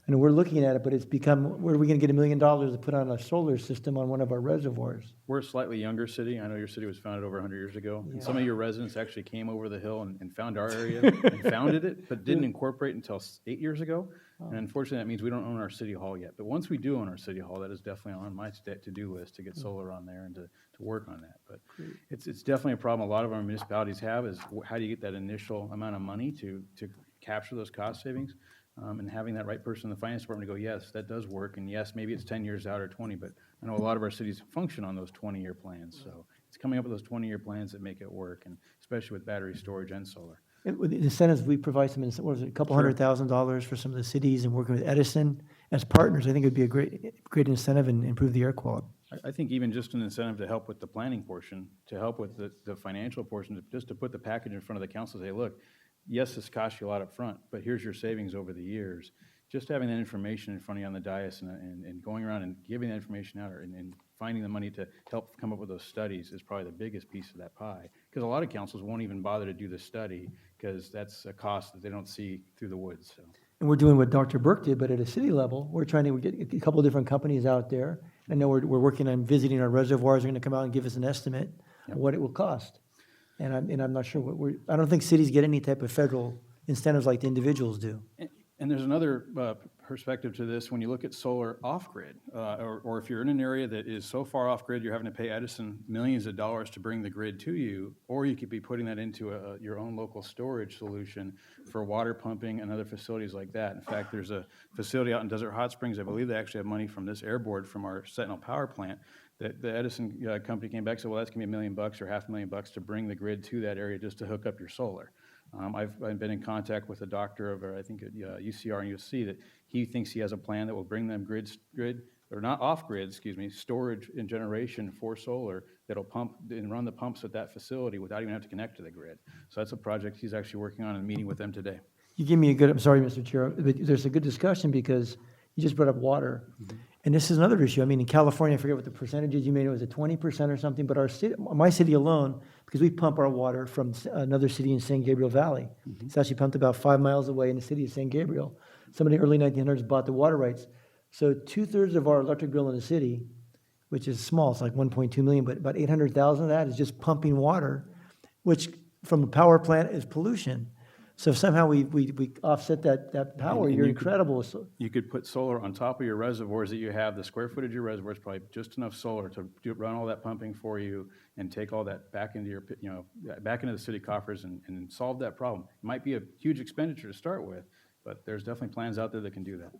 I know we're looking at it, but it's become, where are we going to get $1 million to put on a solar system on one of our reservoirs? We're a slightly younger city. I know your city was founded over 100 years ago. And some of your residents actually came over the hill and found our area and founded it, but didn't incorporate until 8 years ago. And unfortunately, that means we don't own our city hall yet. But once we do own our city hall, that is definitely on my to-do list to get solar on there and to work on that. But it's definitely a problem a lot of our municipalities have is how do you get that initial amount of money to capture those cost savings? And having that right person in the finance department to go, yes, that does work, and yes, maybe it's 10 years out or 20, but I know a lot of our cities function on those 20-year plans, so it's coming up with those 20-year plans that make it work, and especially with battery storage and solar. And with the incentives, we provide some, what was it, a couple $100,000 for some of the cities, and working with Edison as partners, I think it would be a great incentive and improve the air quality. I think even just an incentive to help with the planning portion, to help with the financial portion, just to put the package in front of the council and say, look, yes, this costs you a lot up front, but here's your savings over the years. Just having that information in front of you on the dais and going around and giving that information out and finding the money to help come up with those studies is probably the biggest piece of that pie. Because a lot of councils won't even bother to do the study because that's a cost that they don't see through the woods. So. And we're doing what Dr. Burke did, but at a city level, we're trying to get a couple of different companies out there. I know we're working on visiting our reservoirs. They're going to come out and give us an estimate of what it will cost. And I'm not sure I don't think cities get any type of federal incentives like the individuals do. And there's another perspective to this, when you look at solar off-grid, or if you're in an area that is so far off-grid, you're having to pay Edison millions of dollars to bring the grid to you, or you could be putting that into your own local storage solution for water pumping and other facilities like that. In fact, there's a facility out in Desert Hot Springs, I believe they actually have money from this air board from our Sentinel power plant, that the Edison company came back and said, well, that's gonna be $1 million or $500,000 to bring the grid to that area just to hook up your solar. I've been in contact with a doctor over, I think, at UCR and USC, that he thinks he has a plan that will bring them or not off-grid, excuse me, storage and generation for solar that'll pump and run the pumps at that facility without even having to connect to the grid. So that's a project he's actually working on and meeting with them today. You give me a good, I'm sorry, Mr. Chair, but there's a good discussion because you just brought up water. And this is another issue. I mean, in California, I forget what the percentage is you made, it was it 20% or something, but our city, my city alone, because we pump our water from another city in San Gabriel Valley. It's actually pumped about 5 miles away in the city of San Gabriel. Somebody in the early 1900s bought the water rights. So 2/3 of our electric bill in the city, which is small, it's like 1.2 million, but about 800,000 of that is just pumping water, which from a power plant is pollution. So if somehow we offset that power, And you're you could- incredible. So, You could put solar on top of your reservoirs that you have. The square footage of your reservoir is probably just enough solar to run all that pumping for you and take all that back into your, back into the city coffers and solve that problem. It might be a huge expenditure to start with, but there's definitely plans out there that can do that.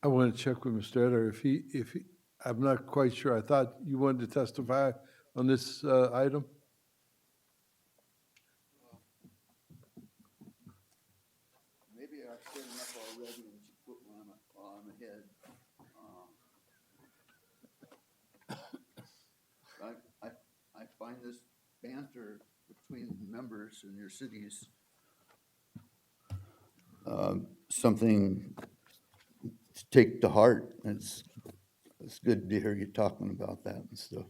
I want to check with Mr. Eder if he, I'm not quite sure. I thought you wanted to testify on this item? Maybe I've said enough already and you put one on ahead. I find this banter between members in your cities something to take to heart. It's good to hear you talking about that and stuff.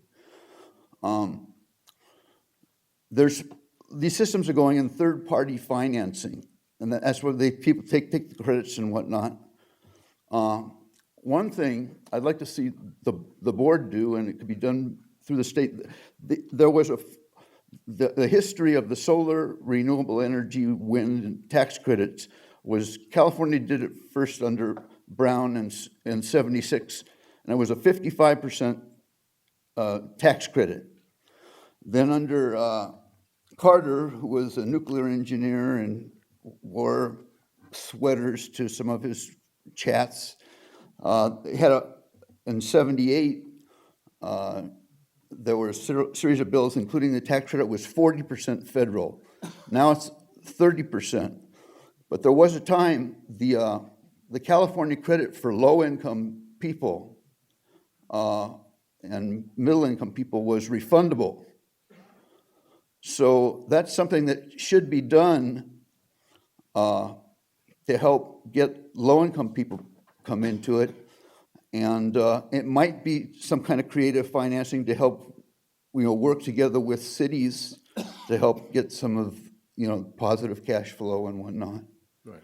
These systems are going in third-party financing, and that's where people take the credits and whatnot. One thing I'd like to see the board do, and it could be done through the state, there was the history of the solar, renewable energy, wind, and tax credits was California did it first under Brown in 76, and it was a 55% tax credit. Then under Carter, who was a nuclear engineer and wore sweaters to some of his chats, in 78, there were a series of bills, including the tax credit was 40% federal. Now it's 30%. But there was a time the California credit for low-income people and middle-income people was refundable. So that's something that should be done to help get low-income people come into it. And it might be some kind of creative financing to help, work together with cities to help get some of, positive cash flow and whatnot. Right.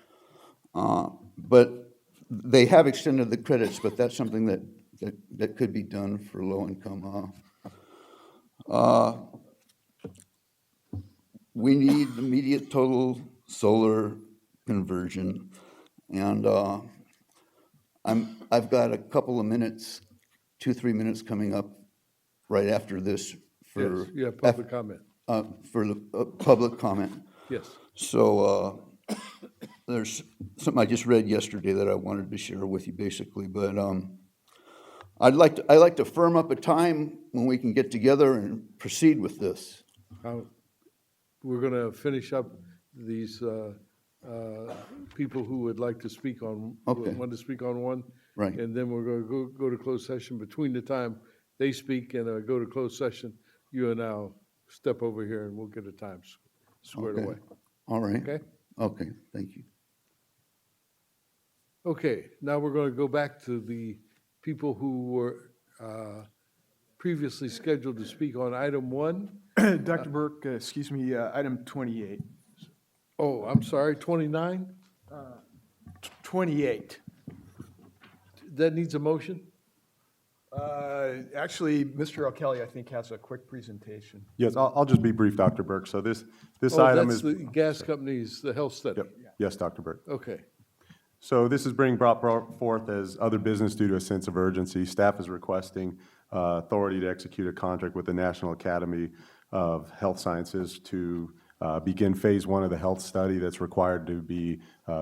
But they have extended the credits, but that's something that could be done for low income. We need immediate total solar conversion, and I've got a couple of minutes, 2-3 minutes coming up right after this for Yes, you have public comment. For the public comment. Yes. So there's something I just read yesterday that I wanted to share with you, basically. But I'd like to firm up a time when we can get together and proceed with this. We're going to finish up these people who would like to speak on, want to speak on one. Right. And then we're going to go to closed session. Between the time they speak and go to closed session, you and I'll step over here and we'll get a time squared away. All right. Okay? Okay, thank you. Okay, now we're going to go back to the people who were previously scheduled to speak on item 1. Dr. Burke, excuse me, item 28. Oh, I'm sorry, 29? 28. That needs a motion? Actually, Mr. O'Kelly, I think, has a quick presentation. Yes, I'll just be brief, Dr. Burke. So this Oh, item that's is. the gas companies, the health study. Yep. Yes, Dr. Burke. Okay. So this is being brought forth as other business due to a sense of urgency. Staff is requesting authority to execute a contract with the National Academy of Health Sciences to begin phase 1 of the health study that's required to be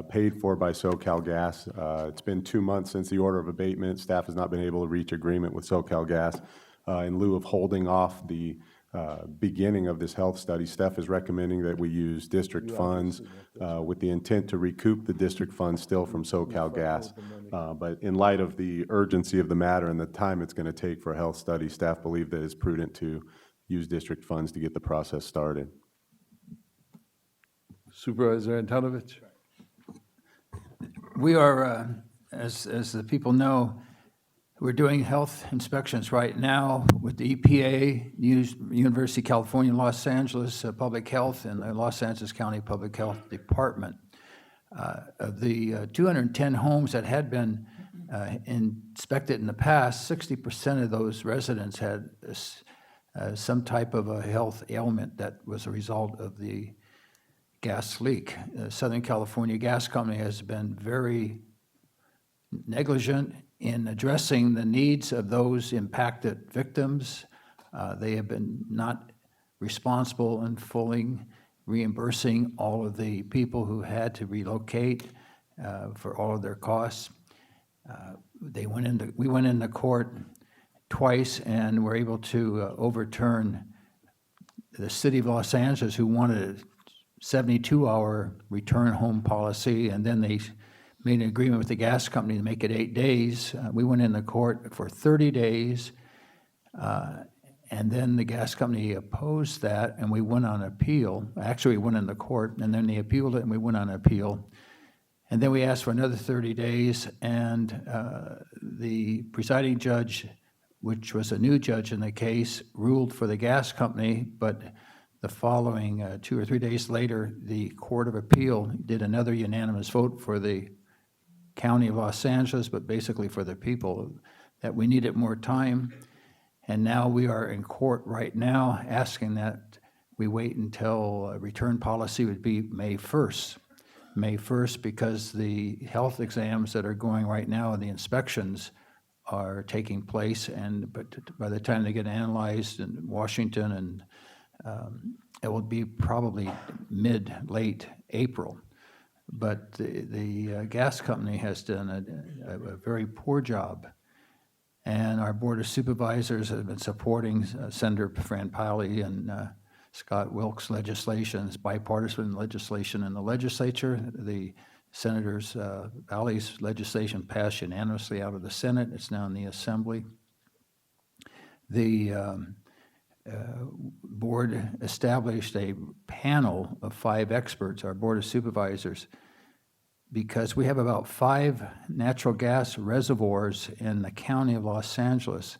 paid for by SoCalGas. It's been 2 months since the order of abatement. Staff has not been able to reach agreement with SoCalGas. In lieu of holding off the beginning of this health study, staff is recommending that we use district funds with the intent to recoup the district funds still from SoCalGas. But in light of the urgency of the matter and the time it's going to take for a health study, staff believe that it's prudent to use district funds to get the process started. Supervisor Antonovich? We are, as the people know, we're doing health inspections right now with the EPA, University of California, Los Angeles Public Health, and the Los Angeles County Public Health Department. Of the 210 homes that had been inspected in the past, 60% of those residents had some type of a health ailment that was a result of the gas leak. Southern California Gas Company has been very negligent in addressing the needs of those impacted victims. They have been not responsible in fully reimbursing all of the people who had to relocate for all of their costs. We went into court twice and were able to overturn the city of Los Angeles, who wanted a 72-hour return home policy, and then they made an agreement with the gas company to make it 8 days. We went into court for 30 days, and then the gas company opposed that, and we went on appeal. Actually, we went into court, and then they appealed it, and we went on appeal. And then we asked for another 30 days, and the presiding judge, which was a new judge in the case, ruled for the gas company, but the following 2 or 3 days later, the Court of Appeal did another unanimous vote for the County of Los Angeles, but basically for the people, that we needed more time. And now we are in court right now asking that we wait until return policy would be May 1st. May 1st, because the health exams that are going right now and the inspections are taking place, but by the time they get analyzed in Washington, and it will be probably late April. But the gas company has done a very poor job, and our Board of Supervisors have been supporting Senator Fran Pally and Scott Wilkes' legislation. It's bipartisan legislation in the legislature. The Senators Pally's legislation passed unanimously out of the Senate. It's now in the Assembly. The board established a panel of 5 experts, our Board of Supervisors, because we have about 5 natural gas reservoirs in the county of Los Angeles.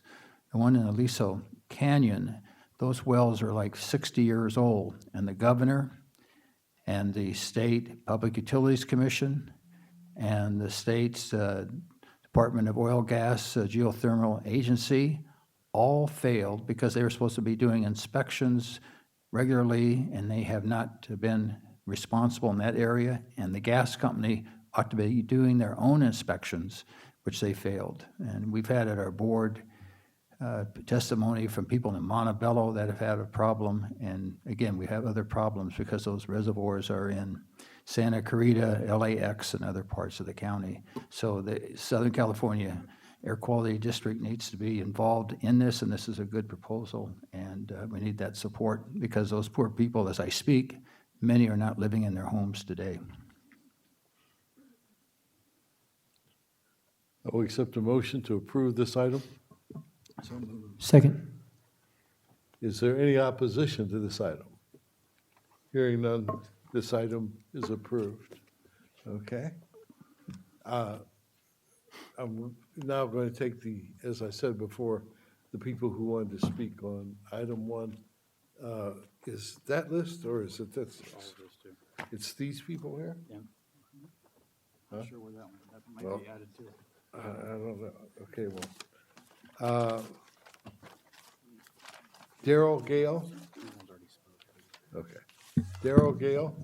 The one in Aliso Canyon, those wells are like 60 years old, and the governor and the State Public Utilities Commission and the state's Department of Oil, Gas, Geothermal Agency all failed because they were supposed to be doing inspections regularly, and they have not been responsible in that area. And the gas company ought to be doing their own inspections, which they failed. And we've had at our board testimony from people in Montebello that have had a problem. And again, we have other problems because those reservoirs are in Santa Clarita, LAX, and other parts of the county. So the Southern California Air Quality District needs to be involved in this, and this is a good proposal, and we need that support because those poor people, as I speak, many are not living in their homes today. I will accept a motion to approve this item. Second. Is there any opposition to this item? Hearing none, this item is approved. Okay. I'm now going to take as I said before, the people who wanted to speak on item 1. Is that list, or is it this? It's these people here? Yeah. Huh? Not sure where that one, that Well, might be added to it. I don't know. Okay, well. Daryl Gale? Okay. Daryl Gale?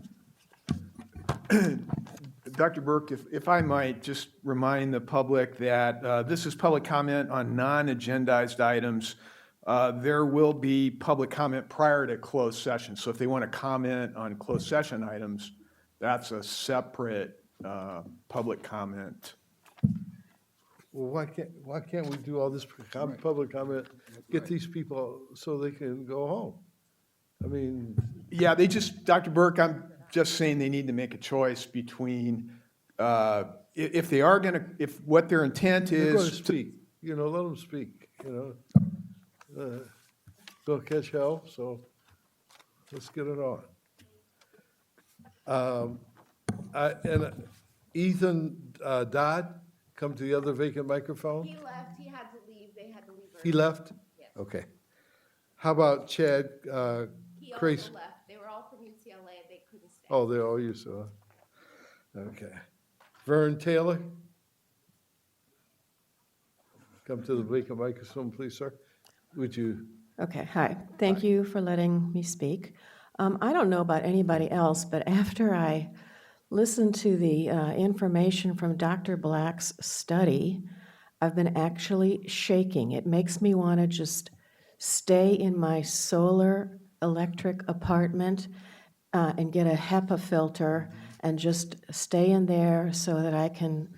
Dr. Burke, if I might just remind the public that this is public comment on non-agendized items. There will be public comment prior to closed session. So if they want to comment on closed session items, that's a separate public comment. Well, why can't we do all this public comment, get these people so they can go home? I mean, Yeah, Dr. Burke, I'm just saying they need to make a choice between, if they are going to, if what their intent they're going to is. speak, let them speak, They'll catch hell, so let's get it on. And Ethan Dodd, come to the other vacant microphone. He left, he had to leave, they had to leave early. He left? Yes. Okay. How about Chad He also Crace? left, they were all from UCLA, they couldn't stay. Oh, they all used to, okay. Vern Taylor? Come to the vacant microphone, please, sir. Would you? Okay, hi. Thank you for letting me speak. I don't know about anybody else, but after I listened to the information from Dr. Black's study, I've been actually shaking. It makes me want to just stay in my solar electric apartment and get a HEPA filter and just stay in there so that I can,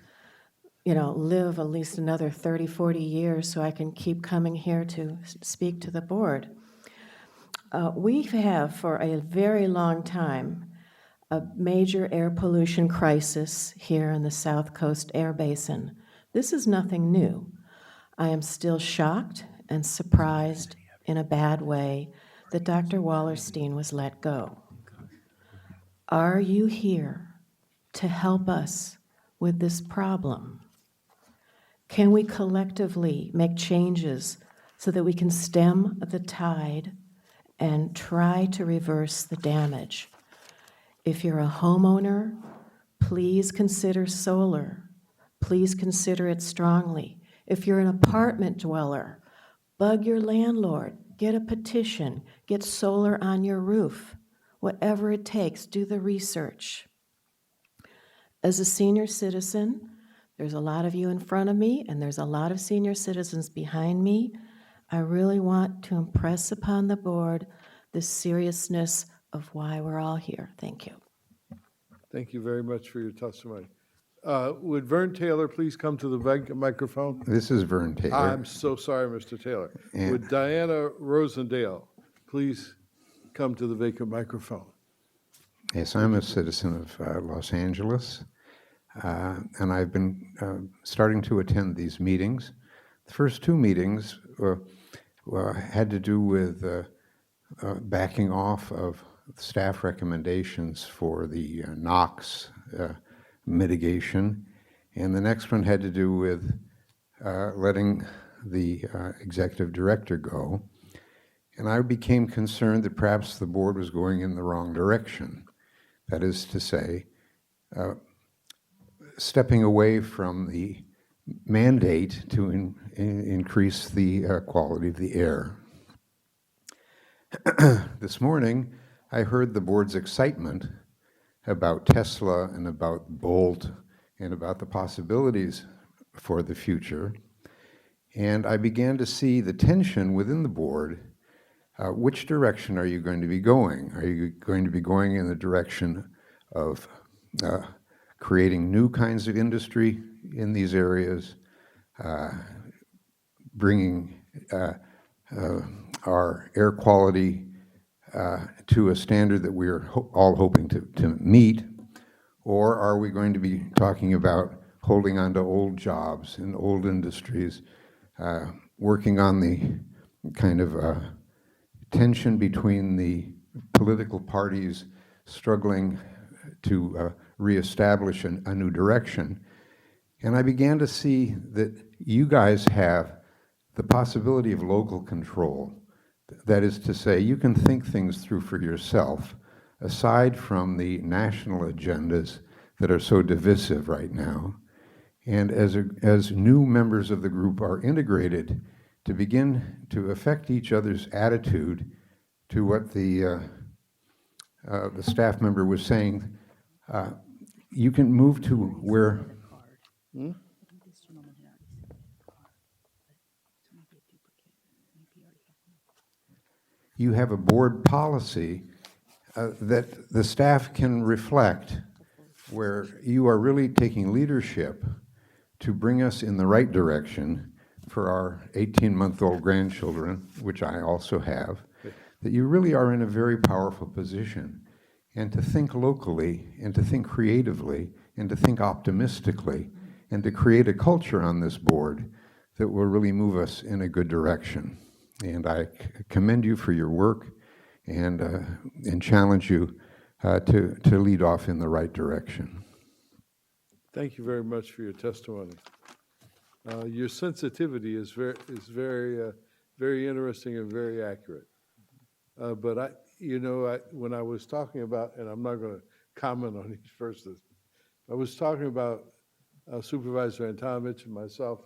live at least another 30, 40 years so I can keep coming here to speak to the board. We have for a very long time a major air pollution crisis here in the South Coast Air Basin. This is nothing new. I am still shocked and surprised in a bad way that Dr. Wallerstein was let go. Are you here to help us with this problem? Can we collectively make changes so that we can stem the tide and try to reverse the damage? If you're a homeowner, please consider solar. Please consider it strongly. If you're an apartment dweller, bug your landlord, get a petition, get solar on your roof. Whatever it takes, do the research. As a senior citizen, there's a lot of you in front of me, and there's a lot of senior citizens behind me. I really want to impress upon the board the seriousness of why we're all here. Thank you. Thank you very much for your testimony. Would Vern Taylor please come to the vacant microphone? This is Vern Taylor. I'm so sorry, Mr. Taylor. And- Would Diana Rosendale please come to the vacant microphone? Yes, I'm a citizen of Los Angeles, and I've been starting to attend these meetings. The first two meetings had to do with backing off of staff recommendations for the NOx mitigation, and the next one had to do with letting the executive director go. And I became concerned that perhaps the board was going in the wrong direction. That is to say, stepping away from the mandate to increase the quality of the air. This morning, I heard the board's excitement about Tesla and about Bolt and about the possibilities for the future. And I began to see the tension within the board. Which direction are you going to be going? Are you going to be going in the direction of creating new kinds of industry in these areas, bringing our air quality to a standard that we are all hoping to meet, or are we going to be talking about holding on to old jobs and old industries, working on the kind of tension between the political parties struggling to reestablish a new direction? And I began to see that you guys have the possibility of local control. That is to say, you can think things through for yourself, aside from the national agendas that are so divisive right now. And as new members of the group are integrated, to begin to affect each other's attitude to what the staff member was saying, you can move to where, you have a board policy that the staff can reflect, where you are really taking leadership to bring us in the right direction for our 18-month-old grandchildren, which I also have, that you really are in a very powerful position. And to think locally, and to think creatively, and to think optimistically, and to create a culture on this board that will really move us in a good direction. And I commend you for your work and challenge you to lead off in the right direction. Thank you very much for your testimony. Your sensitivity is very interesting and very accurate. But when I was talking about, and I'm not going to comment on each person, I was talking about Supervisor Antonovich and myself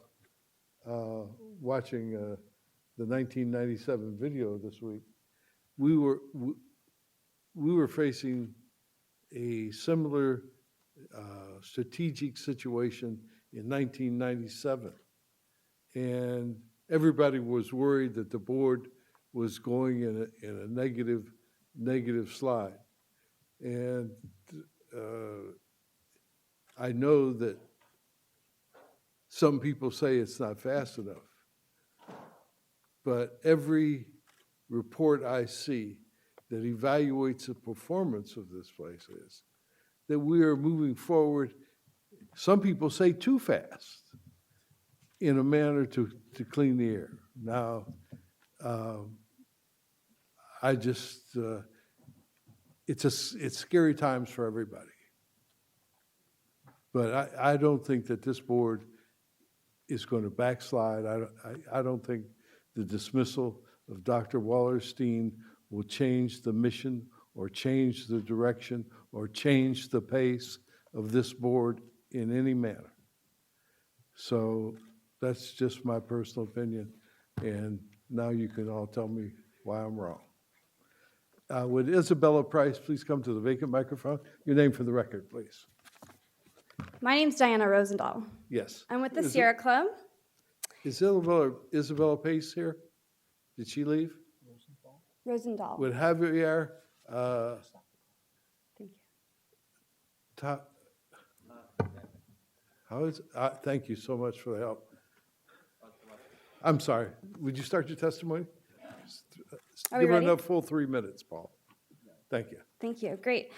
watching the 1997 video this week. We were facing a similar strategic situation in 1997, and everybody was worried that the board was going in a negative slide. And I know that some people say it's not fast enough, but every report I see that evaluates the performance of this place is that we are moving forward, some people say too fast, in a manner to clean the air. Now, it's scary times for everybody. But I don't think that this board is going to backslide. I don't think the dismissal of Dr. Wallerstein will change the mission or change the direction or change the pace of this board in any manner. So that's just my personal opinion, and now you can all tell me why I'm wrong. Would Isabella Price please come to the vacant microphone? Your name for the record, please. My name's Diana Rosendahl. Yes. I'm with the Sierra Club. Is Isabella Pace here? Did she leave? Rosendahl. Would Javier, Thank you. Thank you so much for the help. I'm sorry. Would you start your testimony? Are we Give her ready? enough full 3 minutes, Paul. Thank you. Thank you. Great.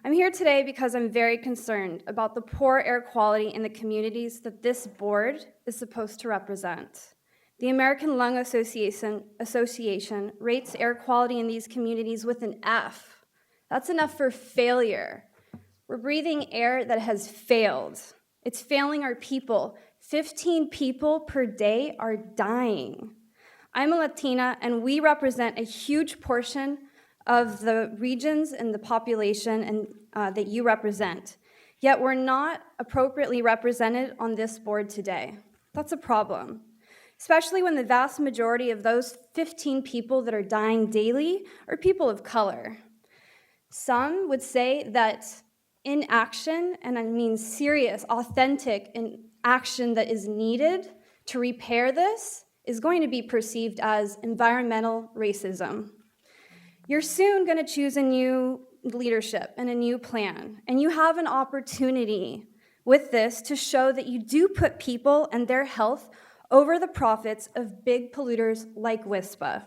I'm here today because I'm very concerned about the poor air quality in the communities that this board is supposed to represent. The American Lung Association rates air quality in these communities with an F. That's enough for failure. We're breathing air that has failed. It's failing our people. 15 people per day are dying. I'm a Latina, and we represent a huge portion of the regions and the population that you represent. Yet we're not appropriately represented on this board today. That's a problem, especially when the vast majority of those 15 people that are dying daily are people of color. Some would say that inaction, and I mean serious, authentic action that is needed to repair this, is going to be perceived as environmental racism. You're soon going to choose a new leadership and a new plan, and you have an opportunity with this to show that you do put people and their health over the profits of big polluters like WISPA.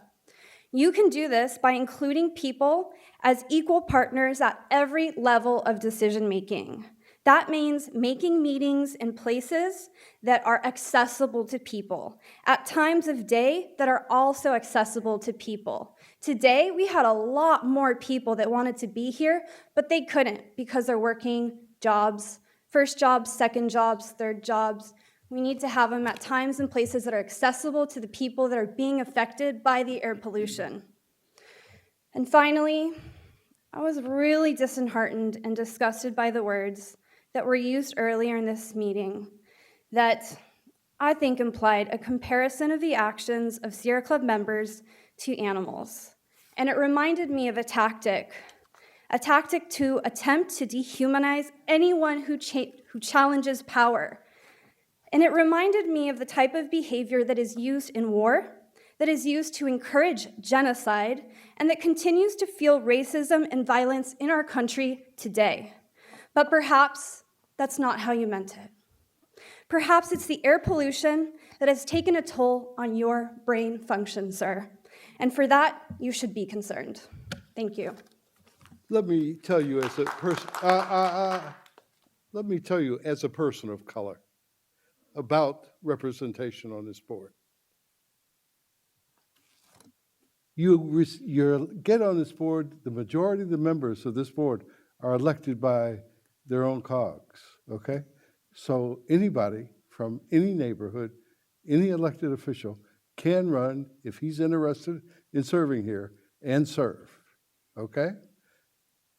You can do this by including people as equal partners at every level of decision making. That means making meetings in places that are accessible to people, at times of day that are also accessible to people. Today, we had a lot more people that wanted to be here, but they couldn't because they're working jobs, first jobs, second jobs, third jobs. We need to have them at times and places that are accessible to the people that are being affected by the air pollution. And finally, I was really disheartened and disgusted by the words that were used earlier in this meeting that I think implied a comparison of the actions of Sierra Club members to animals. And it reminded me of a tactic a tactic to attempt to dehumanize anyone who challenges power. And it reminded me of the type of behavior that is used in war, that is used to encourage genocide, and that continues to fuel racism and violence in our country today. But perhaps that's not how you meant it. Perhaps it's the air pollution that has taken a toll on your brain function, sir. And for that, you should be concerned. Thank you. Let me tell you as a person, let me tell you as a person of color about representation on this board. You get on this board, the majority of the members of this board are elected by their own cogs, okay? So anybody from any neighborhood, any elected official can run if he's interested in serving here and serve, okay?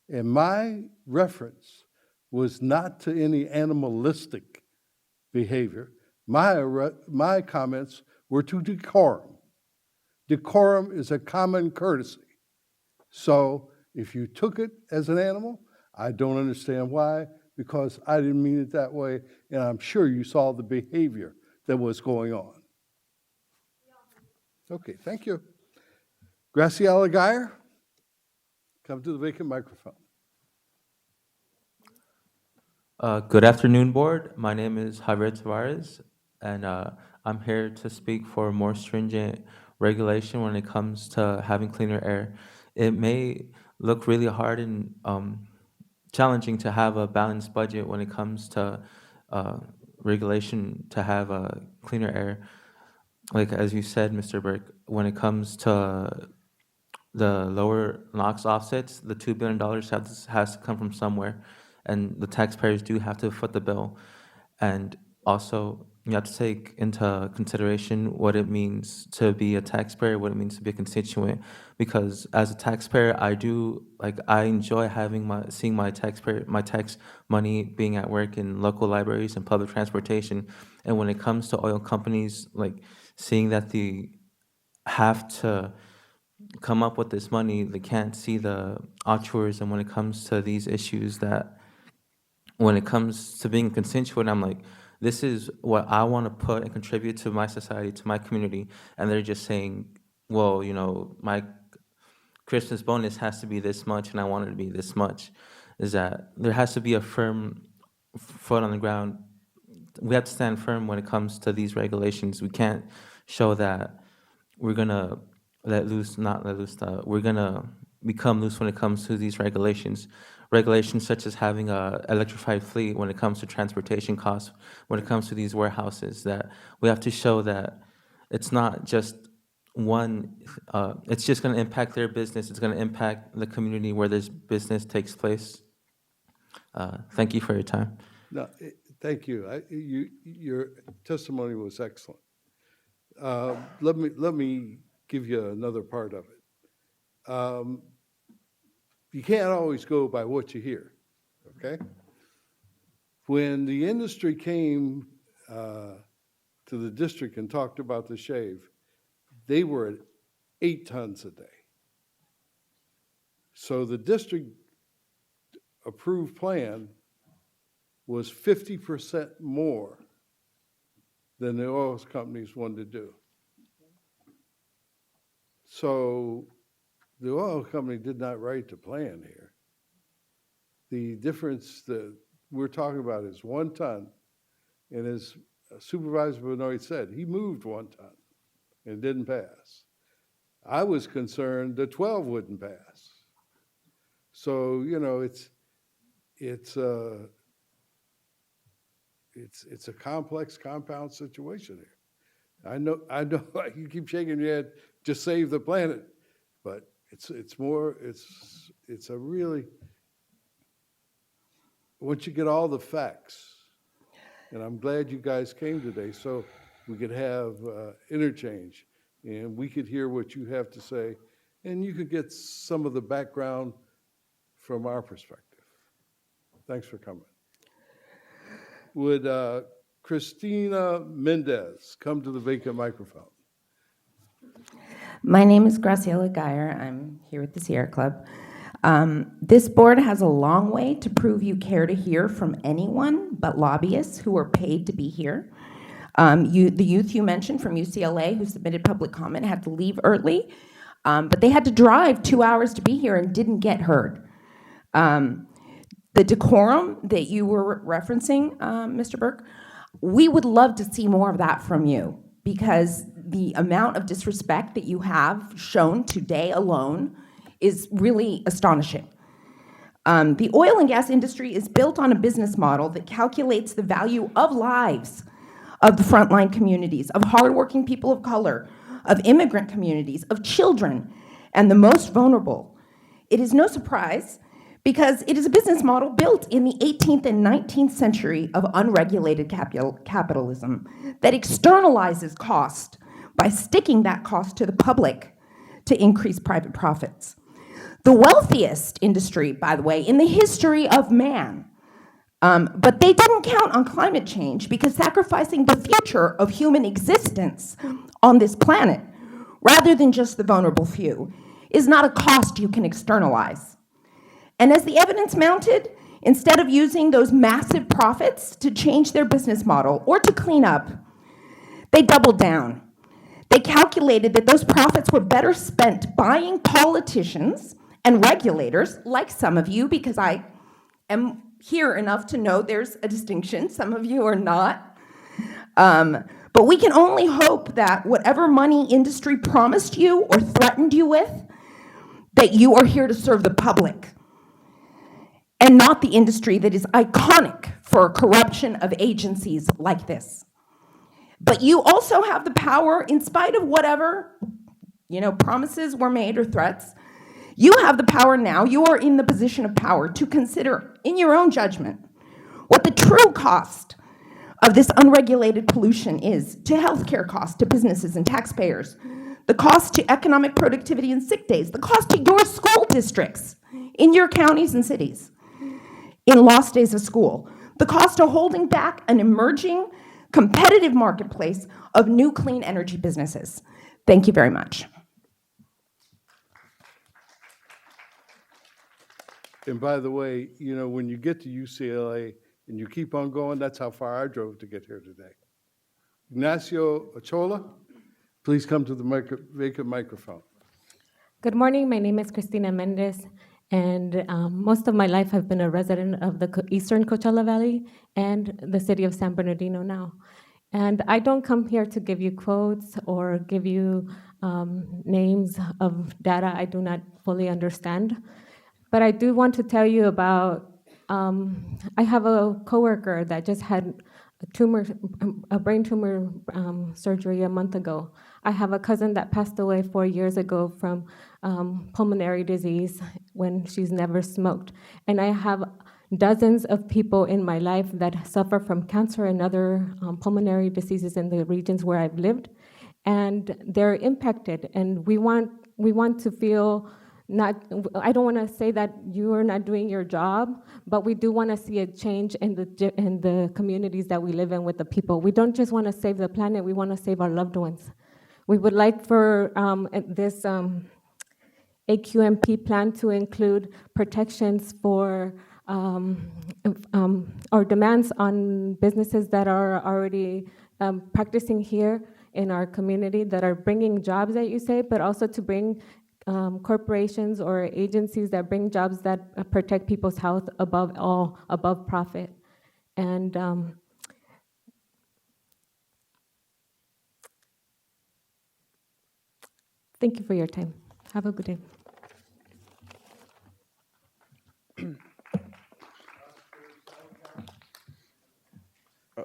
And my reference was not to any animalistic behavior. My comments were to decorum. Decorum is a common courtesy. So if you took it as an animal, I don't understand why, because I didn't mean it that way, and I'm sure you saw the behavior that was going on. Okay, thank you. Graciela Geyer, come to the vacant microphone. Good afternoon, board. My name is Javier Tavares, and I'm here to speak for more stringent regulation when it comes to having cleaner air. It may look really hard and challenging to have a balanced budget when it comes to regulation to have cleaner air. Like as you said, Mr. Burke, when it comes to the lower NOx offsets, the $2 billion has to come from somewhere, and the taxpayers do have to foot the bill. And also, you have to take into consideration what it means to be a taxpayer, what it means to be a constituent. Because as a taxpayer, I enjoy seeing my tax money being at work in local libraries and public transportation. And when it comes to oil companies, like seeing that they have to come up with this money, they can't see the altruism when it comes to these issues. That when it comes to being constituent, I'm like, this is what I want to put and contribute to my society, to my community. And they're just saying, well, my Christmas bonus has to be this much and I want it to be this much. Is that there has to be a firm foot on the ground. We have to stand firm when it comes to these regulations. We can't show that we're going to we're going to become loose when it comes to these regulations. Regulations such as having an electrified fleet when it comes to transportation costs, when it comes to these warehouses, that we have to show that it's not just one, it's just going to impact their business, it's going to impact the community where this business takes place. Thank you for your time. No, thank you. Your testimony was excellent. Let me give you another part of it. You can't always go by what you hear, okay? When the industry came to the district and talked about the shave, they were at 8 tons a day. So the district approved plan was 50% more than the oil companies wanted to do. So the oil company did not write the plan here. The difference that we're talking about is 1 ton, and as Supervisor Benoit said, he moved 1 ton and it didn't pass. I was concerned that 12 wouldn't pass. So, it's a complex compound situation here. I know you keep shaking your head, just save the planet, but it's a really, once you get all the facts, and I'm glad you guys came today so we could have interchange and we could hear what you have to say and you could get some of the background from our perspective. Thanks for coming. Would Christina Mendez come to the vacant microphone? My name is Graciela Geyer. I'm here with the Sierra Club. This board has a long way to prove you care to hear from anyone but lobbyists who are paid to be here. The youth you mentioned from UCLA who submitted public comment had to leave early, but they had to drive 2 hours to be here and didn't get heard. The decorum that you were referencing, Mr. Burke, we would love to see more of that from you, because the amount of disrespect that you have shown today alone is really astonishing. The oil and gas industry is built on a business model that calculates the value of lives of the frontline communities, of hardworking people of color, of immigrant communities, of children, and the most vulnerable. It is no surprise, because it is a business model built in the 18th and 19th century of unregulated capitalism that externalizes cost by sticking that cost to the public to increase private profits. The wealthiest industry, by the way, in the history of man. But they didn't count on climate change, because sacrificing the future of human existence on this planet, rather than just the vulnerable few, is not a cost you can externalize. And as the evidence mounted, instead of using those massive profits to change their business model or to clean up, they doubled down. They calculated that those profits were better spent buying politicians and regulators, like some of you, because I am here enough to know there's a distinction. Some of you are not. But we can only hope that whatever money industry promised you or threatened you with, that you are here to serve the public, and not the industry that is iconic for corruption of agencies like this. But you also have the power, in spite of whatever, promises were made or threats, you have the power now, you are in the position of power to consider, in your own judgment, what the true cost of this unregulated pollution is to healthcare costs, to businesses and taxpayers, the cost to economic productivity and sick days, the cost to your school districts in your counties and cities, in lost days of school, the cost of holding back an emerging competitive marketplace of new clean energy businesses. Thank you very much. And by the way, when you get to UCLA and you keep on going, that's how far I drove to get here today. Ignacio Ochoa, please come to the vacant microphone. Good morning. My name is Cristina Mendez, and most of my life I've been a resident of the Eastern Coachella Valley and the city of San Bernardino now. And I don't come here to give you quotes or give you names of data I do not fully understand. But I do want to tell you about, I have a coworker that just had a brain tumor surgery a month ago. I have a cousin that passed away 4 years ago from pulmonary disease when she's never smoked. And I have dozens of people in my life that suffer from cancer and other pulmonary diseases in the regions where I've lived. And they're impacted, and we want to feel I don't want to say that you are not doing your job, but we do want to see a change in the communities that we live in with the people. We don't just want to save the planet, we want to save our loved ones. We would like for this AQMP plan to include protections for or demands on businesses that are already practicing here in our community that are bringing jobs, that you say, but also to bring corporations or agencies that bring jobs that protect people's health above all, above profit. And thank you for your time. Have a good day.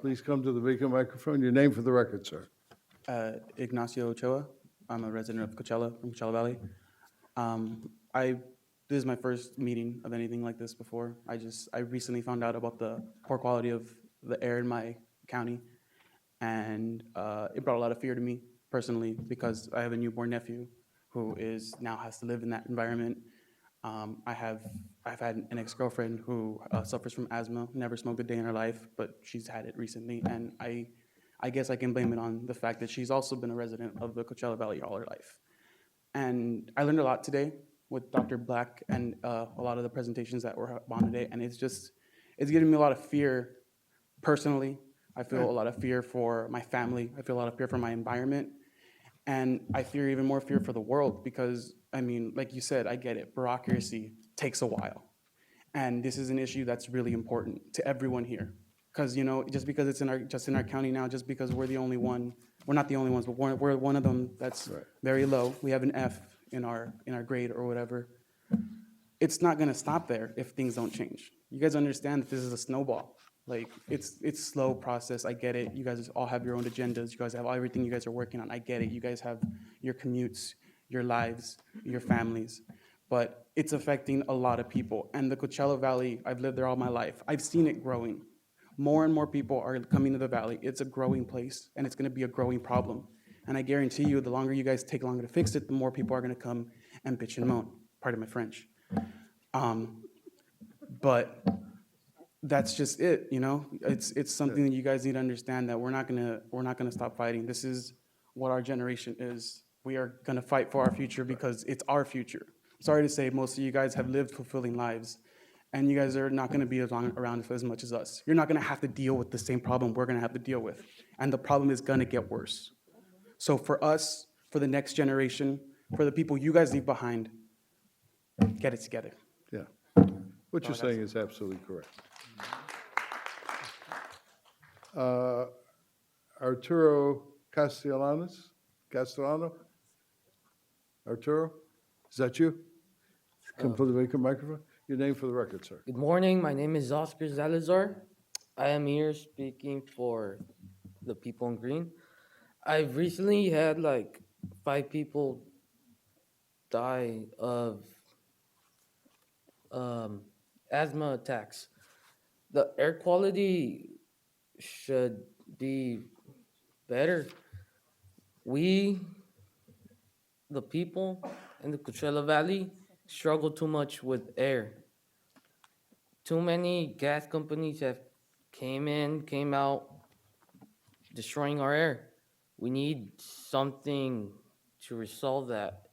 Please come to the vacant microphone. Your name for the record, sir. Ignacio Ochoa. I'm a resident of Coachella, from Coachella Valley. This is my first meeting of anything like this before. I recently found out about the poor quality of the air in my county, and it brought a lot of fear to me personally, because I have a newborn nephew who now has to live in that environment. I've had an ex-girlfriend who suffers from asthma, never smoked a day in her life, but she's had it recently, and I guess I can blame it on the fact that she's also been a resident of the Coachella Valley all her life. And I learned a lot today, with Dr. Black and a lot of the presentations that were on today, and it's giving me a lot of fear personally. I feel a lot of fear for my family. I feel a lot of fear for my environment. And I fear even more fear for the world because, I mean, like you said, I get it. Bureaucracy takes a while. And this is an issue that's really important to everyone here. Because, you know, just because it's just in our county now, just because we're the only one, we're not the only ones, but we're one of them that's very low. We have an F in our grade or whatever. It's not gonna stop there if things don't change. You guys understand that this is a snowball. Like, it's slow process, I get it. You guys all have your own agendas. You guys have everything you guys are working on, I get it. You guys have your commutes, your lives, your families. But it's affecting a lot of people. And the Coachella Valley, I've lived there all my life. I've seen it growing. More and more people are coming to the valley. It's a growing place, and it's gonna be a growing problem. And I guarantee you, the longer you guys take longer to fix it, the more people are gonna come and bitch and moan. Pardon my French. But that's just it, you know? It's something that you guys need to understand, that we're not gonna stop fighting. This is what our generation is. We are gonna fight for our future because it's our future. Sorry to say, most of you guys have lived fulfilling lives, and you guys are not gonna be around for as much as us. You're not gonna have to deal with the same problem we're gonna have to deal with, and the problem is gonna get worse. So for us, for the next generation, for the people you guys leave behind, get it together. Yeah. What you're saying is absolutely correct. Arturo Castellano? Arturo, is that you? Come to the vacant microphone. Your name for the record, sir. Good morning. My name is Oscar Zalazar. I am here speaking for the people in green. I've recently had like 5 people die of asthma attacks. The air quality should be better. We, the people in the Coachella Valley, struggle too much with air. Too many gas companies have came out, destroying our air. We need something to resolve that.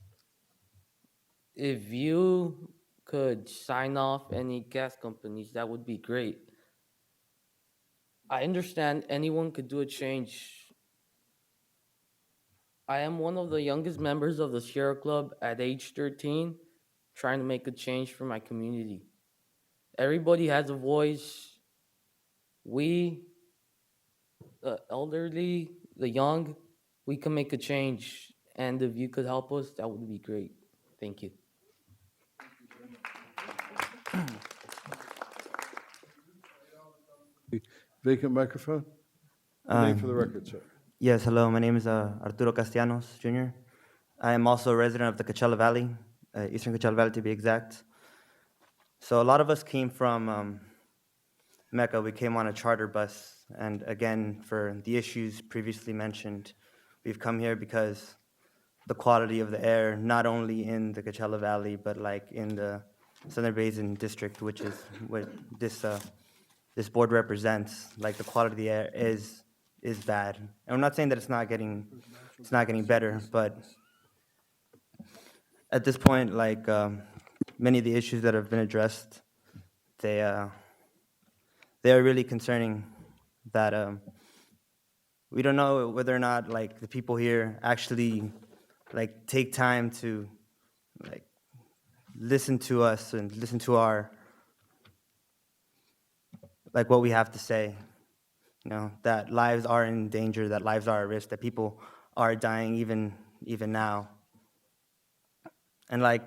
If you could sign off any gas companies, that would be great. I understand anyone could do a change. I am one of the youngest members of the Sierra Club at age 13, trying to make a change for my community. Everybody has a voice. We, the elderly, the young, we can make a change. And if you could help us, that would be great. Thank you. Vacant microphone. Your name for the record, sir. Yes, hello. My name is Arturo Castellanos, Jr. I am also a resident of the Coachella Valley, Eastern Coachella Valley to be exact. So a lot of us came from Mecca. We came on a charter bus. And again, for the issues previously mentioned, we've come here because the quality of the air, not only in the Coachella Valley, but like in the Southern Basin District, which is what this board represents, like the quality of the air is bad. And I'm not saying that it's not getting better, but at this point, like many of the issues that have been addressed, they are really concerning. That we don't know whether or not like the people here actually like take time to like listen to us and listen to our like what we have to say. You know, that lives are in danger, that lives are at risk, that people are dying even now. And like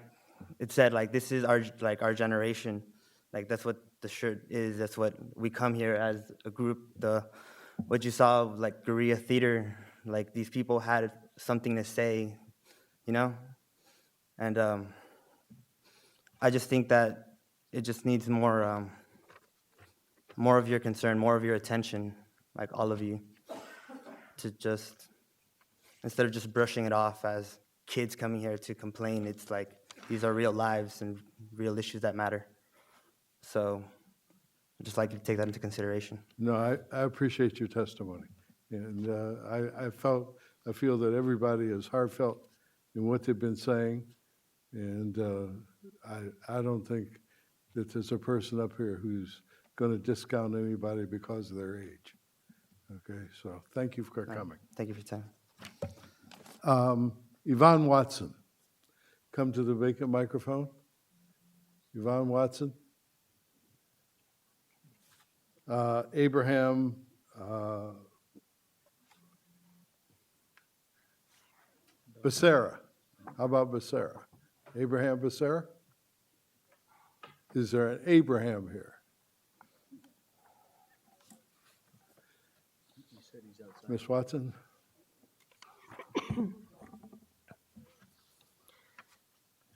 it said, like this is our generation. Like that's what the shirt is. That's what we come here as a group. What you saw like Guerrilla Theater, like these people had something to say, you know? And I just think that it just needs more of your concern, more of your attention, like all of you, to just, instead of just brushing it off as kids coming here to complain, it's like these are real lives and real issues that matter. So I'd just like you to take that into consideration. No, I appreciate your testimony. And I feel that everybody is heartfelt in what they've been saying. And I don't think that there's a person up here who's going to discount anybody because of their age. Okay, so thank you for coming. Thank you for your time. Yvonne Watson, come to the vacant microphone. Yvonne Watson. Abraham Becerra. How about Becerra? Abraham Becerra? Is there an Abraham here? Ms. Watson?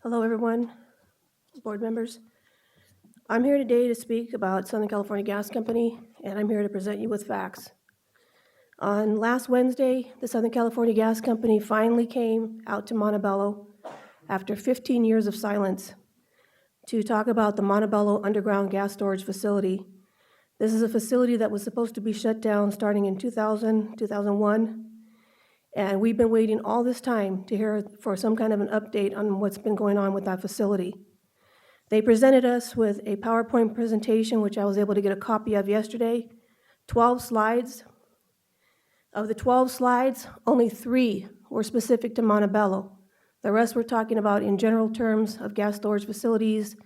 Hello, everyone, board members. I'm here today to speak about Southern California Gas Company, and I'm here to present you with facts. On last Wednesday, the Southern California Gas Company finally came out to Montebello after 15 years of silence to talk about the Montebello Underground Gas Storage Facility. This is a facility that was supposed to be shut down starting in 2000, 2001, and we've been waiting all this time to hear for some kind of an update on what's been going on with that facility. They presented us with a PowerPoint presentation, which I was able to get a copy of yesterday, 12 slides. Of the 12 slides, only 3 were specific to Montebello. The rest were talking about in general terms of gas storage facilities,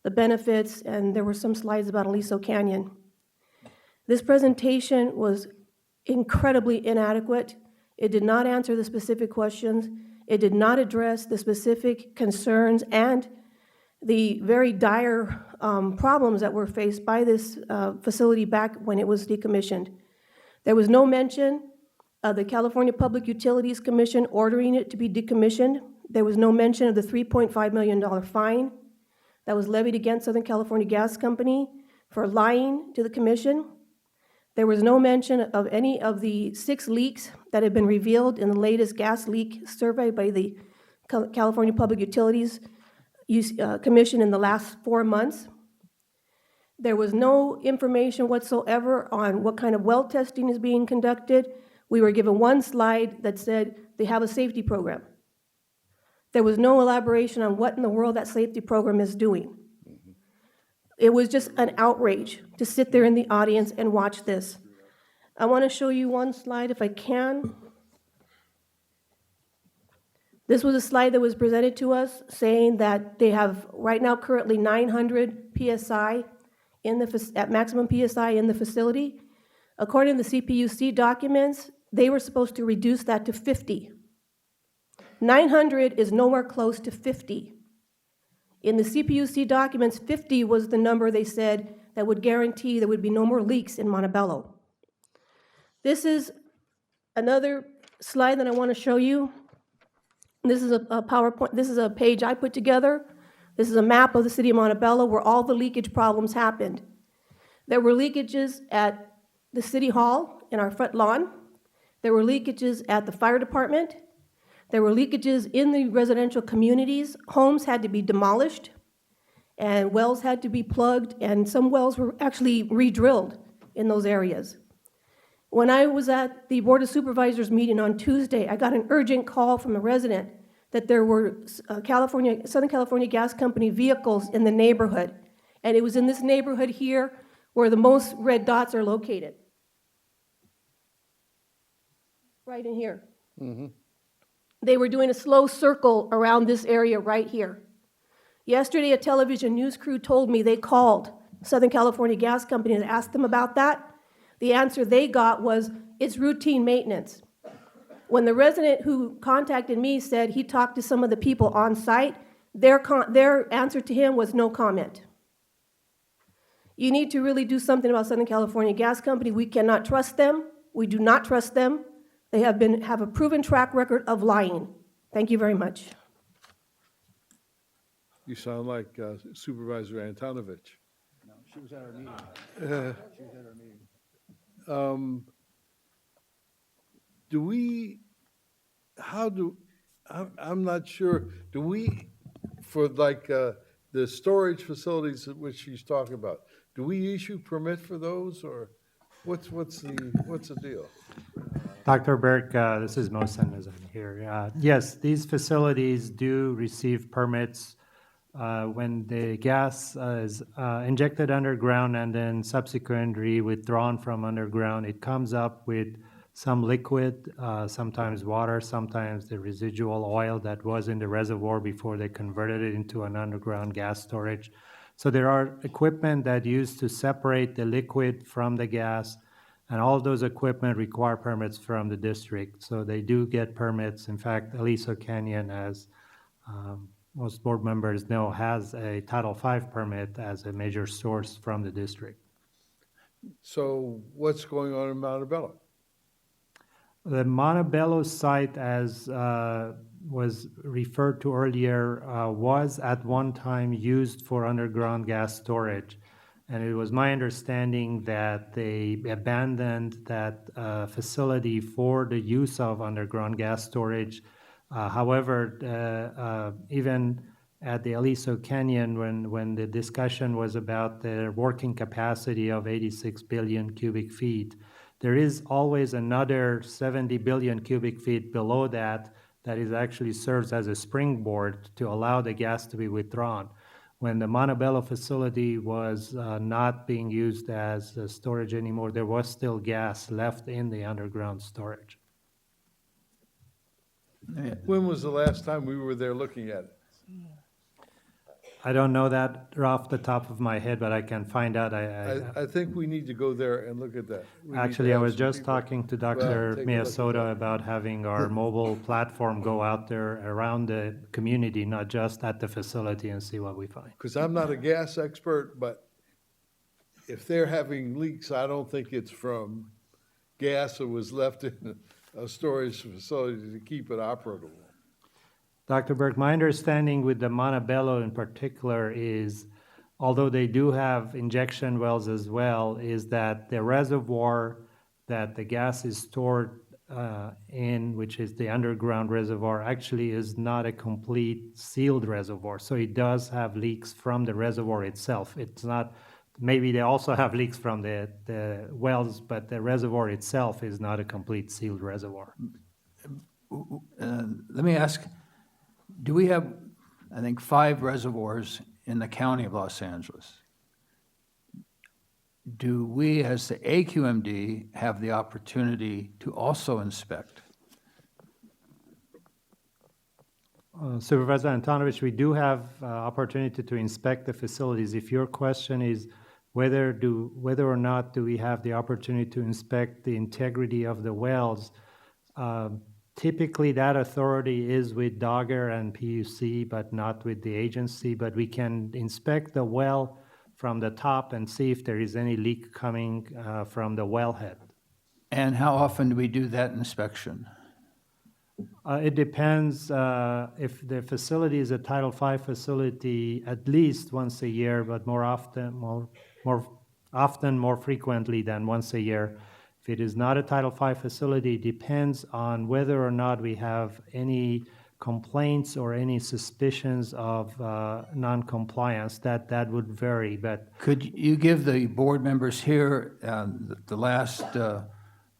the benefits, and there were some slides about Aliso Canyon. This presentation was incredibly inadequate. It did not answer the specific questions. It did not address the specific concerns and the very dire problems that were faced by this facility back when it was decommissioned. There was no mention of the California Public Utilities Commission ordering it to be decommissioned. There was no mention of the $3.5 million fine that was levied against Southern California Gas Company for lying to the commission. There was no mention of any of the 6 leaks that had been revealed in the latest gas leak survey by the California Public Utilities Commission in the last 4 months. There was no information whatsoever on what kind of well testing is being conducted. We were given one slide that said they have a safety program. There was no elaboration on what in the world that safety program is doing. It was just an outrage to sit there in the audience and watch this. I want to show you one slide if I can. This was a slide that was presented to us saying that they have right now currently 900 PSI at maximum PSI in the facility. According to the CPUC documents, they were supposed to reduce that to 50. 900 is nowhere close to 50. In the CPUC documents, 50 was the number they said that would guarantee there would be no more leaks in Montebello. This is another slide that I want to show you. This is a PowerPoint, this is a page I put together. This is a map of the city of Montebello where all the leakage problems happened. There were leakages at the city hall in our front lawn. There were leakages at the fire department. There were leakages in the residential communities. Homes had to be demolished, and wells had to be plugged, and some wells were actually re-drilled in those areas. When I was at the Board of Supervisors meeting on Tuesday, I got an urgent call from a resident that there were Southern California Gas Company vehicles in the neighborhood, and it was in this neighborhood here where the most red dots are located. Right in here. Mm-hmm. They were doing a slow circle around this area right here. Yesterday, a television news crew told me they called Southern California Gas Company and asked them about that. The answer they got was, it's routine maintenance. When the resident who contacted me said he talked to some of the people on site, their answer to him was no comment. You need to really do something about Southern California Gas Company. We cannot trust them. We do not trust them. They have a proven track record of lying. Thank you very much. You sound like Supervisor Antonovich. No, she was at our meeting. She was at our meeting. I'm not sure, do we, for like the storage facilities which she's talking about, do we issue permit for those, or what's the deal? Dr. Burke, this is Mohsen as I'm here. Yes, these facilities do receive permits when the gas is injected underground and then subsequently withdrawn from underground. It comes up with some liquid, sometimes water, sometimes the residual oil that was in the reservoir before they converted it into an underground gas storage. So there are equipment that used to separate the liquid from the gas, and all those equipment require permits from the district. So they do get permits. In fact, Aliso Canyon, as most board members know, has a Title V permit as a major source from the district. So what's going on in Montebello? The Montebello site, as was referred to earlier, was at one time used for underground gas storage. And it was my understanding that they abandoned that facility for the use of underground gas storage. However, even at the Aliso Canyon, when the discussion was about the working capacity of 86 billion cubic feet, there is always another 70 billion cubic feet below that is actually serves as a springboard to allow the gas to be withdrawn. When the Montebello facility was not being used as storage anymore, there was still gas left in the underground storage. When was the last time we were there looking at it? I don't know that off the top of my head, but I can find out. I think we need to go there and look at that. We need to Actually, I have was some just people talking to go out and Dr. take a look at Minnesota that. about having our mobile platform go out there around the community, not just at the facility, and see what we find. Because I'm not a gas expert, but if they're having leaks, I don't think it's from gas that was left in a storage facility to keep it operable. Dr. Burke, my understanding with the Montebello in particular is, although they do have injection wells as well, is that the reservoir that the gas is stored in, which is the underground reservoir, actually is not a complete sealed reservoir. So it does have leaks from the reservoir itself. It's not, maybe they also have leaks from the wells, but the reservoir itself is not a complete sealed reservoir. Let me ask, do we have, I think, 5 reservoirs in the county of Los Angeles? Do we, as the AQMD, have the opportunity to also inspect? Supervisor Antonovich, we do have opportunity to inspect the facilities. If your question is whether or not do we have the opportunity to inspect the integrity of the wells, typically that authority is with Dogger and PUC, but not with the agency. But we can inspect the well from the top and see if there is any leak coming from the wellhead. And how often do we do that inspection? It depends. If the facility is a Title V facility, at least once a year, but more frequently than once a year. If it is not a Title V facility, it depends on whether or not we have any complaints or any suspicions of non-compliance. That would vary, but Could you give the board members here the last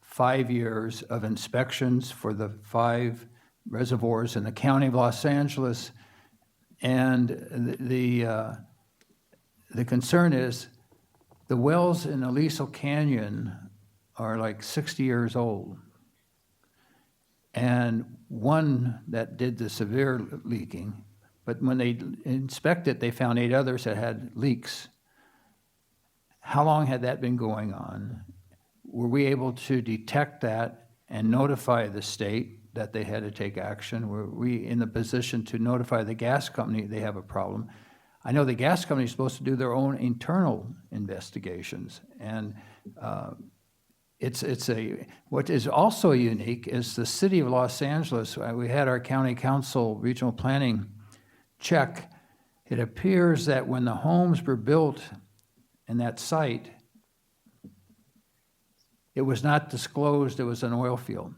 5 years of inspections for the 5 reservoirs in the county of Los Angeles? And the concern is the wells in Aliso Canyon are like 60 years old. And one that did the severe leaking, but when they inspected, they found 8 others that had leaks. How long had that been going on? Were we able to detect that and notify the state that they had to take action? Were we in the position to notify the gas company they have a problem? I know the gas company is supposed to do their own internal investigations, and what is also unique is the city of Los Angeles. We had our county council regional planning check. It appears that when the homes were built in that site, it was not disclosed it was an oil field.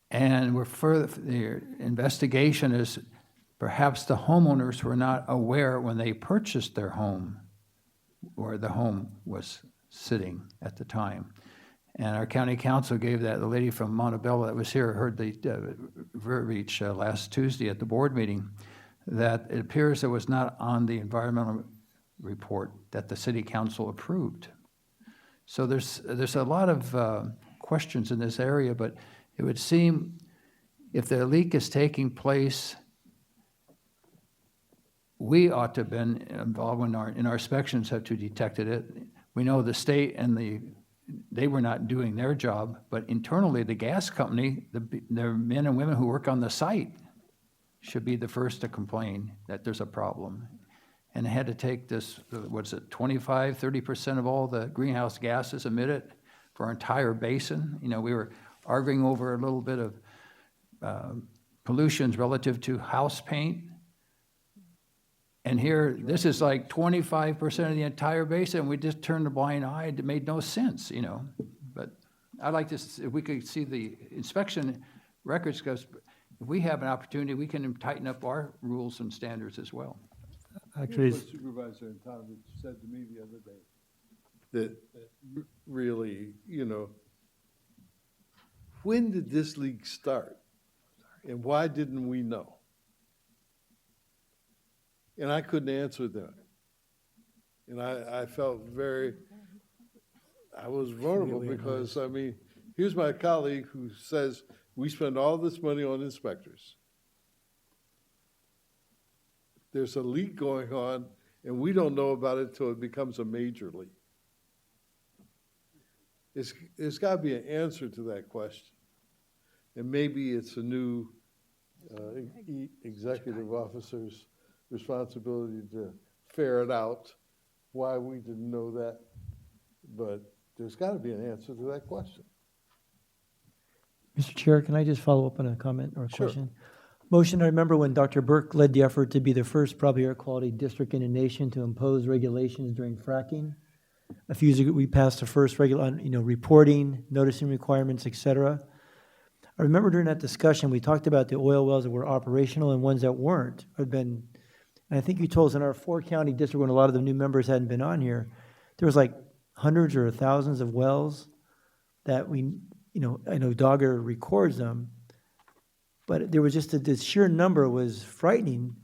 And the investigation is perhaps the homeowners were not aware when they purchased their home, where the home was sitting at the time. And our county council gave that, the lady from Montebello that was here heard the verbiage last Tuesday at the board meeting, that it appears it was not on the environmental report that the city council approved. So there's a lot of questions in this area, but it would seem if the leak is taking place, we ought to have been involved in our inspections have to detected it. We know the state and they were not doing their job, but internally, the gas company, the men and women who work on the site should be the first to complain that there's a problem. And it had to take this, what's it, 25, 30% of all the greenhouse gases emitted for our entire basin. You know, we were arguing over a little bit of pollutions relative to house paint. And here, this is like 25% of the entire basin. We just turned a blind eye. It made no sense, you know. But I'd like to, if we could see the inspection records, because if we have an opportunity, we can tighten up our rules and standards as well. Actually, what Supervisor Antonovich said to me the other day, that really, you know, when did this leak start? And why didn't we know? And I couldn't answer that. And I felt I was vulnerable because, I mean, here's my colleague who says we spend all this money on inspectors. There's a leak going on, and we don't know about it until it becomes a major leak. There's got to be an answer to that question. And maybe it's a new executive officer's responsibility to ferret out why we didn't know that. But there's got to be an answer to that question. Mr. Chair, can I just follow up on a comment or a Sure. question? Motion, I remember when Dr. Burke led the effort to be the first probably air quality district in the nation to impose regulations during fracking. A few years ago, we passed the first reporting, noticing requirements, et cetera. I remember during that discussion, we talked about the oil wells that were operational and ones that weren't. And I think you told us in our 4-county district, when a lot of the new members hadn't been on here, there was like hundreds or thousands of wells that I know Dogger records them, but there was just the sheer number was frightening.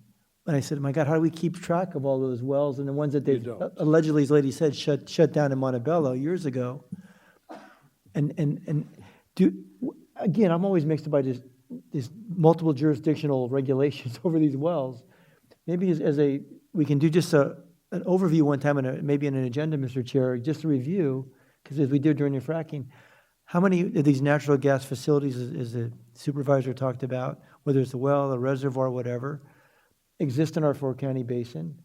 And I said, my God, how do we keep track of all those wells and the ones that they allegedly, as lady said, shut down in Montebello years ago? Again, I'm always mixed by this multiple jurisdictional regulations over these wells. Maybe we can do just an overview one time, maybe in an agenda, Mr. Chair, just a review, because as we did during the fracking, how many of these natural gas facilities, as the supervisor talked about, whether it's a well, a reservoir, whatever, exist in our 4-county basin?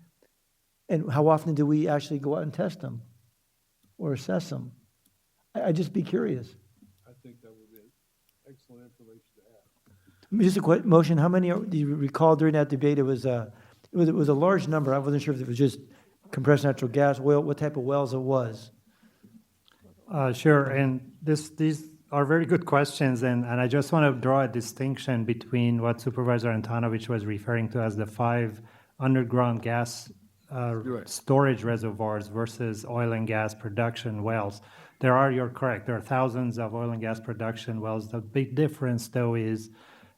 And how often do we actually go out and test them or assess them? I'd just be curious. I think that would be excellent information to have. Just a quick motion, how many, do you recall during that debate, it was a large number. I wasn't sure if it was just compressed natural gas, oil, what type of wells it was. Sure, and these are very good questions, and I just want to draw a distinction between what Supervisor Antonovich was referring to as the 5 underground gas storage reservoirs versus oil and gas production wells. You're correct, there are thousands of oil and gas production wells. The big difference, though, is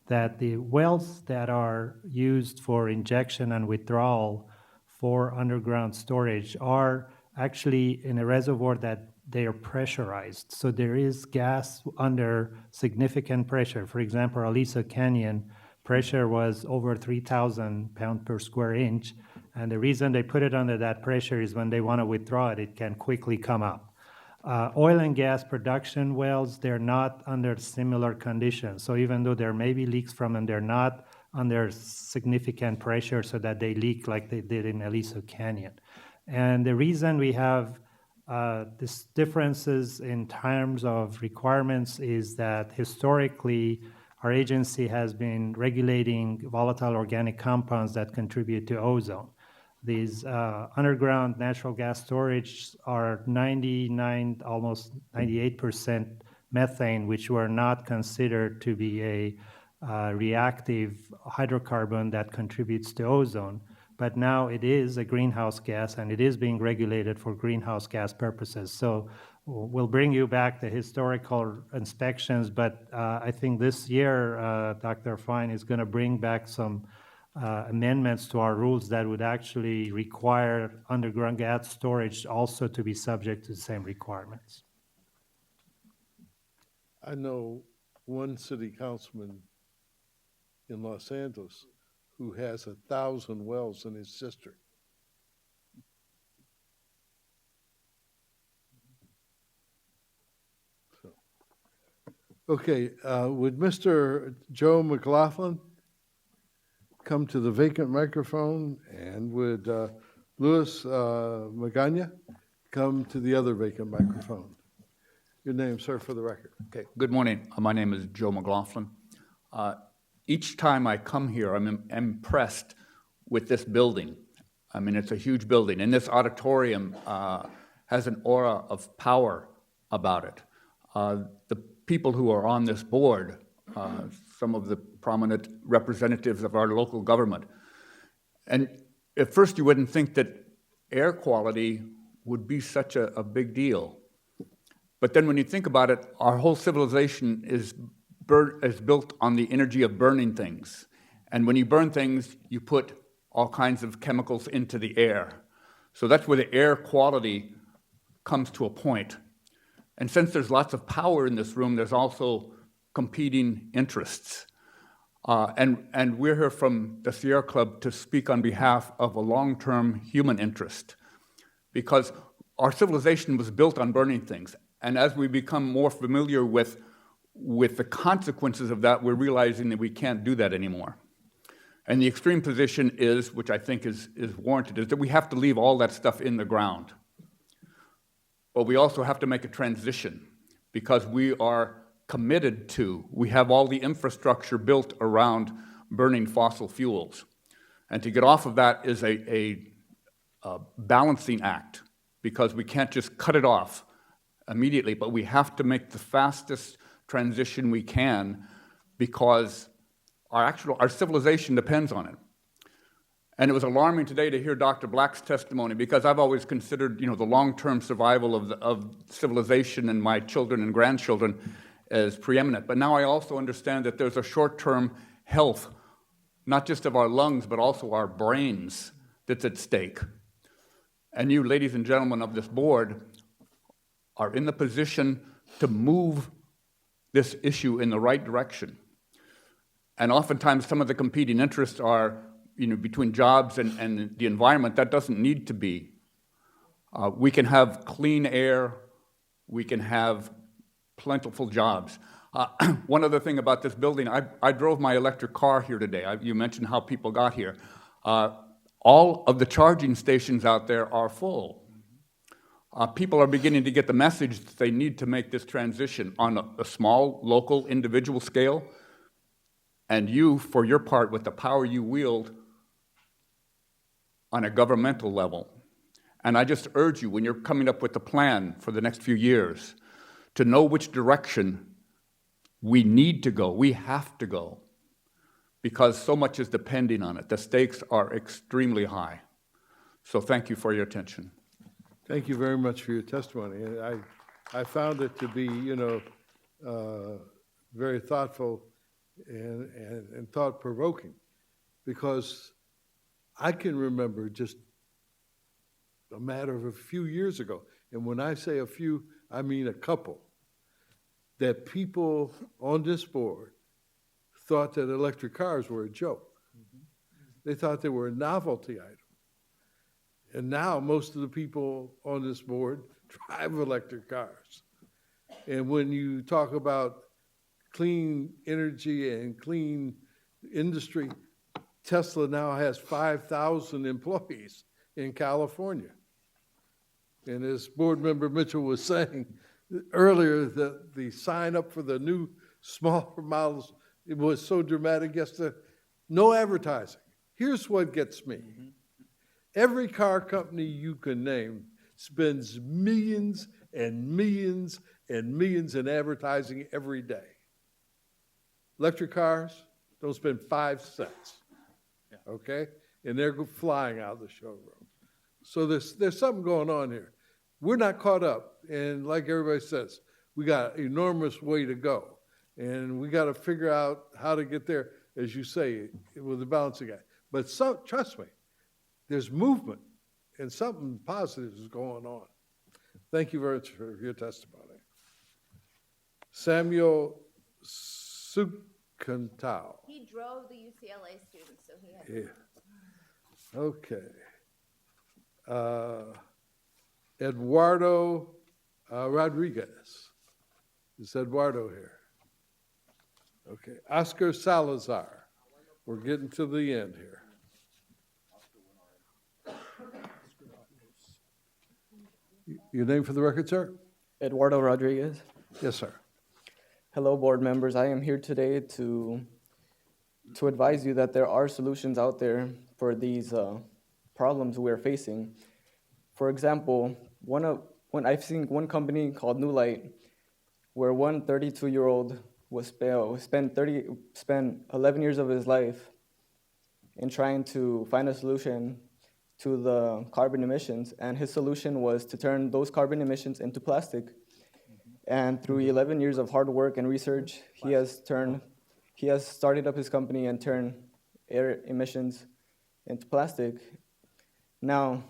that the wells that are used for injection and withdrawal for underground storage are actually in a reservoir that they are pressurized. So there is gas under significant pressure. For example, Aliso Canyon pressure was over 3,000 pounds per square inch. And the reason they put it under that pressure is when they want to withdraw it, it can quickly come up. Oil and gas production wells, they're not under similar conditions. So even though there may be leaks from them, they're not under significant pressure so that they leak like they did in Aliso Canyon. And the reason we have these differences in terms of requirements is that historically our agency has been regulating volatile organic compounds that contribute to ozone. These underground natural gas storage are 99, almost 98% methane, which were not considered to be a reactive hydrocarbon that contributes to ozone. but now it is a greenhouse gas and it is being regulated for greenhouse gas purposes. So we'll bring you back the historical inspections, but I think this year, Dr. Fine is going to bring back some amendments to our rules that would actually require underground gas storage also to be subject to the same requirements. I know one city councilman in Los Angeles who has 1,000 wells in his district. So, okay, would Mr. Joe McLaughlin come to the vacant microphone, and would Louis Magana come to the other vacant microphone? Your name, sir, for the record. Okay, good morning. My name is Joe McLaughlin. Each time I come here, I'm impressed with this building. I mean, it's a huge building, and this auditorium has an aura of power about it. The people who are on this board, some of the prominent representatives of our local government, and at first you wouldn't think that air quality would be such a big deal. But then when you think about it, our whole civilization is built on the energy of burning things. And when you burn things, you put all kinds of chemicals into the air. So that's where the air quality comes to a point. And since there's lots of power in this room, there's also competing interests. And we're here from the Sierra Club to speak on behalf of a long-term human interest, because our civilization was built on burning things. And as we become more familiar with the consequences of that, we're realizing that we can't do that anymore. And the extreme position is, which I think is warranted, is that we have to leave all that stuff in the ground. But we also have to make a transition, because we are committed to, we have all the infrastructure built around burning fossil fuels. And to get off of that is a balancing act, because we can't just cut it off immediately, but we have to make the fastest transition we can, because our civilization depends on it. And it was alarming today to hear Dr. Black's testimony, because I've always considered, the long-term survival of civilization and my children and grandchildren as preeminent. But now I also understand that there's a short-term health, not just of our lungs, but also our brains, that's at stake. And you, ladies and gentlemen of this board, are in the position to move this issue in the right direction. And oftentimes some of the competing interests are, between jobs and the environment. That doesn't need to be. We can have clean air. We can have plentiful jobs. One other thing about this building, I drove my electric car here today. You mentioned how people got here. All of the charging stations out there are full. People are beginning to get the message that they need to make this transition on a small, local, individual scale. And you, for your part, with the power you wield, on a governmental level. And I just urge you, when you're coming up with a plan for the next few years, to know which direction we need to go, we have to go, because so much is depending on it. The stakes are extremely high. So thank you for your attention. Thank you very much for your testimony. And I found it to be, very thoughtful and thought-provoking, because I can remember just a matter of a few years ago, and when I say a few, I mean a couple, that people on this board thought that electric cars were a joke. They thought they were a novelty item. And now most of the people on this board drive electric cars. And when you talk about clean energy and clean industry, Tesla now has 5,000 employees in California. And as board member Mitchell was saying earlier, that the sign up for the new smaller models, it was so dramatic yesterday. No advertising. Here's what gets me. Every car company you can name spends millions and millions and millions in advertising every day. Electric cars don't spend 5 cents. Okay? and they're flying out of the showroom. So there's something going on here. We're not caught up, and like everybody says, we got an enormous way to go, and we got to figure out how to get there, as you say, with the balancing act. But trust me, there's movement, and something positive is going on. Thank you very much for your testimony. Samuel Sukantau. He drove the UCLA students, so he had. Yeah. Okay. Eduardo Rodriguez. Is Eduardo here? Okay. Oscar Salazar. We're getting to the end here. Your name for the record, sir? Eduardo Rodriguez. Yes, sir. Hello, board members. I am here today to advise you that there are solutions out there for these problems we're facing. For example, I've seen one company called New Light, where one 32-year-old spent 11 years of his life in trying to find a solution to the carbon emissions, and his solution was to turn those carbon emissions into plastic. And through 11 years of hard work and research, he has started up his company and turned air emissions into plastic. Now,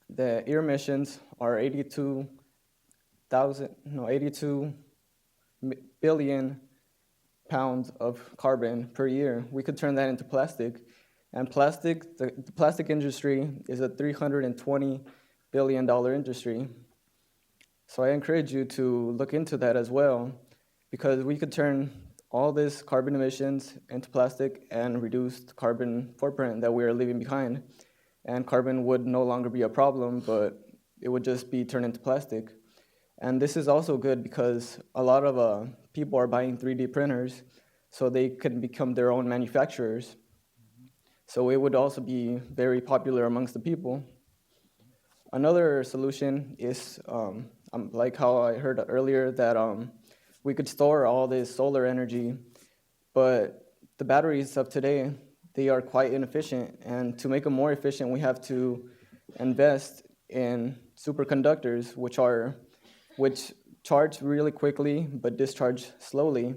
the air emissions are 82 billion pounds of carbon per year. We could turn that into plastic. And the plastic industry is a $320 billion industry. So I encourage you to look into that as well, because we could turn all this carbon emissions into plastic and reduce the carbon footprint that we are leaving behind. And carbon would no longer be a problem, but it would just be turned into plastic. And this is also good because a lot of people are buying 3D printers so they can become their own manufacturers. So it would also be very popular amongst the people. Another solution is, like how I heard earlier, that we could store all this solar energy, but the batteries of today, they are quite inefficient, and to make them more efficient, we have to invest in superconductors, which charge really quickly but discharge slowly,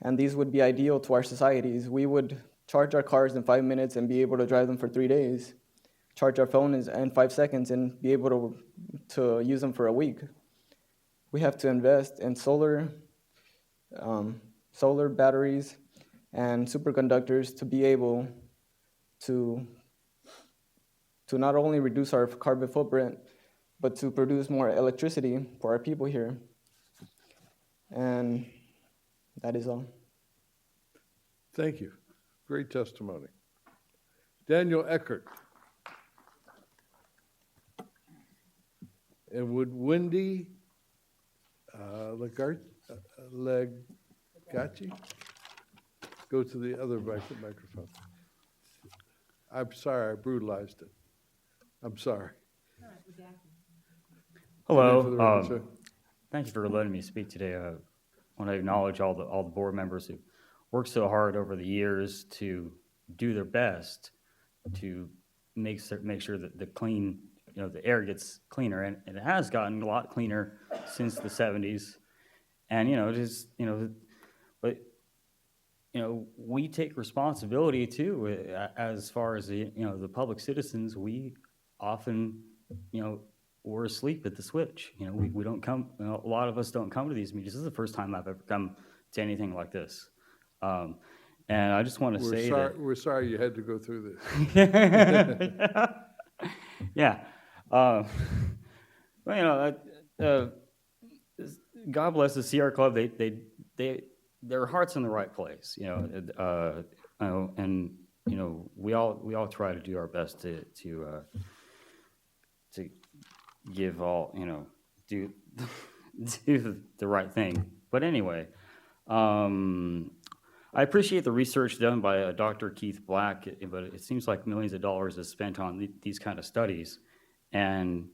and these would be ideal to our societies. We would charge our cars in 5 minutes and be able to drive them for 3 days, charge our phone in 5 seconds and be able to use them for a week. We have to invest in solar batteries and superconductors to be able to not only reduce our carbon footprint, but to produce more electricity for our people here. And that is all. Thank you. Great testimony. Daniel Eckert. And would Wendy Legacci go to the other microphone? I'm sorry, I brutalized it. I'm sorry. Hello. Thank you for letting me speak today. I want to acknowledge all the board members who worked so hard over the years to do their best to make sure that the air gets cleaner, and it has gotten a lot cleaner since the 70s. And but we take responsibility too, as far as the public citizens. We often we're asleep at the switch. We don't come. A lot of us don't come to these meetings. This is the first time I've ever come to anything like this. And I just want to say that we're sorry you had to go through this. Yeah. Well, God bless the Sierra Club. Their heart's in the right place, and we all try to do our best to give all, do the right thing. But anyway, I appreciate the research done by Dr. Keith Black, but it seems like millions of dollars is spent on these kind of studies. And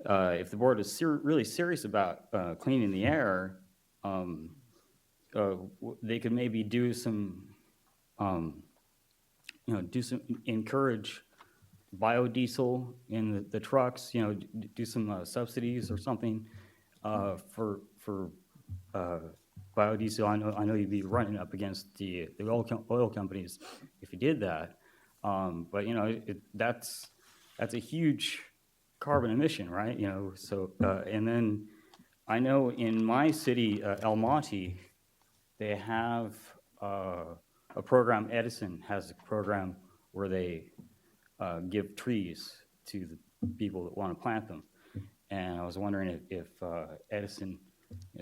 if the board is really serious about cleaning the air, they could maybe do some encourage biodiesel in the trucks, do some subsidies or something for biodiesel. I know you'd be running up against the oil companies if you did that. But that's a huge carbon emission, right? So and then I know in my city, El Monte, they have a program. Edison has a program where they give trees to the people that want to plant them. And I was wondering if Edison,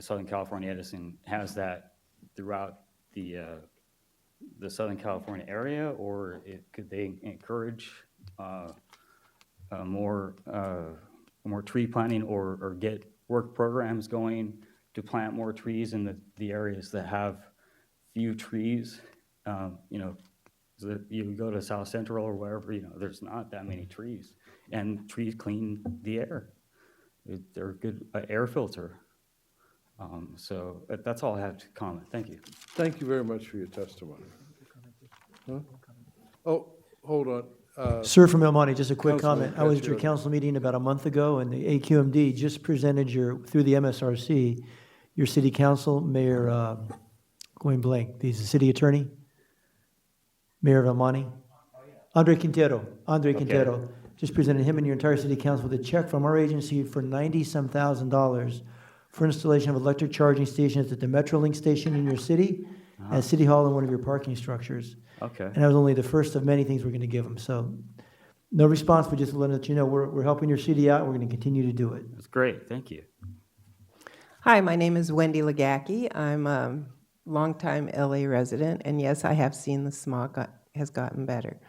Southern California Edison, has that throughout the Southern California area, or could they encourage more tree planting, or get work programs going to plant more trees in the areas that have few trees? So you go to South Central or wherever, there's not that many trees, and trees clean the air. They're a good air filter. So that's all I have to comment. Thank you. Thank you very much for your testimony. Huh? Oh, hold on. Sir from El Monte, just a quick Councilman comment. I was at your Vecchio. council meeting about a month ago, and the AQMD just presented through the MSRC, your city council, Mayor, going blank, he's the city attorney, Mayor of El Monte, Andre Quintero, just presented him and your entire city council with a check from our agency for $90-some thousand for installation of electric charging stations at the Metrolink station in your city, at City Hall and one of your parking structures. Okay. And that was only the first of many things we're going to give them. So no response, but just to let you know, we're helping your city out. We're going to continue to do it. That's great. Thank you. Hi, my name is Wendy Legacki. I'm a longtime LA resident, and yes, I have seen the smog has gotten better.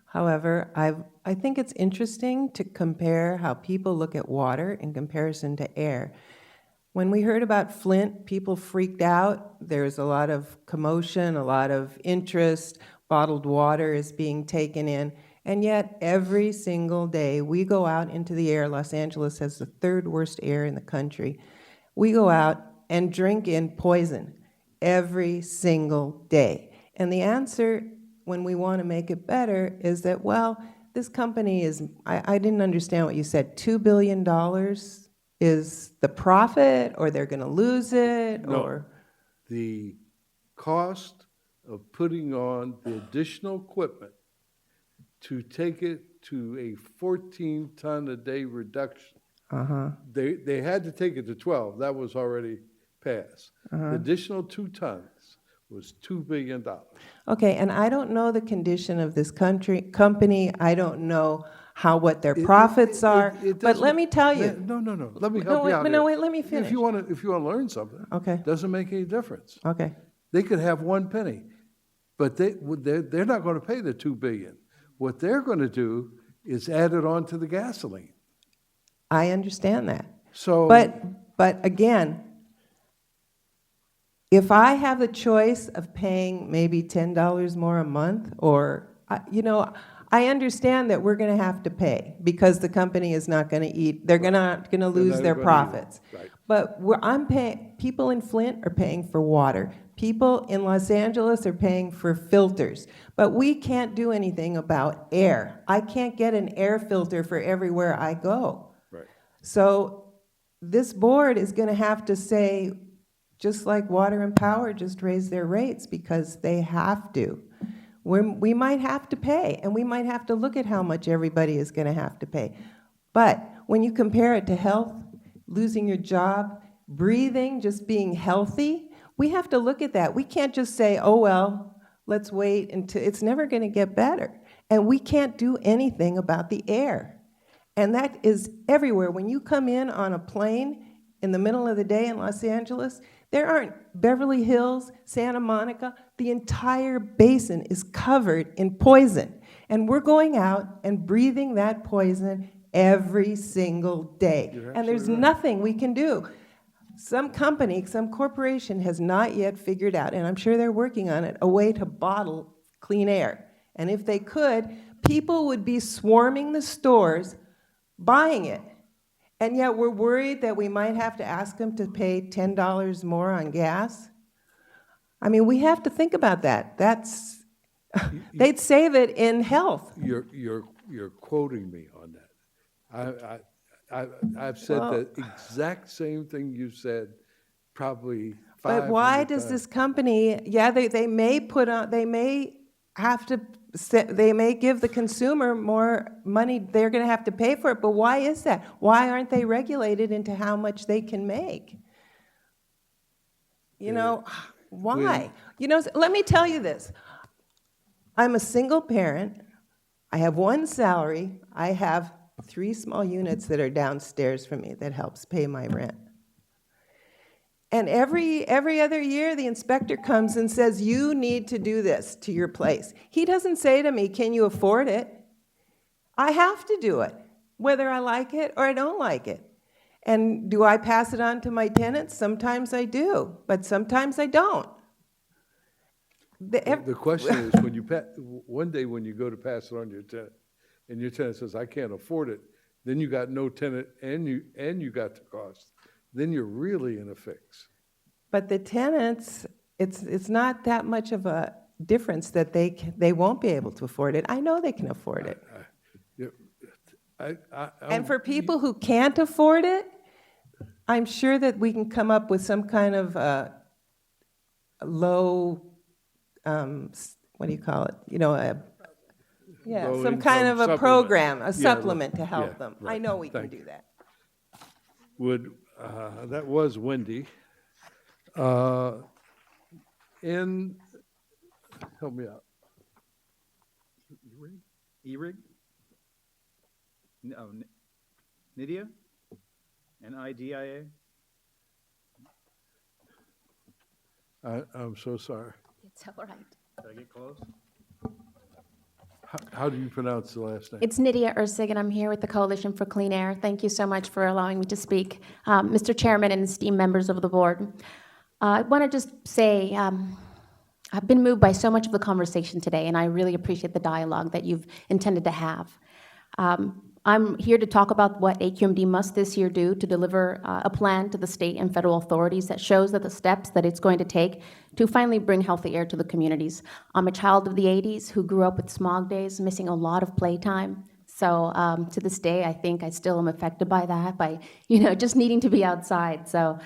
However, I think it's interesting to compare how people look at water in comparison to air. When we heard about Flint, people freaked out. There's a lot of commotion, a lot of interest. Bottled water is being taken in. And yet, every single day, we go out into the air. Los Angeles has the third worst air in the country. We go out and drink in poison every single day. And the answer, when we want to make it better, is that, well, this company is, I didn't understand what you said, $2 billion is the profit, or they're going to lose it, No. or? The cost of putting on the additional equipment to take it to a 14-ton-a-day reduction. Uh-huh. They had to take it to 12. That was already passed. Uh-huh. The additional 2 tons was $2 billion. Okay, and I don't know the condition of this company. I don't know what their profits are. It but let me tell you. No. Let me help you out No, here. wait, let me finish. If you want to learn something, Okay. doesn't make any difference. Okay. They could have 1 penny, but they're not going to pay the $2 billion. What they're going to do is add it on to the gasoline. I understand that. So, but again, if I have the choice of paying maybe $10 more a month, or I understand that we're going to have to pay because the company is not going to eat. They're not going to lose their profits. Right. But I'm paying. People in Flint are paying for water. People in Los Angeles are paying for filters. But we can't do anything about air. I can't get an air filter for everywhere I go. Right. So this board is going to have to say, just like water and power, just raise their rates because they have to. We might have to pay, and we might have to look at how much everybody is going to have to pay. But when you compare it to health, losing your job, breathing, just being healthy, we have to look at that. We can't just say, oh, well, let's wait until it's never going to get better. And we can't do anything about the air. And that is everywhere. When you come in on a plane in the middle of the day in Los Angeles, there aren't Beverly Hills, Santa Monica, the entire basin is covered in poison. And we're going out and breathing that poison every single day. And there's nothing we can do. Some company, some corporation has not yet figured out, and I'm sure they're working on it, a way to bottle clean air. And if they could, people would be swarming the stores buying it. And yet we're worried that we might have to ask them to pay $10 more on gas. I mean, we have to think about that. They'd save it in health. You're quoting me on that. I've said Well- the exact same thing you said probably 500 But why does times. this company, yeah, they may put on, they may have to, they may give the consumer more money, they're gonna have to pay for it, but why is that? Why aren't they regulated into how much they can make? You know, why? You know, let me tell you this. I'm a single parent. I have one salary. I have 3 small units that are downstairs from me that helps pay my rent. And every other year, the inspector comes and says, you need to do this to your place. He doesn't say to me, can you afford it? I have to do it, whether I like it or I don't like it. And do I pass it on to my tenants? Sometimes I do, but sometimes I don't. The question is, when you one day when you go to pass it on to your tenant, and your tenant says, I can't afford it, then you got no tenant and you got the cost, then you're really in a fix. But the tenants, it's not that much of a difference that they won't be able to afford it. I know they can afford it. And for people who can't afford it, I'm sure that we can come up with some kind of low, what do you call it? You know, Low some kind income of a supplement. program, a Yeah, supplement to help yeah, them. I right. know we can Thank do you. that. That was Wendy. And help me out. E-rig? No, Nydia? NIDIA? I'm so sorry. It's all right. Did I get close? How do you pronounce the last name? It's Nydia Ursig, and I'm here with the Coalition for Clean Air. Thank you so much for allowing me to speak. Mr. Chairman and esteemed members of the board, I want to just say I've been moved by so much of the conversation today, and I really appreciate the dialogue that you've intended to have. I'm here to talk about what AQMD must this year do to deliver a plan to the state and federal authorities that shows that the steps that it's going to take to finally bring healthy air to the communities. I'm a child of the 80s who grew up with smog days, missing a lot of playtime. So to this day, I think I still am affected by that, by just needing to be outside. So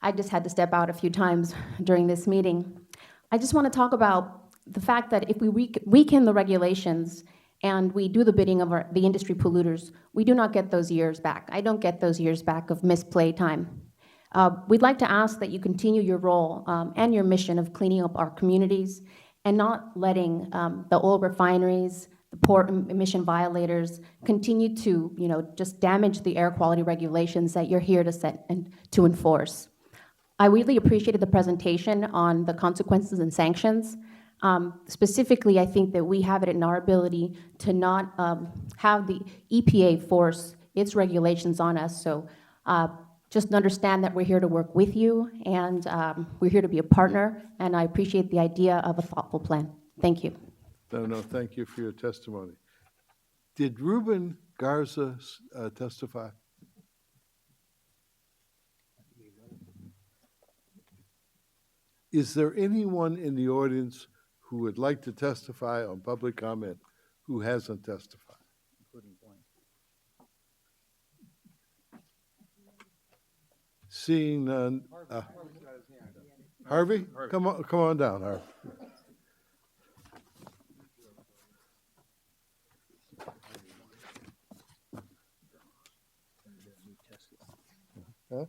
I just had to step out a few times during this meeting. I just want to talk about the fact that if we weaken the regulations and we do the bidding of the industry polluters, we do not get those years back. I don't get those years back of missed playtime. We'd like to ask that you continue your role and your mission of cleaning up our communities and not letting the oil refineries, the poor emission violators continue to just damage the air quality regulations that you're here to set and to enforce. I really appreciated the presentation on the consequences and sanctions. Specifically, I think that we have it in our ability to not have the EPA force its regulations on us. So just understand that we're here to work with you, and we're here to be a partner, and I appreciate the idea of a thoughtful plan. Thank you. No, thank you for your testimony. Did Ruben Garza testify? Is there anyone in the audience who would like to testify on public comment who hasn't testified? Seeing none. Harvey, come on down, Harvey. Huh?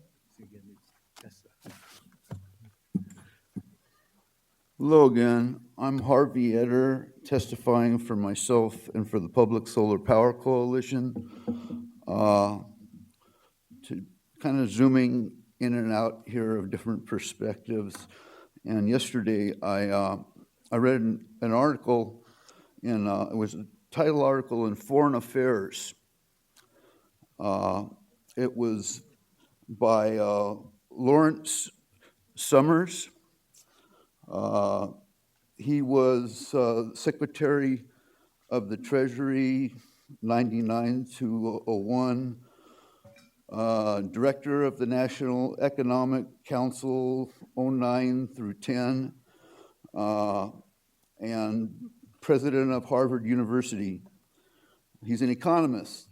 Hello again. I'm Harvey Eder, testifying for myself and for the Public Solar Power Coalition. To kind of zooming in and out here of different perspectives. And yesterday I read an article it was a title article in Foreign Affairs. It was by Lawrence Summers. He was Secretary of the Treasury, 99 to 01, Director of the National Economic Council, 09 through 10, and president of Harvard University. He's an economist.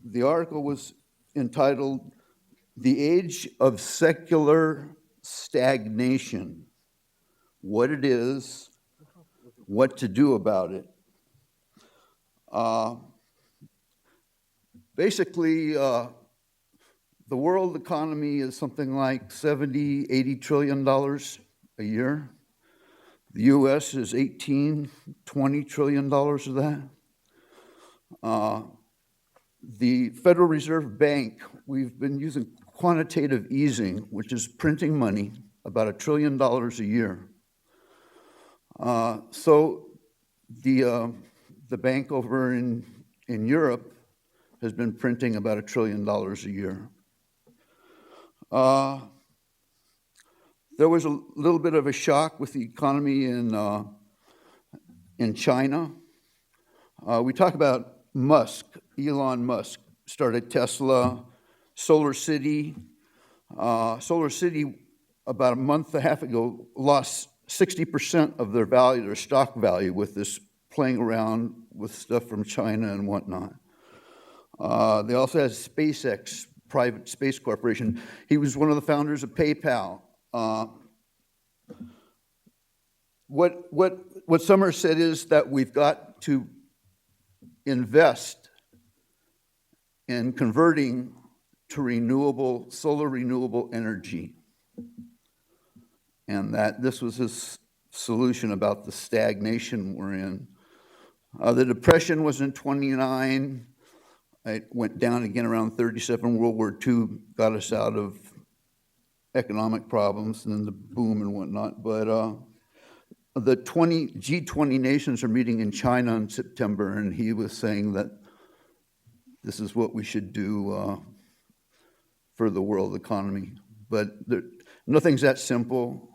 The article was entitled, "The Age of Secular Stagnation: What It Is, What to Do About It." Basically, the world economy is something like $70, $80 trillion a year. The US is 18, $20 trillion of that. The Federal Reserve Bank, we've been using quantitative easing, which is printing money, about $1 trillion a year. So the bank over in Europe has been printing about $1 trillion a year. There was a little bit of a shock with the economy in China. We talk about Musk, Elon Musk, started Tesla, Solar City. Solar City, about a month and a half ago, lost 60% of their value, their stock value, with this playing around with stuff from China and whatnot. They also had SpaceX, private space corporation. He was one of the founders of PayPal. What Summer said is that we've got to invest in converting to solar renewable energy. And that this was his solution about the stagnation we're in. The Depression was in 29. It went down again around 37. World War II got us out of economic problems and then the boom and whatnot. But the G20 nations are meeting in China in September, and he was saying that this is what we should do for the world economy. But nothing's that simple.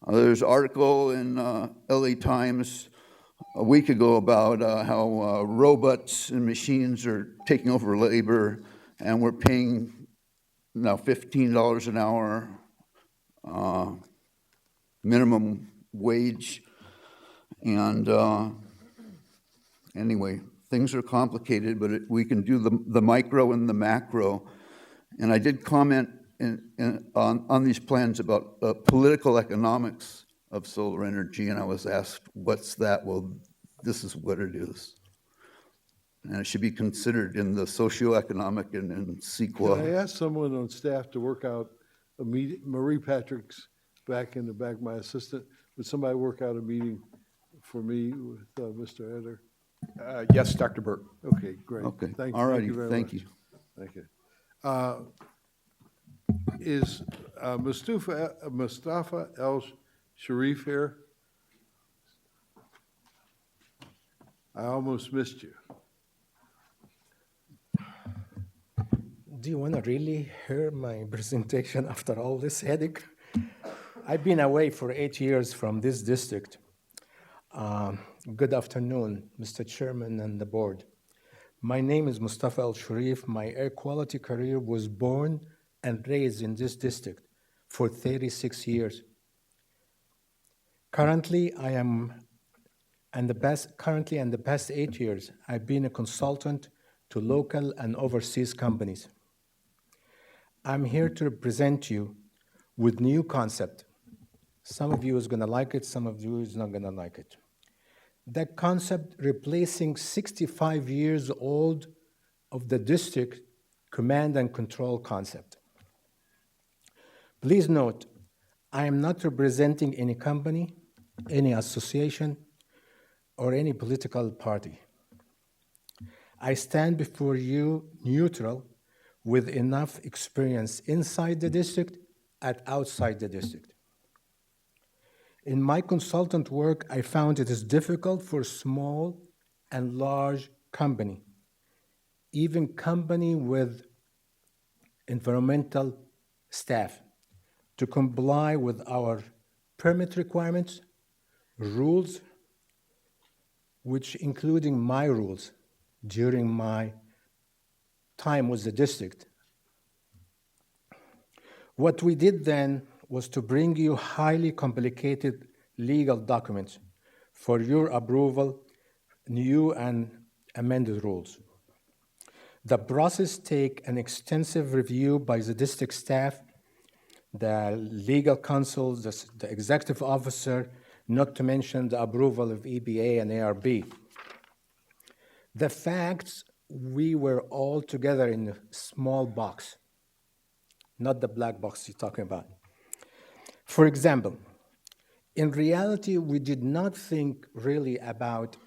There's an article in LA Times a week ago about how robots and machines are taking over labor, and we're paying now $15 an hour minimum wage. And anyway, things are complicated, but we can do the micro and the macro. And I did comment on these plans about political economics of solar energy, and I was asked, what's that? Well, this is what it is. And it should be considered in the socioeconomic and CEQA. Can I ask someone on staff to work out a meeting? Marie Patrick's back in the back, my assistant. Would somebody work out a meeting for me with Mr. Eder? Yes, Dr. Burke. Okay, great. Okay, Thank all righty, you very thank much. you. Thank you. Is Mustafa El Sharif here? I almost missed you. Do you want to really hear my presentation after all this headache? I've been away for 8 years from this district. Good afternoon, Mr. Chairman and the board. My name is Mustafa El Sharif. My air quality career was born and raised in this district for 36 years. Currently, and the past 8 years, I've been a consultant to local and overseas companies. I'm here to present you with new concept. Some of you is gonna like it, some of you is not gonna like it. That concept replacing 65 years old of the district command and control concept. Please note, I am not representing any company, any association, or any political party. I stand before you neutral with enough experience inside the district and outside the district. In my consultant work, I found it is difficult for small and large company, even company with environmental staff, to comply with our permit requirements, rules, which including my rules during my time with the district. What we did then was to bring you highly complicated legal documents for your approval, new and amended rules. The process takes an extensive review by the district staff, the legal counsel, the executive officer, not to mention the approval of EBA and ARB. The facts, we were all together in a small box, not the black box you're talking about. For example, in reality, we did not think really about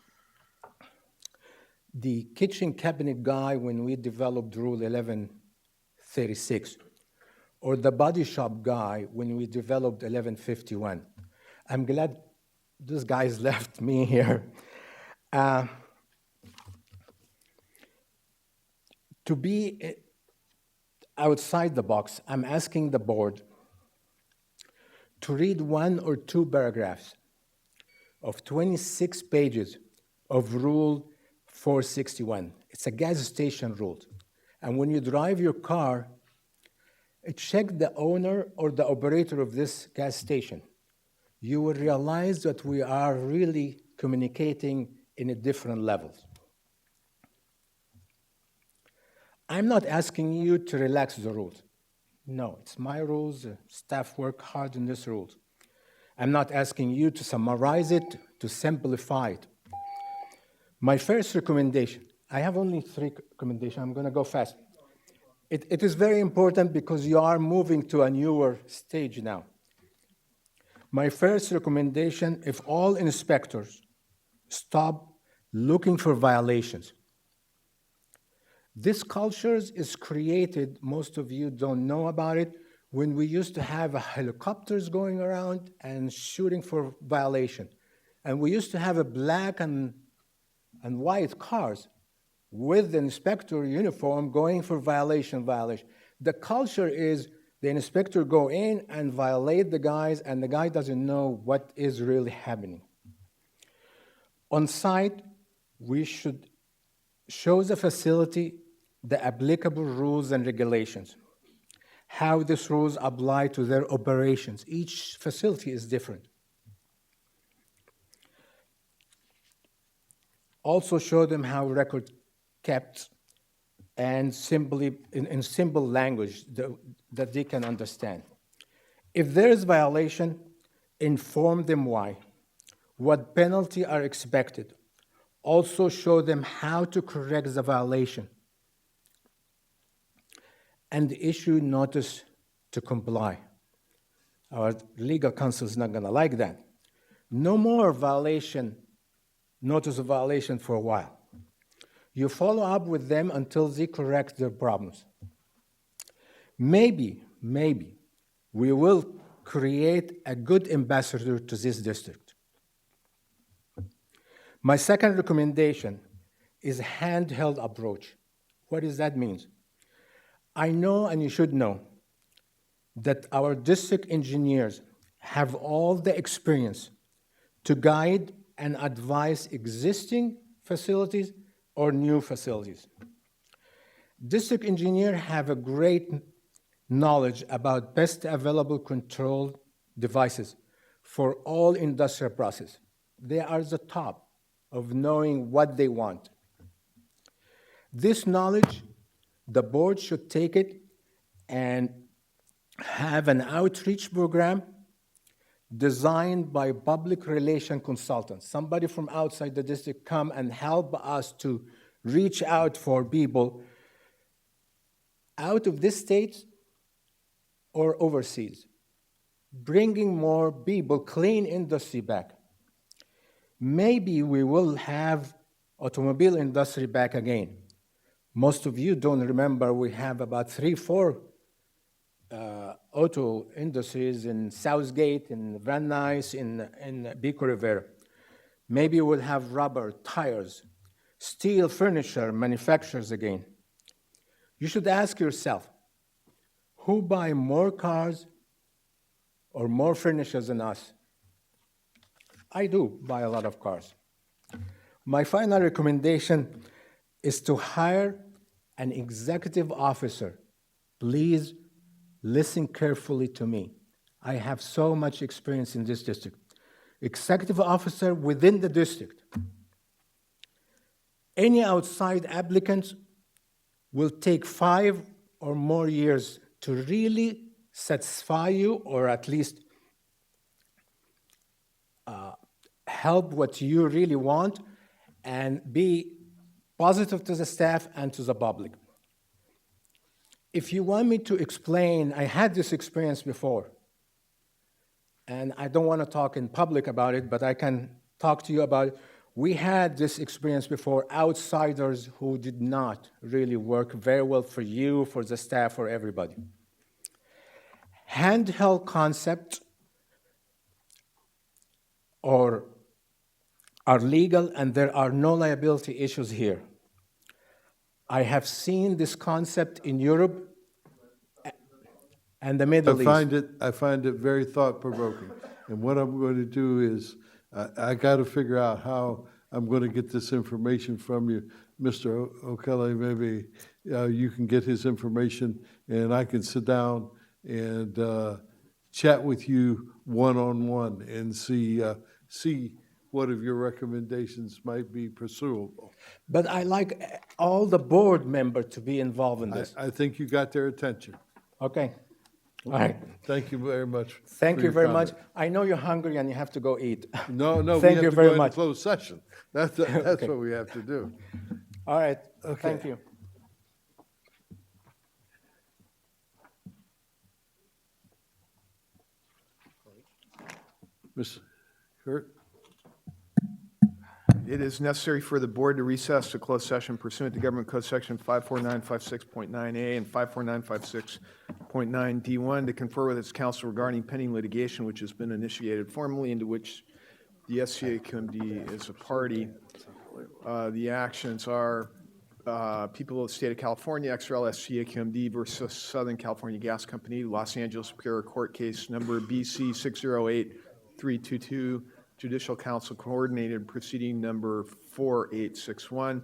the kitchen cabinet guy when we developed Rule 1136, or the body shop guy when we developed 1151. I'm glad this guy's left me here. To be outside the box, I'm asking the board to read 1 or 2 paragraphs of 26 pages of Rule 461. It's a gas station rule. And when you drive your car, check the owner or the operator of this gas station. You will realize that we are really communicating in a different levels. I'm not asking you to relax the rules. No, it's my rules. Staff work hard on these rules. I'm not asking you to summarize it, to simplify it. My first recommendation, I have only 3 recommendations. I'm going to go fast. It is very important because you are moving to a newer stage now. My first recommendation, if all inspectors stop looking for violations. This culture is created, most of you don't know about it, when we used to have helicopters going around and shooting for violation. And we used to have a black and white cars with the inspector uniform going for violation. The culture is the inspector go in and violate the guys, and the guy doesn't know what is really happening. On site, we should show the facility the applicable rules and regulations, how these rules apply to their operations. Each facility is different. Also show them how record kept and simply in simple language that they can understand. If there is violation, inform them why, what penalty are expected. Also show them how to correct the violation and issue notice to comply. Our legal counsel is not going to like that. No more violation, notice of violation for a while. You follow up with them until they correct their problems. Maybe we will create a good ambassador to this district. My second recommendation is a handheld approach. What does that mean? I know, and you should know, that our district engineers have all the experience to guide and advise existing facilities or new facilities. District engineers have a great knowledge about best available control devices for all industrial processes. They are the top of knowing what they want. This knowledge, the board should take it and have an outreach program designed by public relation consultants. Somebody from outside the district come and help us to reach out for people out of this state or overseas, bringing more people, clean industry back. Maybe we will have automobile industry back again. Most of you don't remember we have about 3-4 auto industries in Southgate, in Van Nuys, in Pico Rivera. Maybe we'll have rubber, tires, steel furniture manufacturers again. You should ask yourself, who buy more cars or more furniture than us? I do buy a lot of cars. My final recommendation is to hire an executive officer. Please listen carefully to me. I have so much experience in this district. executive officer within the district. Any outside applicants will take 5 or more years to really satisfy you, or at least help what you really want and be positive to the staff and to the public. If you want me to explain, I had this experience before, and I don't want to talk in public about it, but I can talk to you about it. We had this experience before, outsiders who did not really work very well for you, for the staff, for everybody. Handheld concepts are legal, and there are no liability issues here. I have seen this concept in Europe and the Middle East. I find it very thought-provoking. And what I'm going to do is, I got to figure out how I'm going to get this information from you. Mr. O'Kelly, maybe you can get his information, and I can sit down and chat with you one-on-one and see what of your recommendations might be pursuable. But I like all the board members to be involved in this. I think you got their attention. Okay. All right. Thank you very much. Thank for you your very comment. much. I know you're hungry and you have to go eat. No, Thank we you have to very go much. into closed session. That's Okay. what we have to do. All right. Okay. Thank you. Ms. Kurt? It is necessary for the board to recess to closed session pursuant to Government Code Section 54956.9A and 54956.9D1 to confer with its counsel regarding pending litigation which has been initiated formally, into which the SCAQMD is a party. The actions are people of the state of California, XRL SCAQMD versus Southern California Gas Company, Los Angeles Superior Court case number BC 608322. Judicial Council Coordinated Proceeding Number 4861.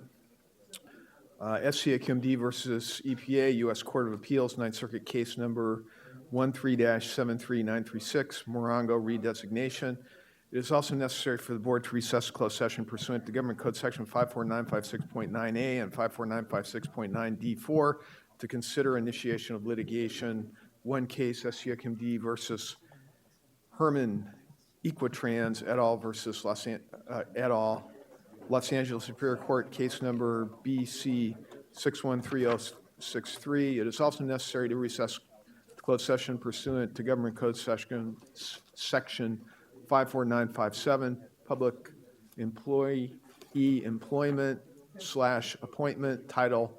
SCAQMD versus EPA, U.S. Court of Appeals, Ninth Circuit Case Number 13-73936, Morongo redesignation. It is also necessary for the board to recess closed session pursuant to Government Code Section 54956.9A and 54956.9D4 to consider initiation of litigation. One case, SCAQMD versus Herman Equitrans et al. Versus et al. Los Angeles Superior Court, case number BC 613063. It is also necessary to recess closed session pursuant to Government Code Section 54957, Public Employee Employment / Appointment, Title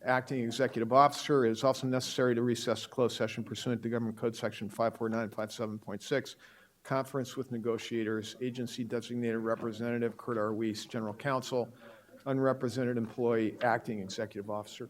Acting Executive Officer. It is also necessary to recess closed session pursuant to Government Code Section 54957.6, Conference with negotiators, agency designated representative, Kurt R. Weiss, General Counsel, unrepresented employee, acting executive officer.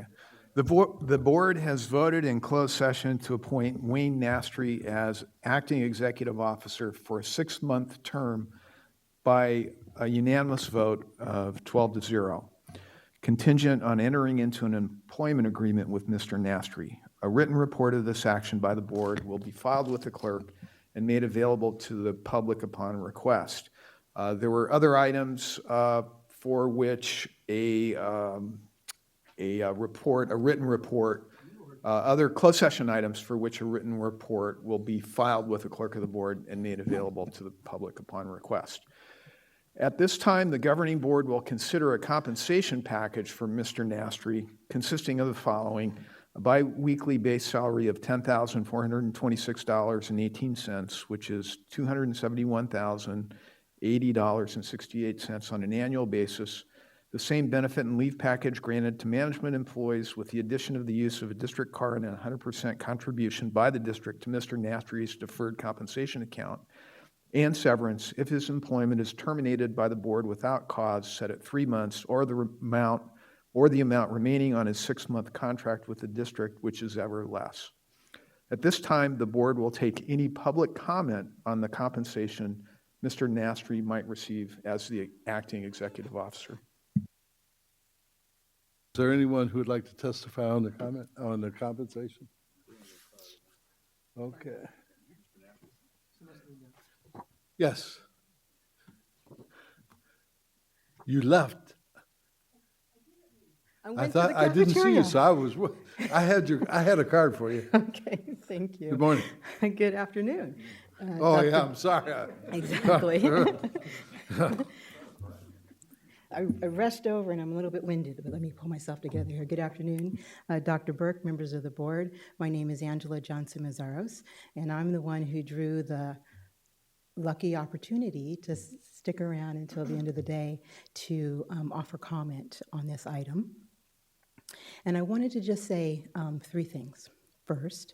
Okay. The board has voted in closed session to appoint Wayne Nastry as acting executive officer for a 6-month term by a unanimous vote of 12-0, contingent on entering into an employment agreement with Mr. Nastry. A written report of this action by the board will be filed with the clerk and made available to the public upon request. There were other items for which a written report, other closed session items for which a written report will be filed with the clerk of the board and made available to the public upon request. At this time, the governing board will consider a compensation package for Mr. Nastry consisting of the following: a biweekly base salary of $10,426.18, which is $271,080.68 on an annual basis. The same benefit and leave package granted to management employees with the addition of the use of a district car and a 100% contribution by the district to Mr. Nastry's deferred compensation account, and severance if his employment is terminated by the board without cause set at 3 months, or the amount remaining on his 6-month contract with the district, which is ever less. At this time, the board will take any public comment on the compensation Mr. Nastry might receive as the acting executive officer. Is there anyone who would like to testify on the comment on the compensation? Okay. Yes. You left. I thought I didn't see you, so I had a card for you. Okay, thank you. Good morning. Good afternoon. Yeah, I'm sorry. Exactly. I rushed over and I'm a little bit winded, but let me pull myself together here. Good afternoon, Dr. Burke, members of the board. My name is Angela Johnson-Mazzaros, and I'm the one who drew the lucky opportunity to stick around until the end of the day to offer comment on this item. And I wanted to just say 3 things. First,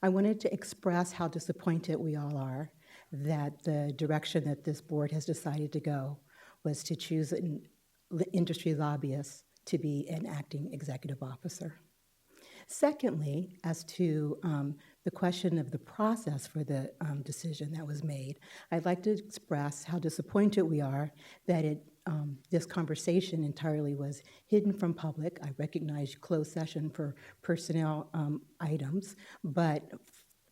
I wanted to express how disappointed we all are that the direction that this board has decided to go was to choose an industry lobbyist to be an acting executive officer. Secondly, as to the question of the process for the decision that was made, I'd like to express how disappointed we are that this conversation entirely was hidden from public. I recognize closed session for personnel items, but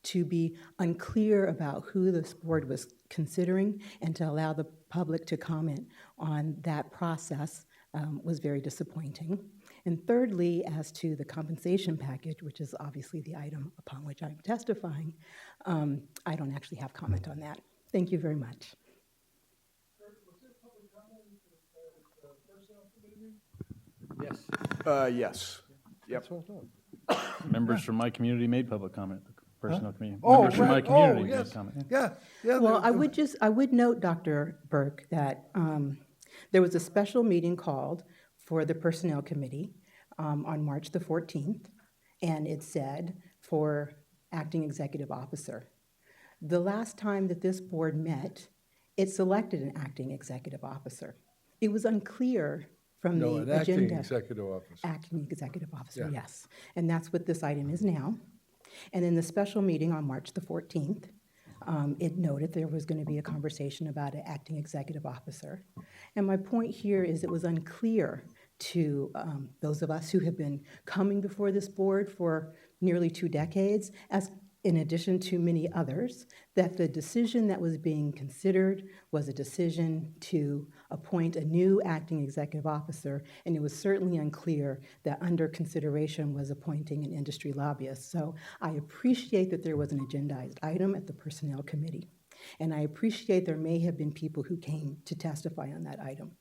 to be unclear about who this board was considering and to allow the public to comment on that process was very disappointing. And thirdly, as to the compensation package, which is obviously the item upon which I'm testifying, I don't actually have comment on that. Thank you very much. Yes. Yes. Yep. Members from my community made public comment. Personnel committee. Oh, Members from my right. community Yes. made comment. Yeah. Well, I would note, Dr. Burke, that there was a special meeting called for the Personnel Committee on March the 14th, and it said for acting executive officer. The last time that this board met, it selected an acting executive officer. It was unclear from the an agenda. acting executive officer. Acting executive officer, Yeah. yes. And that's what this item is now. And in the special meeting on March the 14th, it noted there was going to be a conversation about an acting executive officer. And my point here is it was unclear to those of us who have been coming before this board for nearly 2 decades, as in addition to many others, that the decision that was being considered was a decision to appoint a new acting executive officer, and it was certainly unclear that under consideration was appointing an industry lobbyist. So I appreciate that there was an agendized item at the Personnel Committee, and I appreciate there may have been people who came to testify on that item.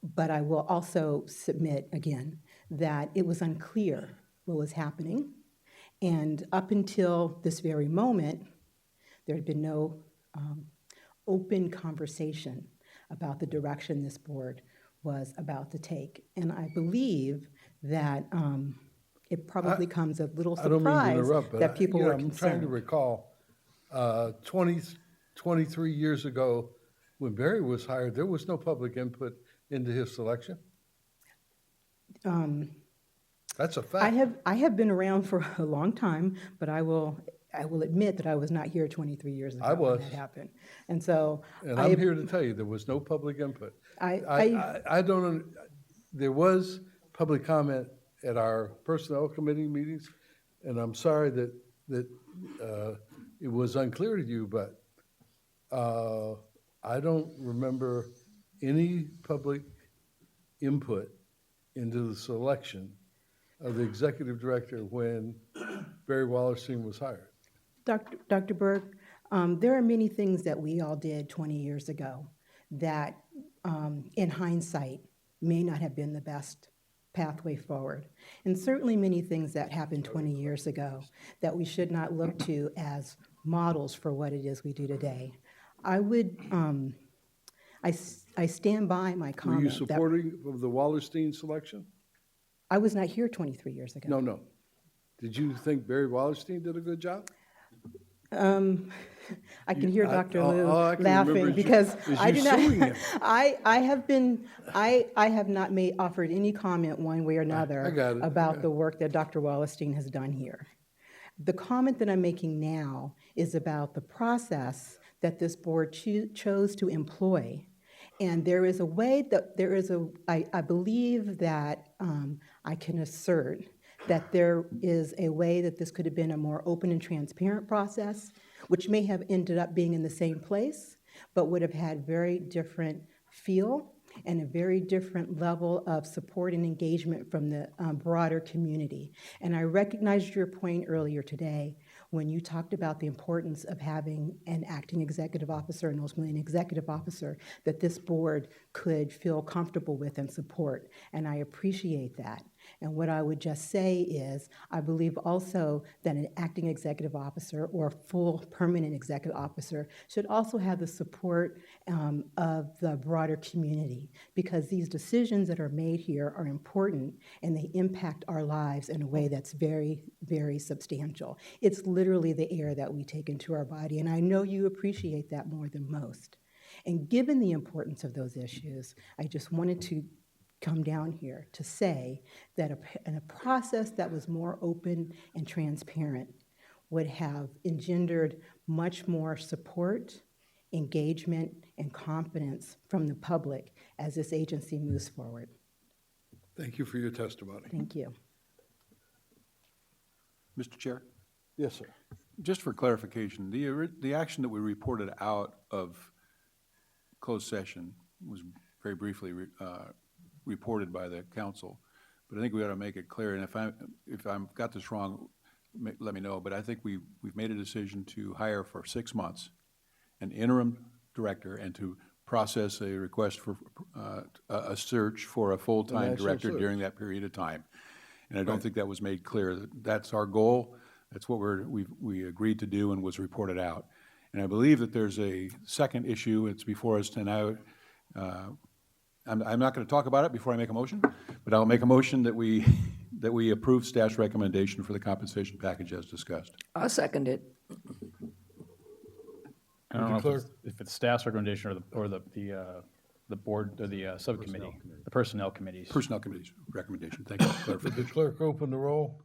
But I will also submit again that it was unclear what was happening. And up until this very moment, there had been no open conversation about the direction this board was about to take. And I believe that it probably comes as little surprise that people were concerned. I'm trying to recall 23 years ago when Barry was hired, there was no public input into his selection. That's a fact. I have been around for a long time, but I will admit that I was not here 23 years ago I was. when that happened. And so And I'm here to tell you, there was no public input. I don't, there was public comment at our personnel committee meetings, and I'm sorry that it was unclear to you, but I don't remember any public input into the selection of the executive director when Barry Wallerstein was hired. Dr. Burke, there are many things that we all did 20 years ago that, in hindsight, may not have been the best pathway forward. And certainly many things that happened 20 years ago that we should not look to as models for what it is we do today. I would, I stand by my comment. Were you supporting of the Wallerstein selection? I was not here 23 years ago. No. Did you think Barry Wallerstein did a good job? I can hear Dr. Liu laughing because I do not. Him. I have not offered any comment one way or another about the work that Dr. Wallerstein has done here. The comment that I'm making now is about the process that this board chose to employ. And there is a way that I believe that I can assert that there is a way that this could have been a more open and transparent process, which may have ended up being in the same place, but would have had very different feel and a very different level of support and engagement from the broader community. And I recognized your point earlier today when you talked about the importance of having an acting executive officer and ultimately an executive officer that this board could feel comfortable with and support. And I appreciate that. And what I would just say is, I believe also that an acting executive officer or full permanent executive officer should also have the support of the broader community, because these decisions that are made here are important and they impact our lives in a way that's very, very substantial. It's literally the air that we take into our body, and I know you appreciate that more than most. And given the importance of those issues, I just wanted to come down here to say that a process that was more open and transparent would have engendered much more support, engagement, and confidence from the public as this agency moves forward. Thank you for your testimony. Thank you. Mr. Chair? Yes, sir. Just for clarification, the action that we reported out of closed session was very briefly reported by the council, but I think we ought to make it clear, and if I've got this wrong, let me know, but I think we've made a decision to hire for 6 months an interim director and to process a request for a search for a full-time director during that period of time. And I don't think that was made clear. That's our goal. That's what we agreed to do and was reported out. And I believe that there's a second issue. It's before us tonight. I'm not going to talk about it before I make a motion, but I'll make a motion that we approve staff's recommendation for the compensation package as discussed. I'll second it. I don't know if it's staff's recommendation or the board or the subcommittee, the personnel committees. Personnel committee's recommendation. Thank you. Did the clerk open the roll?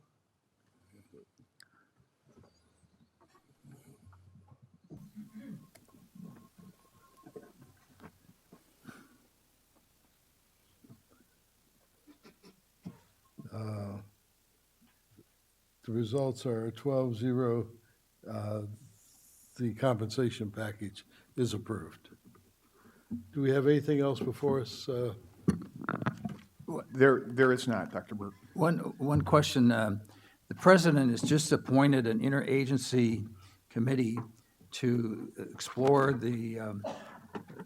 The results are 12-0. The compensation package is approved. Do we have anything else before us? There is not, Dr. Burke. One question. The president has just appointed an interagency committee to explore to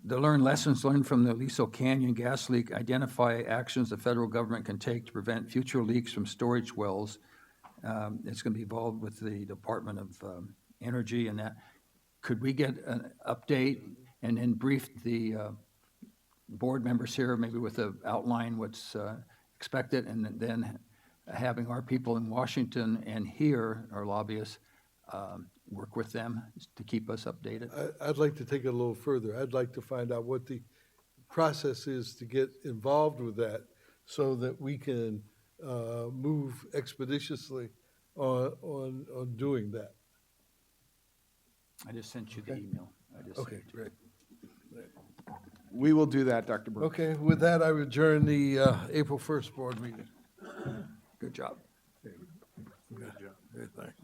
learn lessons learned from the Aliso Canyon gas leak, identify actions the federal government can take to prevent future leaks from storage wells. It's going to be involved with the Department of Energy and that. Could we get an update and then brief the board members here, maybe with an outline what's expected, and then having our people in Washington and here, our lobbyists, work with them to keep us updated? I'd like to take it a little further. I'd like to find out what the process is to get involved with that so that we can move expeditiously on doing that. I just sent you the email. Okay, great. We will do that, Dr. Burke. Okay, with that, I adjourn the April 1st board meeting. Good job. Good job. Okay, thanks.